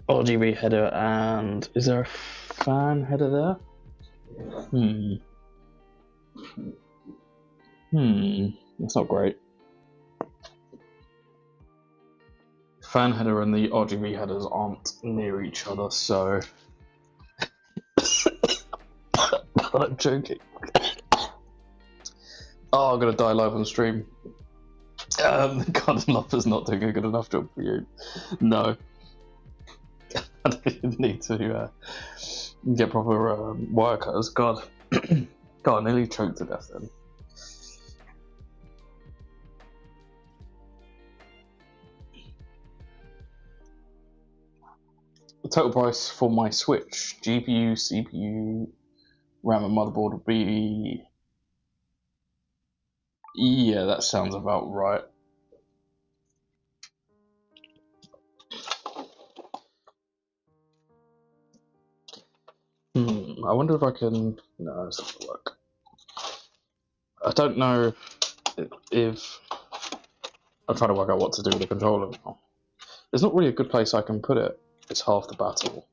RGB header, and is there a fan header there? That's not great. Fan header and the RGB headers aren't near each other, so I'm joking. Oh, I'm gonna die live on stream. The garden lover's not doing a good enough job for you. No. I didn't need to get proper wire cutters. God. God, I nearly choked to death then. The total price for my Switch, GPU, CPU, RAM and motherboard would be... Yeah, that sounds about right. I wonder if I can... No, it's not going to work. I don't know if... I'm trying to work out what to do with the controller now. There's not really a good place I can put it. It's half the battle.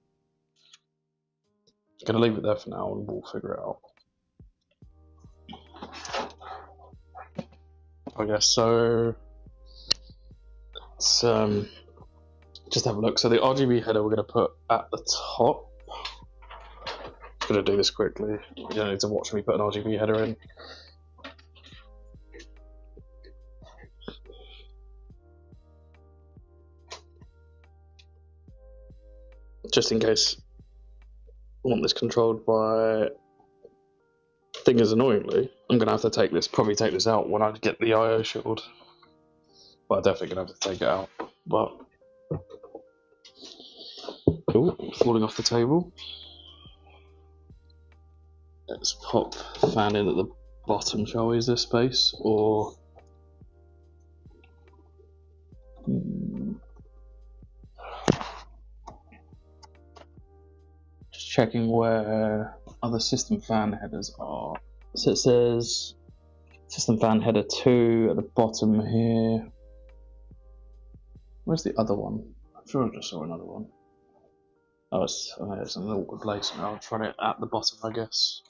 I'm going to leave it there for now and we'll figure it out. I guess so. Let's just have a look. So the RGB header we're going to put at the top. I'm going to do this quickly. You don't need to watch me put an RGB header in. Just in case I want this controlled by... Thing is, annoyingly, I'm gonna have to probably take this out when I get the IO shield. But I'm definitely gonna have to take it out. But oh, falling off the table. Let's pop the fan in at the bottom, shall we? Is this space or? Just checking where other system fan headers are. So it says system fan header 2 at the bottom here. Where's the other one? I'm sure I just saw another one. Oh, it's in an awkward place now. I'll try it at the bottom, I guess.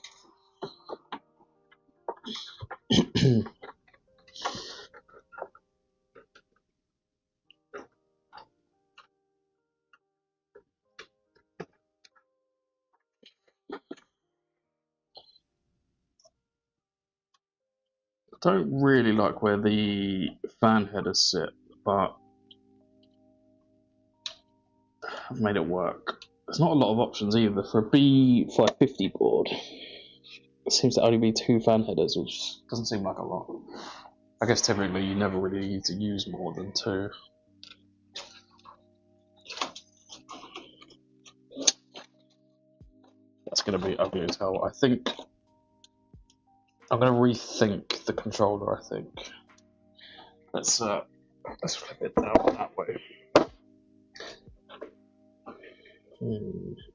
I don't really like where the fan headers sit, but I've made it work. There's not a lot of options either for a B550 board. It seems to only be 2 fan headers, which doesn't seem like a lot. I guess typically you never really need to use more than 2. That's going to be ugly as hell. I think I'm going to rethink the controller. I think let's flip it down that way.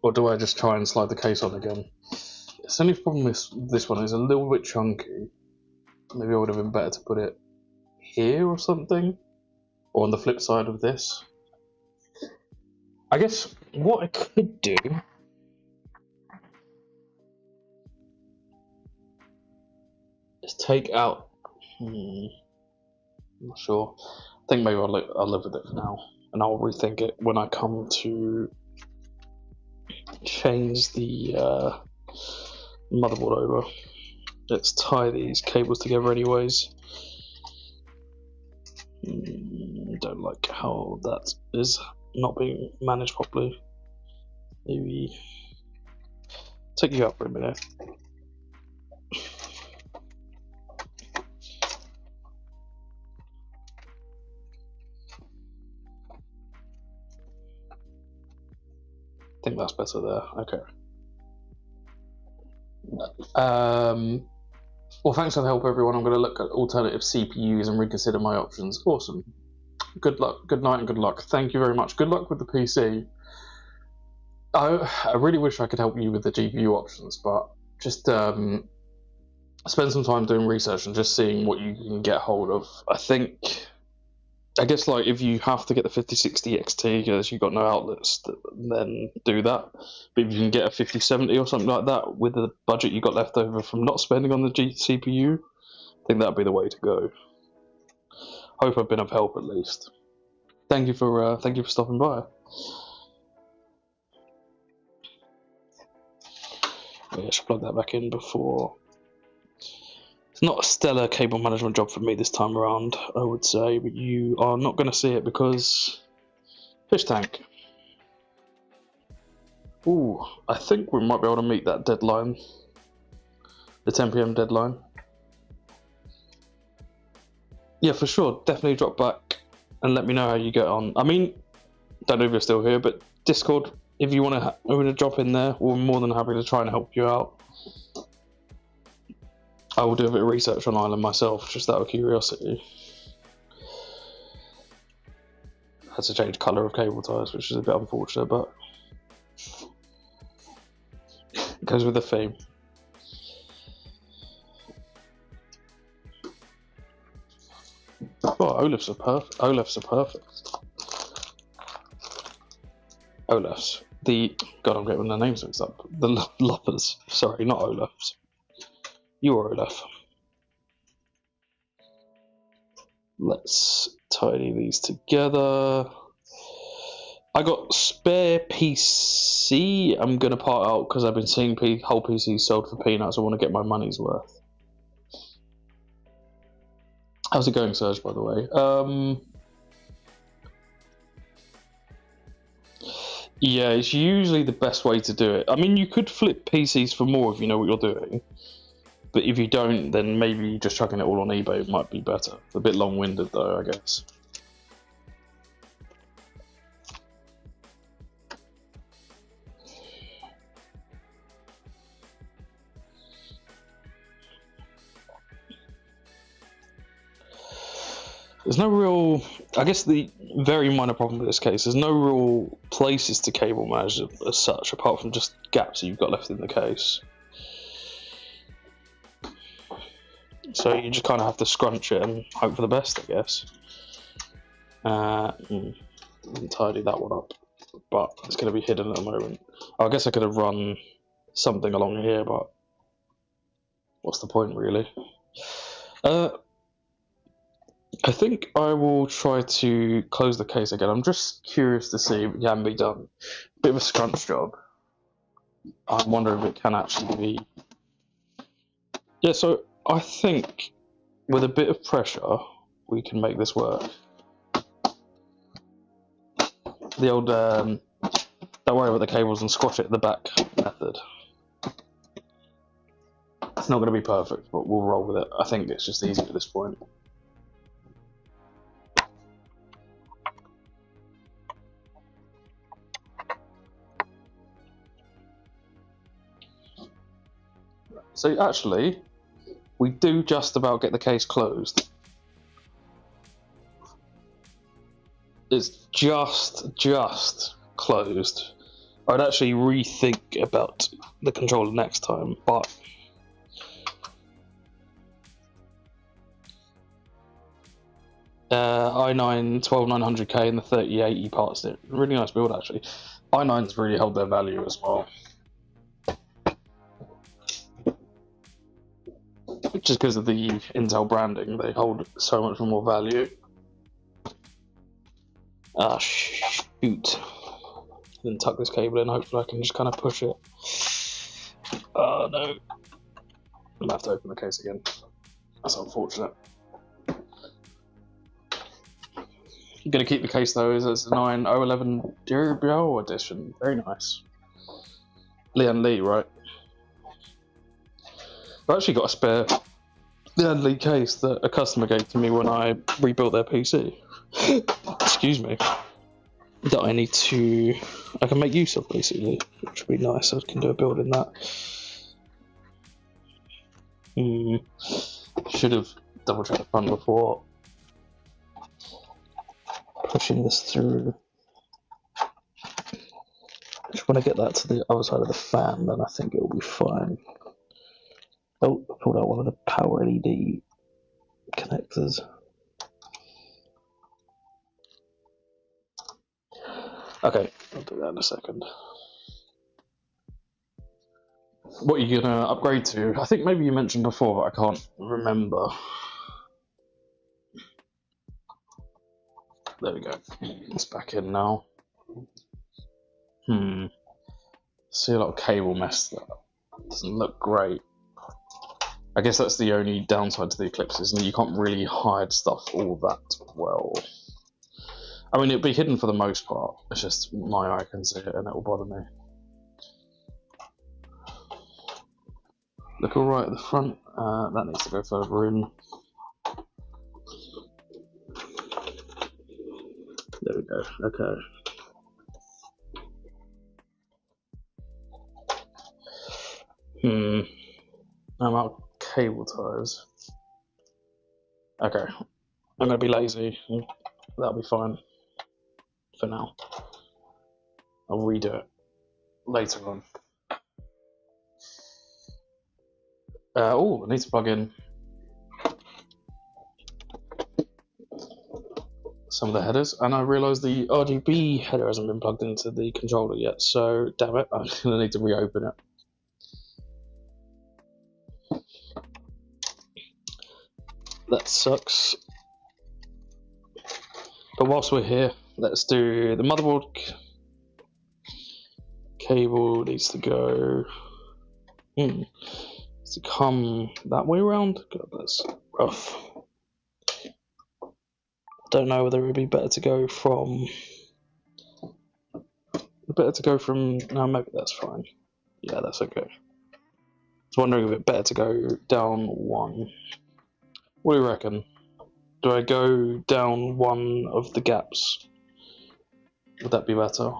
Or do I just try and slide the case on again? The only problem with this one is a little bit chunky. Maybe it would have been better to put it here or something, or on the flip side of this. I guess what I could do is take out. I'm not sure. I think maybe I'll live with it for now, and I'll rethink it when I come to change the motherboard over. Let's tie these cables together anyways. Don't like how that is not being managed properly. Maybe take you out for a minute. I think that's better there. Okay. Well, thanks for the help, everyone. I'm going to look at alternative CPUs and reconsider my options. Awesome. Good luck, good night, and good luck. Thank you very much. Good luck with the PC. I really wish I could help you with the GPU options, but just spend some time doing research and just seeing what you can get hold of. I guess like if you have to get the 5060 XT because you've got no outlets, then do that. But if you can get a 5070 or something like that with the budget you got left over from not spending on the CPU, I think that'd be the way to go. Hope I've been of help at least. Thank you for stopping by. Yeah, I should plug that back in before. It's not a stellar cable management job for me this time around, I would say, but you are not going to see it because fish tank. Ooh, I think we might be able to meet that deadline, the 10 PM deadline. Yeah, for sure. Definitely drop back and let me know how you get on. I mean, don't know if you're still here, but Discord, if you want to drop in there, we're more than happy to try and help you out. I will do a bit of research on Ireland myself, just out of curiosity. Had to change colour of cable ties, which is a bit unfortunate, but it goes with the theme. Oh, Olaf's are perfect. Olaf's. God, I'm getting the names mixed up. The Loppers. Sorry, not Olaf's. You are Olaf. Let's tidy these together. I got spare PC. I'm going to part out because I've been seeing whole PCs sold for peanuts. I want to get my money's worth. How's it going, Serge, by the way? Yeah, it's usually the best way to do it. I mean, you could flip PCs for more if you know what you're doing. But if you don't, then maybe just chucking it all on eBay might be better. It's a bit long-winded though, I guess. There's no real, I guess the very minor problem with this case, there's no real places to cable manage as such, apart from just gaps that you've got left in the case. So you just kind of have to scrunch it and hope for the best, I guess. Didn't tidy that one up, but it's going to be hidden at the moment. I guess I could have run something along here, but what's the point, really? I think I will try to close the case again. I'm just curious to see if it can be done. Bit of a scrunch job. I'm wondering if it can actually be. Yeah, so I think with a bit of pressure, we can make this work. The old don't worry about the cables and squash it at the back method. It's not going to be perfect, but we'll roll with it. I think it's just easy at this point. So actually, we do just about get the case closed. It's just closed. I'd actually rethink about the controller next time, but i9 12900K and the 3080 parts. It really nice build actually. i9's really held their value as well. Just because of the Intel branding, they hold so much more value. Ah, shoot. Then tuck this cable in, hopefully I can just kind of push it. Oh no. I'm gonna have to open the case again. That's unfortunate. I'm gonna keep the case though, as it's a 9011 Durable edition. Very nice. Lian Li, right? I've actually got a spare Lian Li case that a customer gave to me when I rebuilt their PC. Excuse me. That I can make use of basically, which would be nice. I can do a build in that. Should have double checked the front before pushing this through. Just want to get that to the other side of the fan, then I think it will be fine. Oh, I pulled out one of the power LED connectors. Okay, I'll do that in a second. What are you gonna upgrade to? I think maybe you mentioned before, but I can't remember. There we go. It's back in now. See a lot of cable mess that doesn't look great. I guess that's the only downside to the Eclipse, isn't it? You can't really hide stuff all that well. I mean, it'll be hidden for the most part. It's just my eye can see it and it'll bother me. Look alright at the front. That needs to go further in. There we go. Okay. I'm out of cable ties. Okay. I'm gonna be lazy. That'll be fine. For now. I'll redo it later on. Oh, I need to plug in some of the headers, and I realised the RGB header hasn't been plugged into the controller yet, so damn it, I'm gonna need to reopen it. That sucks. But whilst we're here, let's do the motherboard. Cable needs to go. Needs to come that way around. God, that's rough. Don't know whether it would be better to go from. No, maybe that's fine. Yeah, that's okay. wondering if it's better to go down one. What do you reckon? Do I go down one of the gaps? Would that be better?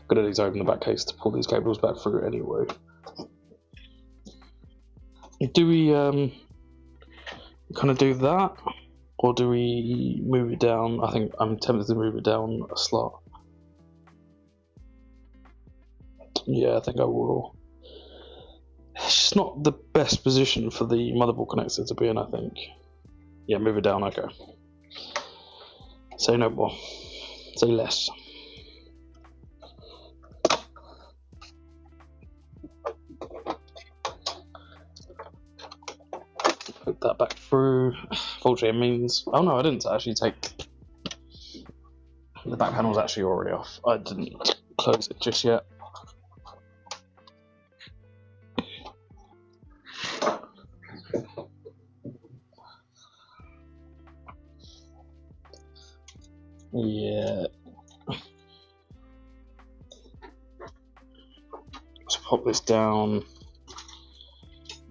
Gonna need to open the back case to pull these cables back through anyway. Do we kind of do that, or do we move it down? I think I'm tempted to move it down a slot. Yeah, I think I will. It's just not the best position for the motherboard connector to be in, I think. Yeah, move it down, okay. Say no more. Say less. Put that back through. Unfortunately, it means... Oh no, I didn't actually take... The back panel's actually already off. I didn't close it just yet. Yeah. Let's pop this down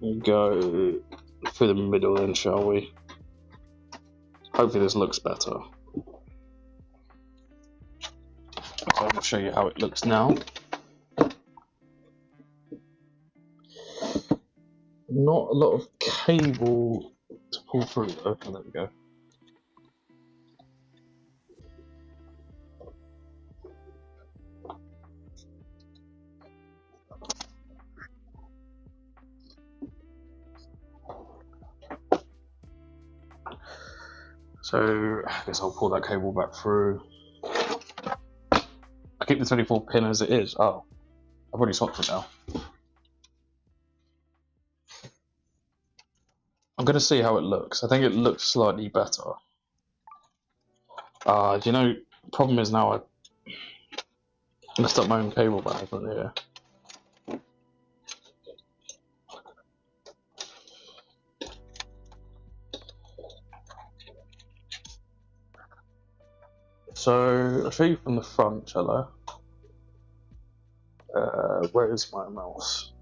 and go through the middle then, shall we? Hopefully this looks better. So I'll show you how it looks now. Not a lot of cable to pull through though. Oh, there we go. So I guess I'll pull that cable back through. I keep the 24 pin as it is. Oh, I've already swapped it now. I'm going to see how it looks. I think it looks slightly better. Do you know, the problem is now I messed up my own cable management here. So I'll show you from the front, shall I? Where is my mouse?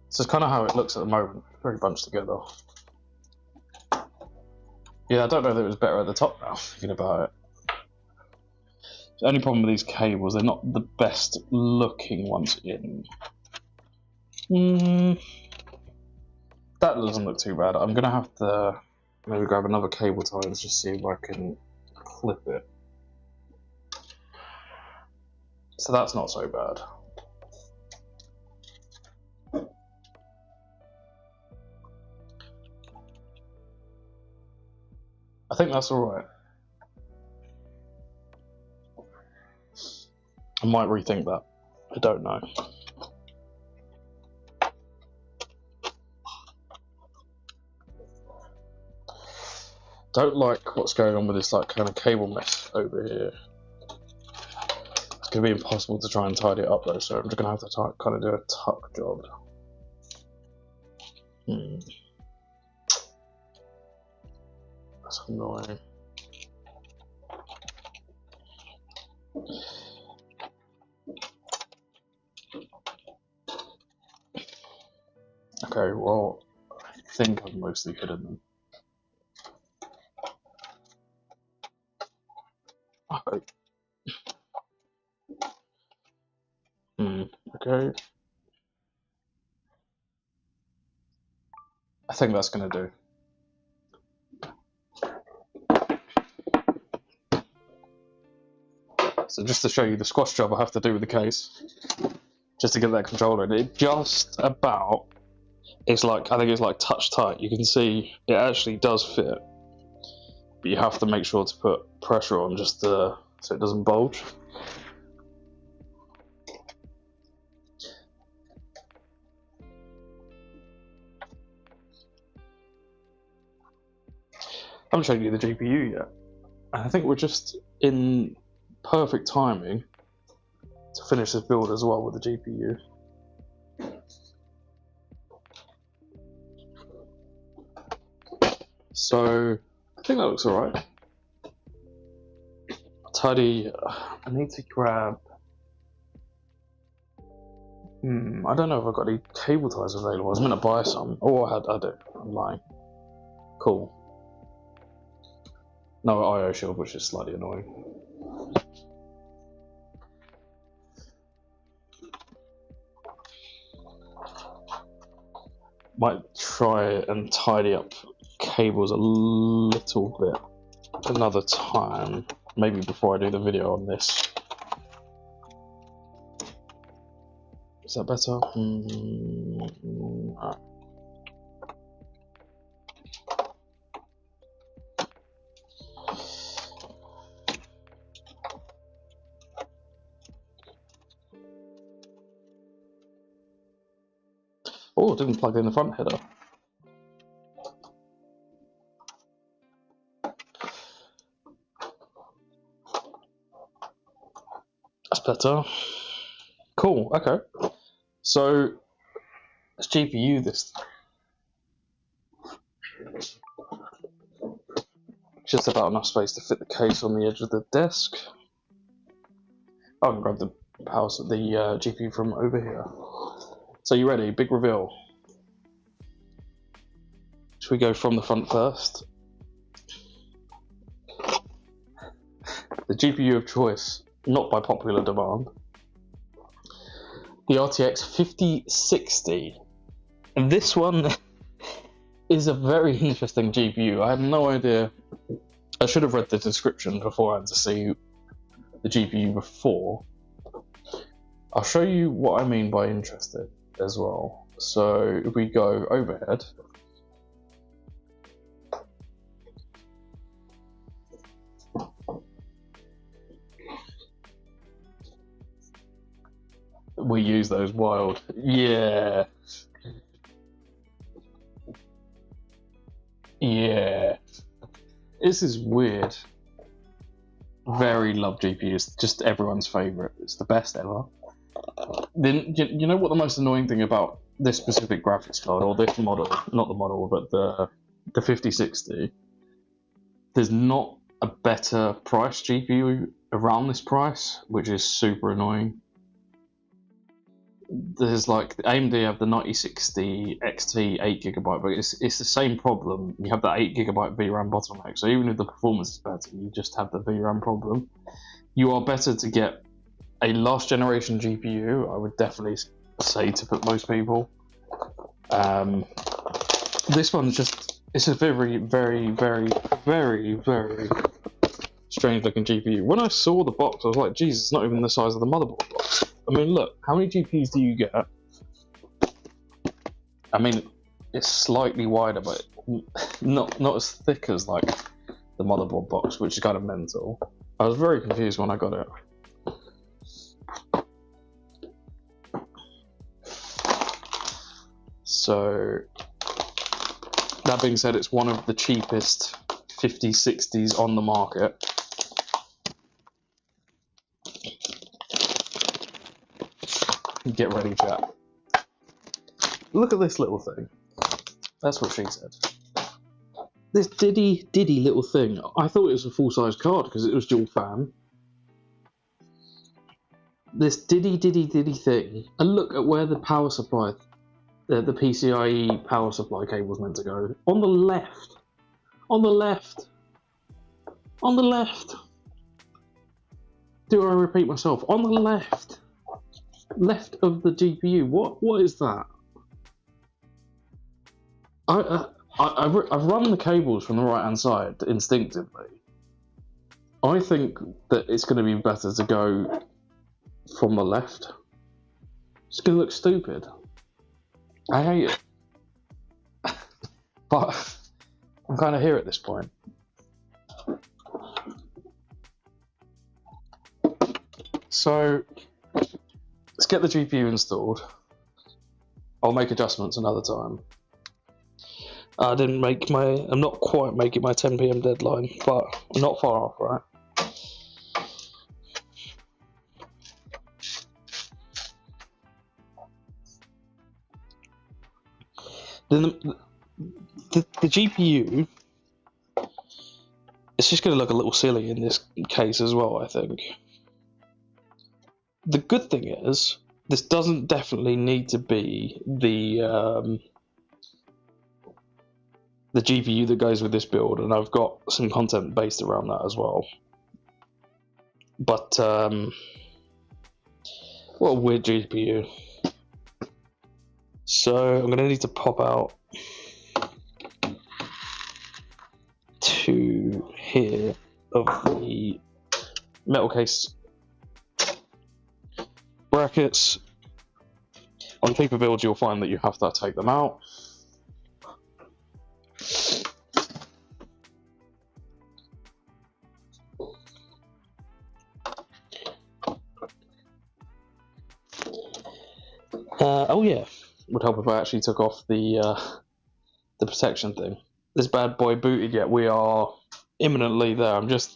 This is kind of how it looks at the moment, very bunched together. Yeah, I don't know if it was better at the top now, thinking about it. The only problem with these cables, they're not the best looking ones in. That doesn't look too bad. I'm going to have to maybe grab another cable tie and just see if I can clip it. So that's not so bad. I think that's alright. I might rethink that. I don't know. Don't like what's going on with this like kind of cable mess over here. It's going to be impossible to try and tidy it up though, so I'm just going to have to kind of do a tuck job. That's annoying. Okay, well, I think I've mostly hidden them. Okay. Okay. I think that's going to do. So just to show you the squash job I have to do with the case, just to get that controller in, it just about, it's like, I think it's like touch tight. You can see it actually does fit, but you have to make sure to put pressure on just so it doesn't bulge. I haven't shown you the GPU yet. I think we're just in perfect timing to finish this build as well with the GPU. So I think that looks alright. tidy. I need to grab. I don't know if I've got any cable ties available. I was meant to buy some. Oh, I do. I'm lying. Cool. No IO shield, which is slightly annoying. Might try and tidy up cables a little bit another time. Maybe before I do the video on this. Is that better? No. Oh, it didn't plug in the front header. That's better. Cool, okay. So, let's GPU this. Just about enough space to fit the case on the edge of the desk. I can grab the GPU from over here. So you ready? Big reveal. Should we go from the front first? The GPU of choice, not by popular demand. The RTX 5060. And this one is a very interesting GPU. I had no idea. I should have read the description beforehand to see the GPU before. I'll show you what I mean by interested as well. So if we go overhead, we use those wild, yeah, this is weird. Very love GPUs, just everyone's favorite. It's the best ever. Then you know what the most annoying thing about this specific graphics card, or this model, not the model, but the 5060, there's not a better price GPU around this price, which is super annoying. There's like the AMD have the 9060 XT 8GB, but it's the same problem. You have that 8GB VRAM bottleneck, so even if the performance is better, you just have the VRAM problem. You are better to get a last generation GPU, I would definitely say, to put most people. This one's just, it's a very, very, very, very, very strange looking GPU. When I saw the box, I was like, Jesus, it's not even the size of the motherboard box. I mean, look, how many GPUs do you get? I mean, it's slightly wider, but not as thick as like the motherboard box, which is kind of mental. I was very confused when I got it. So, that being said, it's one of the cheapest 5060s on the market. Get ready, chat. Look at this little thing. That's what she said. This diddy little thing. I thought it was a full-size card because it was dual fan. This diddy thing. And look at where the power supply, the PCIe power supply cable is meant to go. On the left. On the left. On the left. Do I repeat myself? On the left. Left of the GPU. What is that? I've run the cables from the right hand side instinctively. I think that it's going to be better to go from the left. It's going to look stupid. I hate it. But I'm kind of here at this point. So let's get the GPU installed. I'll make adjustments another time. I'm not quite making my 10 PM deadline, but I'm not far off, right? Then the GPU it's just going to look a little silly in this case as well, I think. The good thing is, this doesn't definitely need to be the GPU that goes with this build, and I've got some content based around that as well. But what a weird GPU. So I'm going to need to pop out to here of the metal case brackets. On cheaper builds, you'll find that you have to take them out. Oh yeah, would help if I actually took off the protection thing. This bad boy booted yet. We are imminently there. The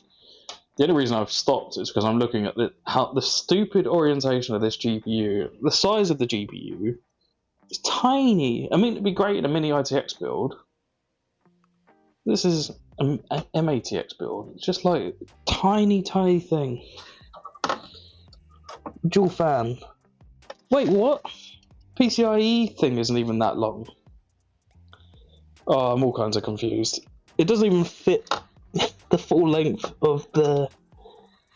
only reason I've stopped is because I'm looking at the stupid orientation of this GPU. The size of the GPU is tiny. I mean, it'd be great in a mini RTX build. This is an M-ATX build. It's just like a tiny thing. Dual fan. Wait, what? PCIe thing isn't even that long. Oh, I'm all kinds of confused. It doesn't even fit the full length of the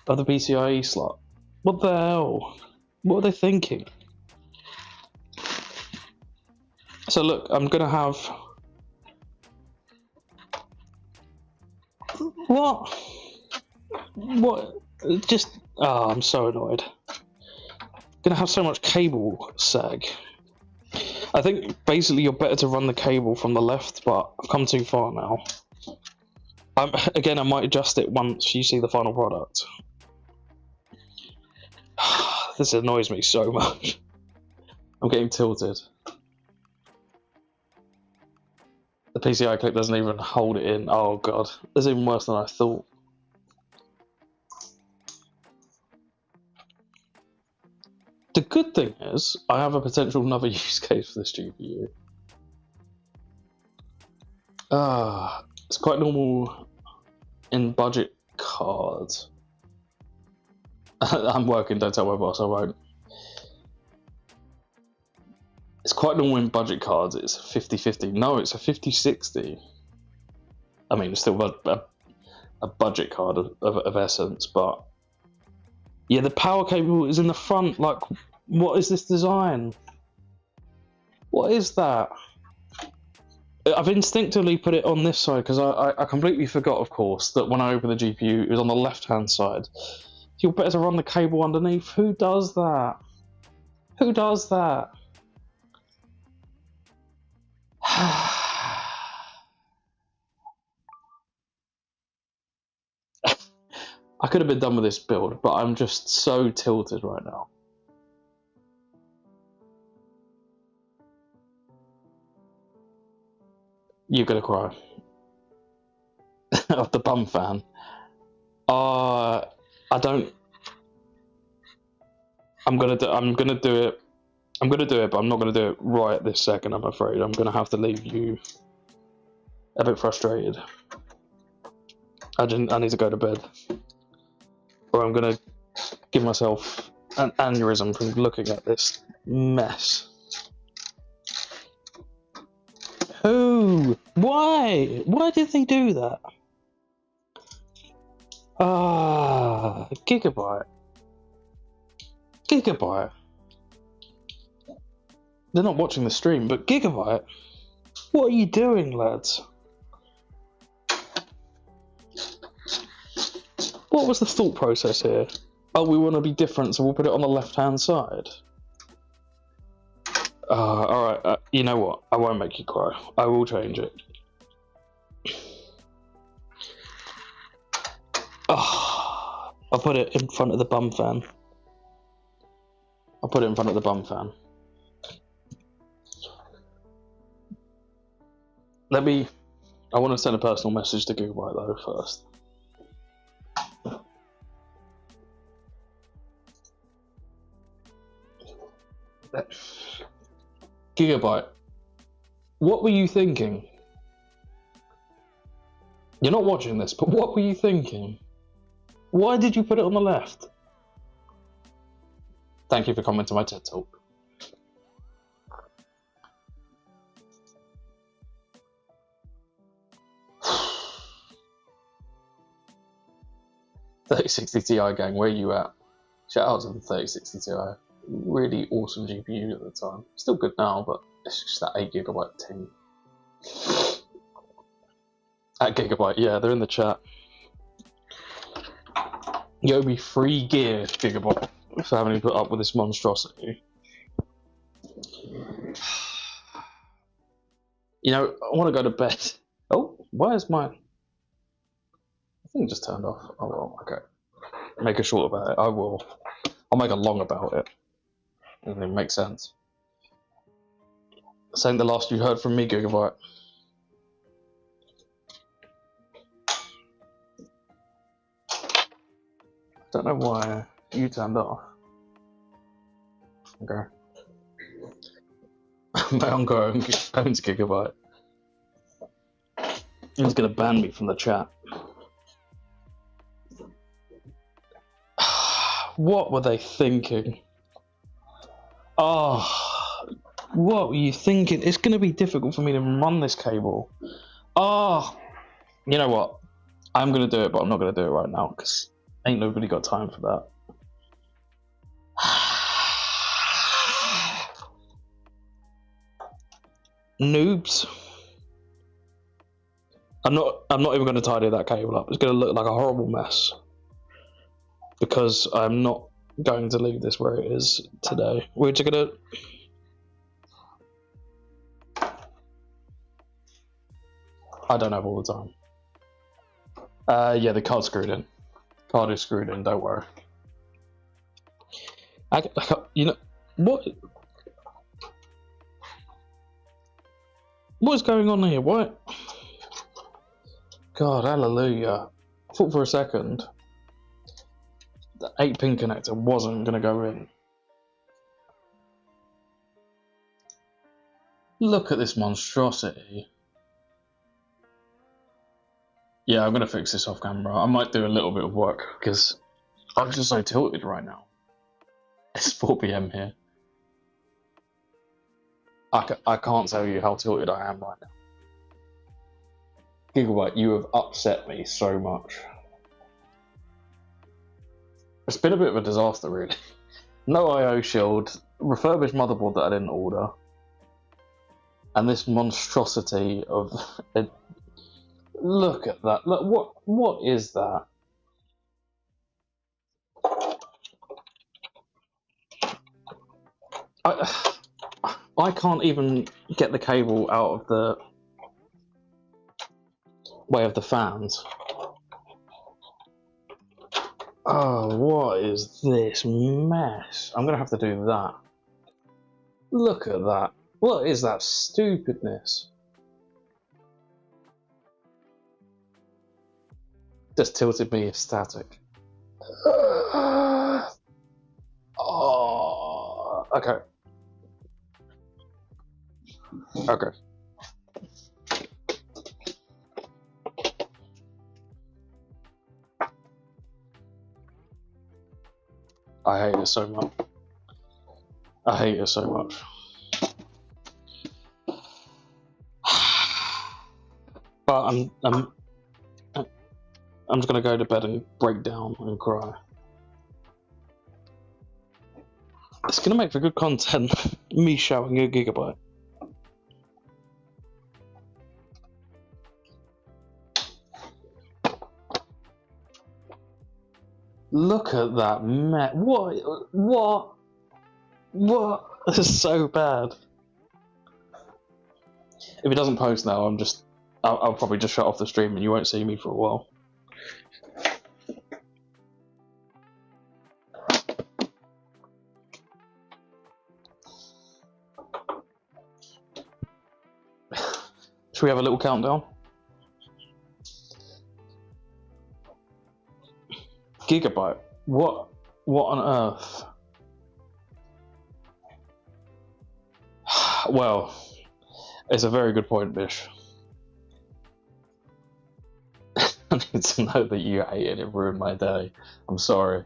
PCIe slot. What the hell? What are they thinking? So look, I'm gonna have what? Just I'm so annoyed. Gonna have so much cable sag. I think basically you're better to run the cable from the left, but I've come too far now. Again, I might adjust it once you see the final product. This annoys me so much. I'm getting tilted. The PCI clip doesn't even hold it in. Oh god, that's even worse than I thought. The good thing is, I have a potential another use case for this GPU. It's quite normal in budget cards. I'm working, don't tell my boss, I won't. It's quite normal in budget cards, it's a 50-50. No, it's a 50-60. I mean, it's still a budget card of essence, but yeah, the power cable is in the front. Like, what is this design? What is that? I've instinctively put it on this side because I completely forgot, of course, that when I opened the GPU, it was on the left-hand side. You're better to run the cable underneath. Who does that? Who does that? I could have been done with this build, but I'm just so tilted right now. You're gonna cry. Of the bum fan. I don't. I'm gonna do it. I'm gonna do it, but I'm not gonna do it right this second. I'm afraid I'm gonna have to leave you a bit frustrated. I need to go to bed, or I'm gonna give myself an aneurysm from looking at this mess. Who? Why? Why did they do that? Gigabyte. Gigabyte. They're not watching the stream, but Gigabyte? What are you doing, lads? What was the thought process here? Oh, we want to be different, so we'll put it on the left-hand side. Alright, you know what? I won't make you cry. I will change it. I'll put it in front of the bum fan. I'll put it in front of the bum fan. I want to send a personal message to Gigabyte though first. Gigabyte, what were you thinking? You're not watching this, but what were you thinking? Why did you put it on the left? Thank you for coming to my TED Talk. $3060 Ti gang, where are you at? Shout out to the 3060 Ti. Really awesome GPU at the time. Still good now, but it's just that 8GB ting. At Gigabyte, yeah, they're in the chat. You owe me 3 gear, Gigabyte, for having put up with this monstrosity. You know, I want to go to bed. Oh, why is my... I think it just turned off. Oh well, okay. Make a short about it. I will. I'll make a long about it. And it makes sense. This ain't the last you heard from me, Gigabyte. Don't know why you turned off. Okay. My uncle owns Gigabyte. He's gonna ban me from the chat. What were they thinking? Oh, what were you thinking? It's gonna be difficult for me to run this cable. Oh, you know what? I'm gonna do it, but I'm not gonna do it right now because ain't nobody got time for that. Noobs. I'm not even gonna tidy that cable up. It's gonna look like a horrible mess. Because I'm not going to leave this where it is today. We're just gonna... I don't have all the time. Yeah, the card's screwed in. Card is screwed in, don't worry. You know, what's going on here? What? God, hallelujah. I thought for a second the 8-pin connector wasn't going to go in. Look at this monstrosity. Yeah, I'm going to fix this off camera. I might do a little bit of work because I'm just so tilted right now. It's 4 PM here. I can't tell you how tilted I am right now. Gigabyte, you have upset me so much. It's been a bit of a disaster, really. No I/O shield, refurbished motherboard that I didn't order, and this monstrosity of it. Look at that! Look, what is that? I can't even get the cable out of the way of the fans. Oh, what is this mess? I'm gonna have to do that. Look at that. What is that stupidness? Just tilted me ecstatic. Oh, okay. Okay. I hate it so much. I hate it so much. But I'm just gonna go to bed and break down and cry. It's gonna make for good content. Me shouting at Gigabyte. Look at that mess. What? This is so bad. If it doesn't post now, I'll probably just shut off the stream and you won't see me for a while. Should we have a little countdown? Gigabyte, what on earth? Well, it's a very good point, Bish. need to know that you hate it. It ruined my day. I'm sorry.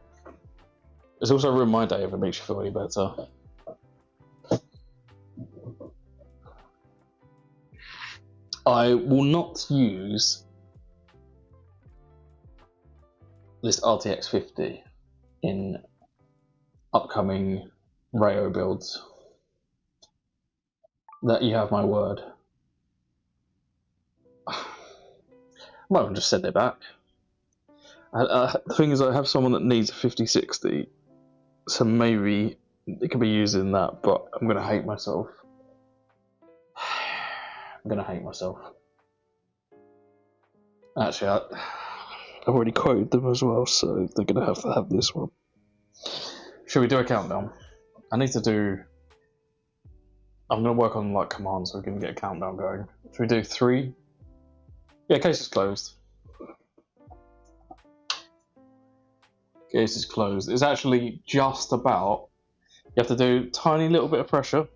It's also ruined my day if it makes you feel any better. I will not use this RTX 50 in upcoming Rayo builds. That you have my word. Might have just send it back. The thing is, I have someone that needs a 5060, so maybe it could be used in that, but I'm going to hate myself. I'm going to hate myself. Actually, I've already quoted them as well, so they're going to have this one. Should we do a countdown? I need to do... I'm going to work on like commands so we can get a countdown going. Should we do 3? Yeah, case is closed. Case is closed. It's actually just about... You have to do a tiny little bit of pressure,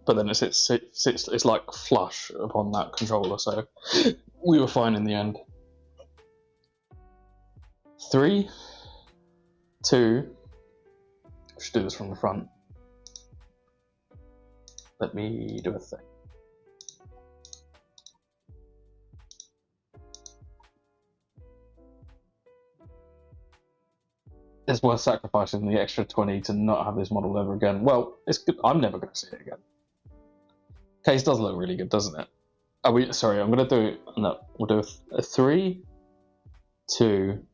but then it's like flush upon that controller, so we were fine in the end. 3, 2... I should do this from the front. Let me do a thing. It's worth sacrificing the extra 20 to not have this model ever again. Well, it's good. I'm never going to see it again. Case does look really good, doesn't it? Are we? Sorry, I'm going to do. No, we'll do a 3, 2,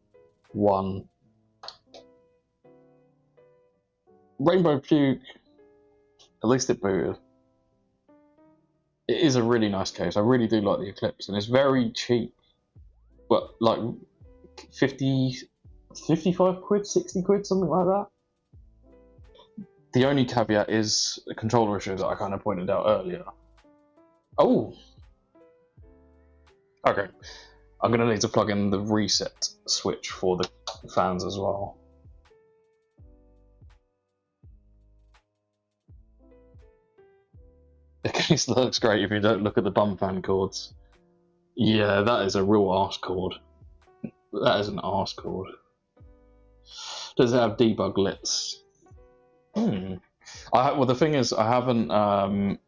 1. Rainbow Puke. At least it booted. It is a really nice case. I really do like the Eclipse, and it's very cheap. But like 55 quid, 60 quid, something like that. The only caveat is the controller issues that I kind of pointed out earlier. Oh! Okay. I'm going to need to plug in the reset switch for the fans as well. The case looks great if you don't look at the bum fan cords. Yeah, that is a real arse cord. That is an arse cord. Does it have debug lits? Well, the thing is, I haven't.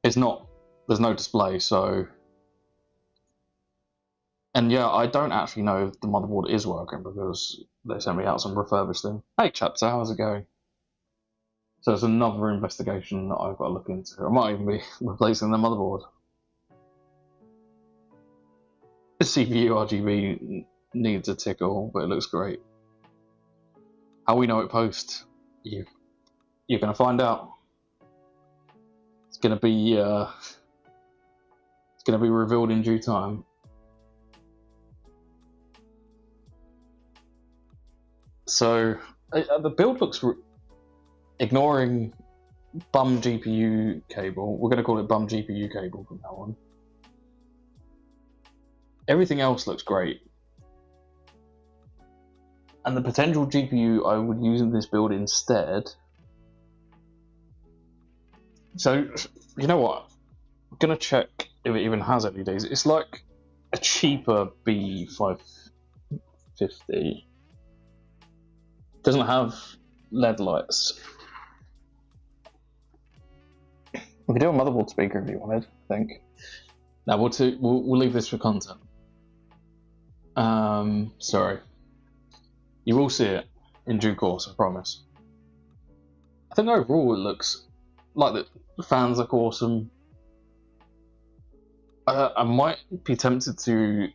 It's not. There's no display, so. And yeah, I don't actually know if the motherboard is working because they sent me out some refurbished thing. Hey chaps, how's it going? So it's another investigation that I've got to look into. I might even be replacing the motherboard. The CPU RGB needs a tickle, but it looks great. How we know it post? You're going to find out. It's going to be revealed in due time. So the build looks. Ignoring bum GPU cable, we're going to call it bum GPU cable from now on. Everything else looks great. And the potential GPU I would use in this build instead. So, you know what? I'm going to check if it even has LEDs. It's like a cheaper B550. Doesn't have LED lights. We could do a motherboard speaker if you wanted, I think. Now we'll leave this for content. Sorry. You will see it in due course, I promise. I think overall it looks like the fans look awesome. I might be tempted to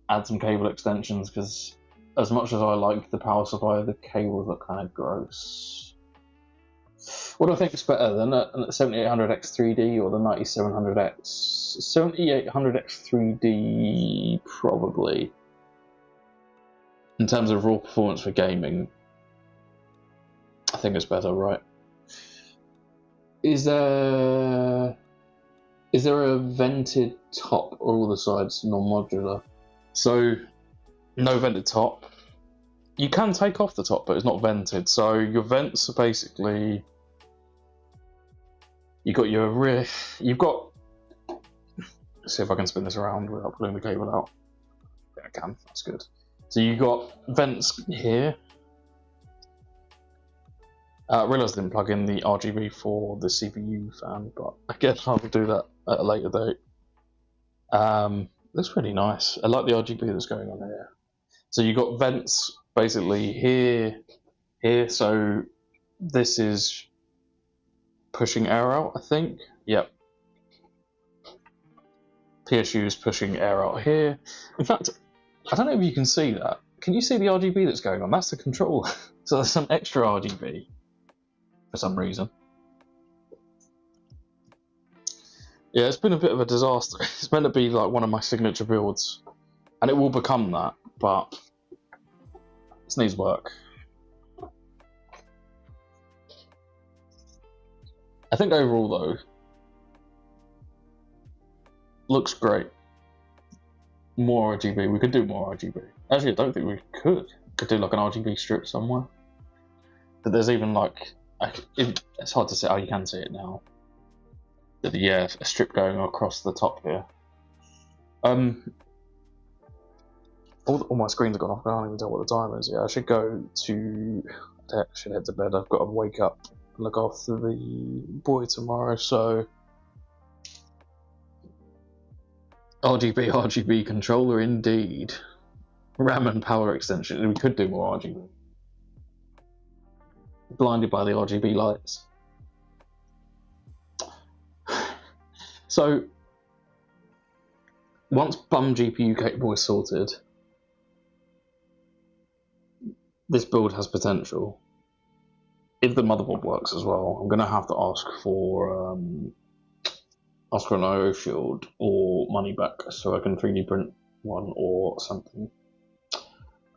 add some cable extensions because as much as I like the power supply, the cables look kind of gross. What do I think is better, the 7800X 3D or the 9700X? 7800X 3D, probably. In terms of raw performance for gaming, I think it's better, right? Is there a vented top or all the sides non-modular? So, no vented top. You can take off the top, but it's not vented. So your vents are basically... You've got see if I can spin this around without pulling the cable out. Yeah, I can. That's good. So you got vents here. I realised I didn't plug in the RGB for the CPU fan, but again, I will do that at a later date. Looks pretty nice. I like the RGB that's going on here. So you got vents basically here. So this is pushing air out, I think. Yep. PSU is pushing air out here. In fact, I don't know if you can see that. Can you see the RGB that's going on? That's the controller. So there's some extra RGB for some reason. Yeah, it's been a bit of a disaster. It's meant to be like one of my signature builds, and it will become that, but this needs work. I think overall though, looks great. More RGB. We could do more RGB. Actually, I don't think we could. Could do like an RGB strip somewhere. But there's even like, it's hard to say. Oh, you can see it now. But yeah, a strip going across the top here. All my screens have gone off. I can't even tell what the time is. Yeah, I should go to. I should head to bed. I've got to wake up and look after the boy tomorrow. So RGB controller indeed. RAM and power extension. We could do more RGB. Blinded by the RGB lights. So once bum GPU cable is sorted, this build has potential. If the motherboard works as well, I'm going to have to ask for an IO shield or money back so I can 3D print one or something.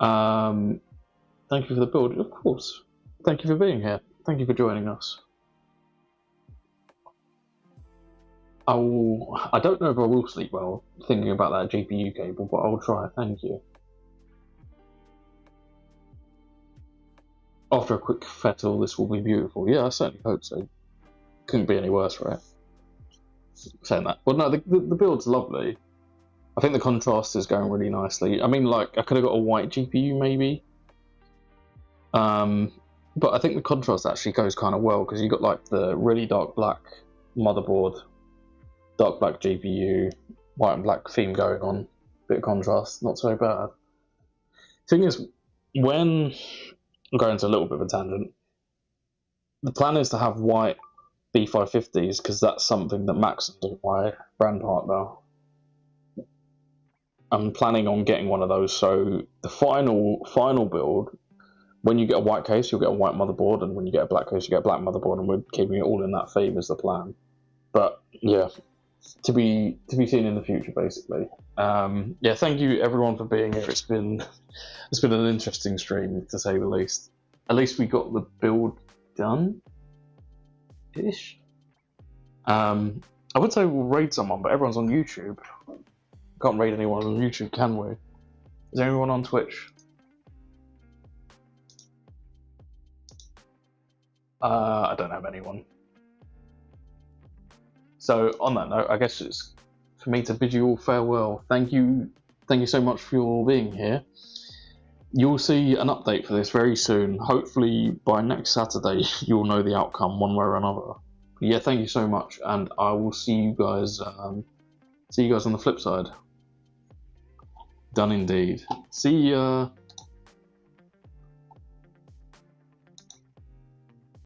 Thank you for the build, of course. Thank you for being here. Thank you for joining us. I don't know if I will sleep well thinking about that GPU cable, but I'll try. Thank you. After a quick fettle, this will be beautiful. Yeah, I certainly hope so. Couldn't be any worse, right? Saying that. Well, no, the build's lovely. I think the contrast is going really nicely. I mean, like, I could have got a white GPU maybe. But I think the contrast actually goes kind of well because you got like the really dark black motherboard, dark black GPU, white and black theme going on, bit of contrast, not so bad. Thing is, when I'm going into a little bit of a tangent, the plan is to have white B550s because that's something that Max and do, my brand partner. I'm planning on getting one of those, so the final build, when you get a white case, you'll get a white motherboard, and when you get a black case, you get a black motherboard, and we're keeping it all in that theme as the plan. But yeah, to be seen in the future, basically. Yeah, thank you everyone for being here. It's been an interesting stream, to say the least. At least we got the build done, ish. I would say we'll raid someone, but everyone's on YouTube. Can't raid anyone on YouTube, can we? Is there anyone on Twitch? I don't have anyone. So on that note, I guess it's for me to bid you all farewell. Thank you so much for your being here. You'll see an update for this very soon. Hopefully by next Saturday, you'll know the outcome one way or another. But yeah, thank you so much, and I will see you guys. See you guys on the flip side. Done indeed. See ya.